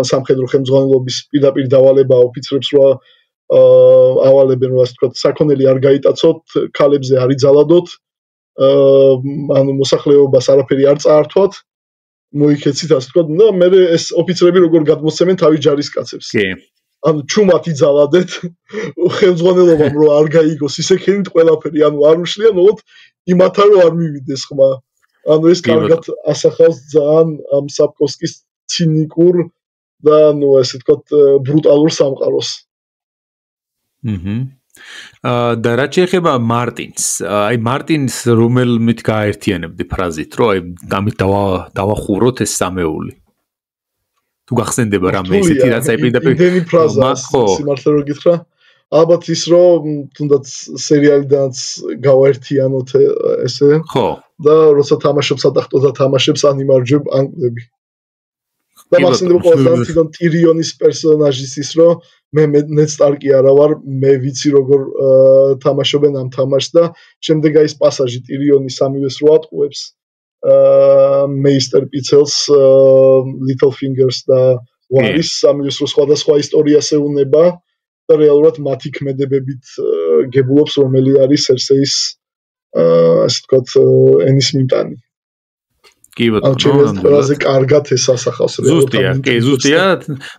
სამხედრო ხელმძღვანელობის პირდაპირ დავალება ოფიცრებს რა ავალებენ რა ასე ვთქვათ საქონელი არ გაიტაცოთ, ქალებზე არ იძალადოთ, ანუ მოსახლეობას არაფერი არ წაართვათ, მოიქეცით ასე ვთქვათ და მე ეს ოფიცრები როგორ გადმოსცემენ თავის ჯარისკაცებს. კი. ანუ ჩუმად იძალადეთ, ხელმძღვანელობამ რომ არ გაიგოს ისე ქენით ყველაფერი, ანუ არ უშლიან მხოლოდ იმათა რომ არ მივიდეს ხმა. ანუ ეს კარგად ასახავს ძალიან ამ საპკოვსკის ცინიკურ და ნუ ასე ვთქვათ ბრუტალურ სამყაროს. და რაც შეეხება მარტინს, აი მარტინს რომელმით გააერთიანებდი ფრაზით, რომ აი ამით დავახუროთ ეს სამეული. თუ გახსენდება რამე ისეთი რაც აი პირდაპირ იმდენი ფრაზა სიმართლე რომ გითხრა, ალბათ ის რომ თუნდაც სერიალიდანაც გავაერთიანოთ ესე. ხო. და როცა თამაშობს ატახტო და თამაშებს ანიმარჯვებ ანკლები. და მასინდ ყოველდღე თვითონ ტირიონის პერსონაჟის ის რომ მე ნედ სტარკი არა ვარ, მე ვიცი როგორ თამაშობენ ამ თამაშს და შემდეგ აი ეს პასაჟი ტირიონის სამივეს რო ატყუებს მეისტერ პიცელს, ლიტლ ფინგერს და ვარის სამივეს რო სხვადასხვა ისტორიას ეუნება და რეალურად მათი ქმედებებით გებულობს რომელი არის სერსეის ასე ვთქვათ ენის მიმტანი. კი ბატონო, ყველაზე კარგად ეს ასახავს ზუსტია, კი ზუსტია.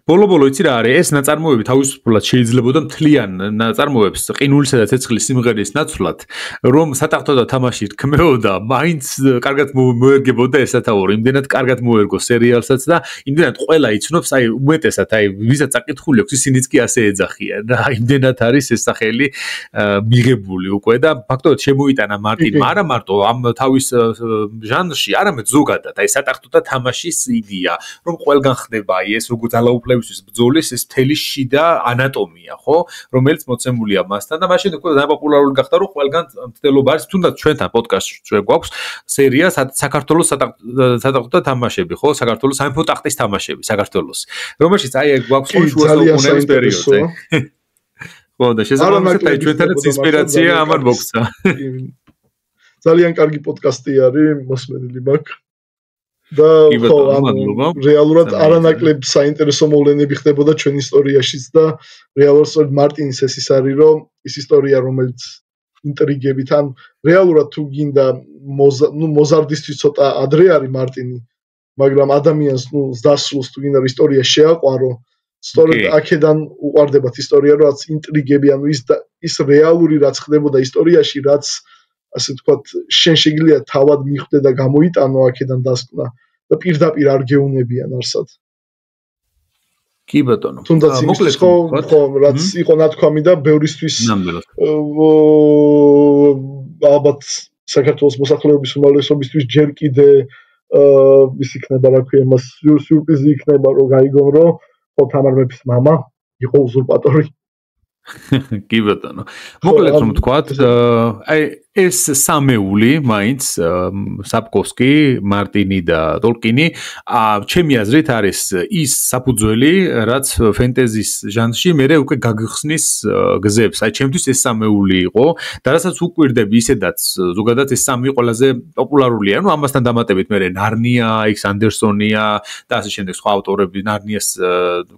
ბოლო-ბოლო იცი რა არის, ეს ნაწარმოები თავისუფლად შეიძლებოდა მთლიან ნაწარმოებს ყინულისა და ცეცხლის სიმღერის ნაცვლად, რომ სატახტო და თამაში რქმეოდა, მაინც კარგად მოერგებოდა ესათაური, იმდენად კარგად მოერგო სერიალსაც და იმდენად ყველა იცნობს, აი უმეტესად, აი ვისაც აკითხული აქვს, ისინიც კი ასე ეძახიან და იმდენად არის ეს სახელი მიღებული უკვე და ფაქტობრივად შემოიტანა მარტინმა არა მარტო ამ თავის ჟანრში, არამედ ზოგადად აი სატახტო და თამაშის იდეა, რომ ყველგან ხდება აი ეს როგორც ძალაუფლებისთვის ბრძოლის ეს მთელი შიდა ანატომია, ხო, რომელიც მოცემულია მასთან და მაშინ უკვე ძალიან პოპულარული გახდა, რომ ყველგან მცდელობა არის, თუნდაც ჩვენთან პოდკასტში ჩვენ გვაქვს სერია საქართველოს სატახტო და თამაშები, ხო, საქართველოს სამეფო ტახტის თამაშები საქართველოს, რომელშიც აი გვაქვს შუა საუკუნეების პერიოდზე. ხო, და შესაბამისად აი ჩვენთანაც ინსპირაცია ამან მოგცა. ძალიან კარგი პოდკასტი არის, მოსმენილი მაქვს. და ხო, რეალურად არანაკლებ საინტერესო მოვლენები ხდებოდა ჩვენ ისტორიაშიც და რეალურად მარტინის ეს ის არის, რომ ის ისტორია, რომელიც ინტრიგებით ან რეალურად თუ გინდა მოზარდისთვის ცოტა ადრე არის მარტინი, მაგრამ ადამიანს დასრულს თუ გინდა ისტორია შეაყვარო, სწორედ აქედან უყვარდებათ ისტორია, რაც ინტრიგები, ანუ ის რეალური რაც ხდებოდა ისტორიაში, რაც ასე ვთქვათ, შენ შეგიძლია თავად მიხვდე და გამოიტანო აქედან დასკვნა და პირდაპირ არ გეუნებიან არსად. კი ბატონო. თუნდაც იმისთვის ხო, რაც იყო ნათქვამი და ბევრისთვის ალბათ საქართველოს მოსახლეობის უმრავლესობისთვის ჯერ კიდე ის იქნება, რა ქვია, მას სიურპრიზი იქნება, რომ გაიგონ, რომ ხო თამარ მეფის მამა იყო უზურპატორი. კი ბატონო. მოკლედ რომ ვთქვათ, აი ეს სამეული მაინც საპკოვსკი, მარტინი და ტოლკინი, ჩემი აზრით არის ის საფუძველი, რაც ფენტეზის ჟანრში მერე უკვე გაგხსნის გზებს. აი ჩემთვის ეს სამეული იყო და რასაც უკვირდები ისედაც ზოგადად ეს სამი ყველაზე პოპულარულია. ანუ ამასთან დამატებით მერე ნარნია, ექს ანდერსონია და ასე შემდეგ სხვა ავტორები, ნარნიას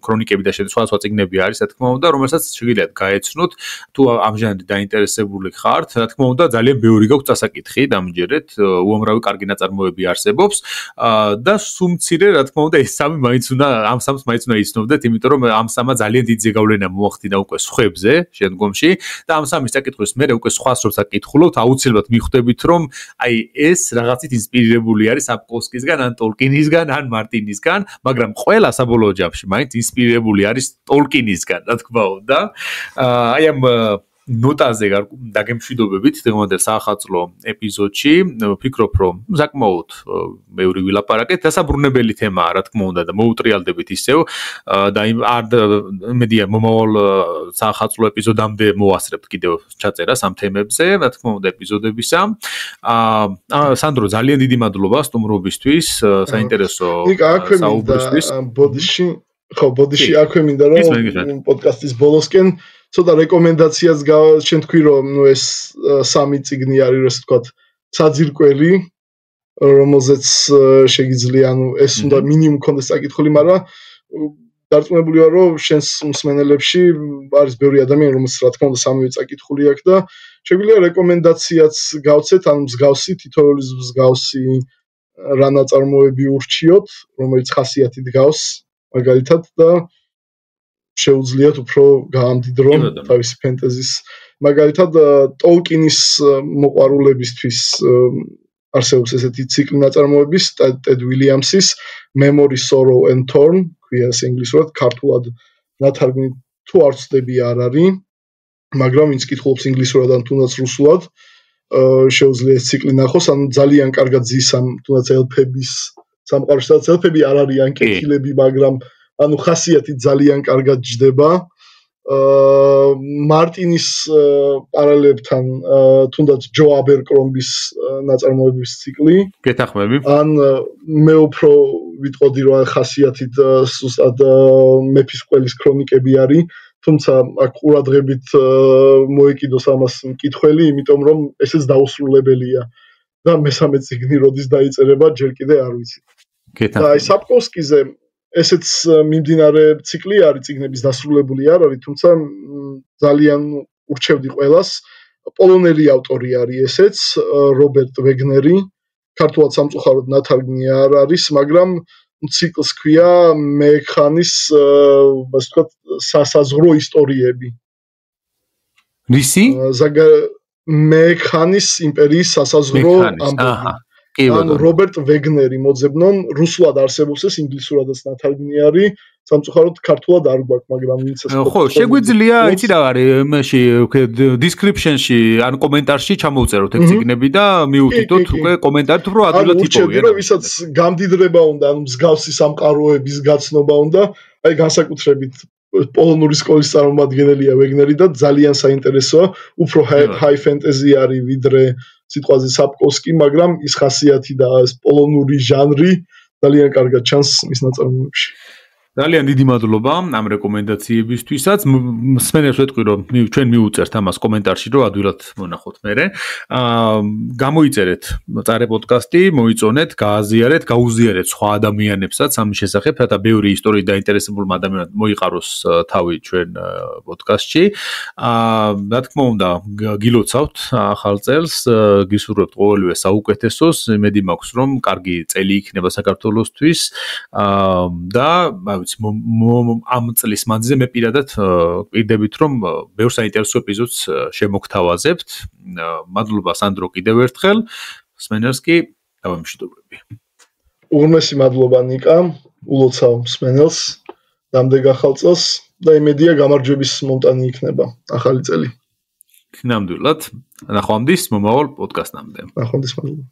ქრონიკები და სხვა წიგნები არის, რა თქმა უნდა, რომელსაც შეგიძლიათ გაეცნოთ, თუ ამ ჟანრით დაინტერესებული ხართ, რა თქმა უნდა, ძალიან ბევრი გაქვს წასაკითხი დამჯერეთ, უამრავი კარგი ნაწარმოები არსებობს და სუმცირე, რა თქმა უნდა, ეს სამი მაინც უნდა, ამ სამს მაინც უნდა იცნობდეთ, იმიტომ რომ ამ სამა ძალიან დიდი ზეგავლენა მოახდინა უკვე სხვებზე შემდგომში და ამ სამის წაკითხვის მერე უკვე სხვას როცა კითხულობთ, აუცილებლად მიხვდებით, რომ აი ეს რაღაცით ინსპირირებული არის საპკოვსკისგან, ან ტოლკინისგან, ან მარტინისგან, მაგრამ ყველა საბოლოო ჯამში მაინც ინსპირირებული არის ტოლკინისგან, რა თქმა უნდა. აი ამ ნოტაზე დაგემშვიდობებით დღევანდელ საახალწლო ეპიზოდში. ვფიქრობ, რომ საკმაოდ ბევრი ვილაპარაკეთ, დასაბრუნებელი თემაა, რა თქმა უნდა და მოუტრიალდებით ისევ და არ მედია მომავალ საახალწლო ეპიზოდამდე მოვასწრებთ კიდევ ჩაწერას ამ თემებზე, რა თქმა უნდა ეპიზოდებისა. სანდრო, ძალიან დიდი მადლობა სტუმრობისთვის, საინტერესო საუბრისთვის. ბოდიში აქვე მინდა რომ პოდკასტის ბოლოსკენ ცოტა რეკომენდაციას შენ თქვი რომ ეს სამი წიგნი არის ასე ვთქვათ საძირკველი რომელზეც შეგიძლია ეს უნდა მინიმუმ კონდეს საკითხული მაგრამ დარწმუნებული ვარ რომ შენს მსმენელებში არის ბევრი ადამიანი რომელსაც რა თქმა უნდა სამივე საკითხული აქვს და შეგვიძლია რეკომენდაციაც გავცეთ ან მსგავსი თითოეულის მსგავსი რა ნაწარმოები ურჩიოთ რომელიც ხასიათით გავს მაგალითად და შეუძლიათ უფრო გაამდიდრონ თავისი ფენტეზის მაგალითად ტოლკინის მოყვარულებისთვის არსებობს ესეთი ციკლი ნაწარმოების ტედ ვილიამსის Memory, Sorrow and Torn ქვია ეს ინგლისურად ქართულად ნათარგმნი თუ არ ვცდები არ არის მაგრამ ვინც კითხულობს ინგლისურად ან თუნდაც რუსულად შეუძლია ეს ციკლი ნახოს ან ძალიან კარგად ზის ამ თუნდაც ელფების სამყაროში სადაც ელფები არ არიან კეთილები მაგრამ ანუ ხასიათით ძალიან კარგად ჯდება მარტინის პარალელებთან თუნდაც ჯო აბერკრომბის ნაწარმოებების ციკლი გეთახმები ან მე უფრო ვიტყოდი რომ ხასიათით სუსტად მეფის ყველის ქრონიკები არის თუმცა აქ ყურადღებით მოეკიდოს ამას მკითხველი იმიტომ რომ ესეც დაუსრულებელია და მესამე წიგნი როდის დაიწერება ჯერ კიდე არ ვიცი და აი საპკოვსკიზე ესეც მიმდინარე ციკლი არის წიგნების დასრულებული არ არის თუმცა ძალიან ურჩევდი ყველას პოლონელი ავტორი არის ესეც რობერტ ვეგნერი ქართულად სამწუხაროდ ნათარგმნი არ არის მაგრამ ციკლს ქვია მექანის ასე ვთქვათ სასაზღვრო ისტორიები რისი მექანის იმპერიის სასაზღვრო ამბები ანუ რობერტ ვეგნერი მოძებნონ რუსულად არსებობს ეს ინგლისურადაც ნათარგმნი არის სამწუხაროდ ქართულად არ გვაქვს მაგრამ ვინც ეს ხო შეგვიძლია იცი რა არის იმაში description-ში ან კომენტარში ჩამოვწეროთ ეს წიგნები და მიუთითოთ უკვე კომენტარით რომ ადვილად იპოვია რა ვისაც გამდიდრება უნდა ანუ მსგავსი სამყაროების გაცნობა უნდა აი განსაკუთრებით პოლონური სკოლის წარმომადგენელია ვეგნერი და ძალიან საინტერესოა უფრო high fantasy არის ვიდრე სიტყვაზე საპკოვსკი, მაგრამ ის ხასიათი და ეს პოლონური ჟანრი ძალიან კარგად ჩანს მის ნაწარმოებებში. ძალიან დიდი მადლობა ამ რეკომენდაციებისთვისაც. მსმენელს ვეთქვი რომ ჩვენ მიუწერთ ამას კომენტარში რომ ადვილად მონახოთ მერე. გამოიწერეთ წარე პოდკასტი, მოიწონეთ, გააზიარეთ, გაუზიარეთ სხვა ადამიანებსაც ამის შესახებ, რათა ბევრი ისტორიით დაინტერესებულმა ადამიანმა მოიყაროს თავი ჩვენ პოდკასტში. რა თქმა უნდა, გილოცავთ ახალ წელს, გისურვებთ ყოველივე საუკეთესოს. იმედი მაქვს რომ კარგი წელი იქნება საქართველოსთვის და ამ წლის მანძილზე მე პირადად ვიდებით რომ ბევრ საინტერესო ეპიზოდს შემოგთავაზებთ. მადლობა სანდრო კიდევ ერთხელ. მსმენელს კი დავამშვიდობები. უღრმესი მადლობა ნიკა. ულოცავ მსმენელს დამდეგ ახალ წელს და იმედია გამარჯვების მომტანი იქნება ახალი წელი. ნამდვილად. ნახვამდის მომავალ პოდკასტამდე. ნახვამდის მადლობა.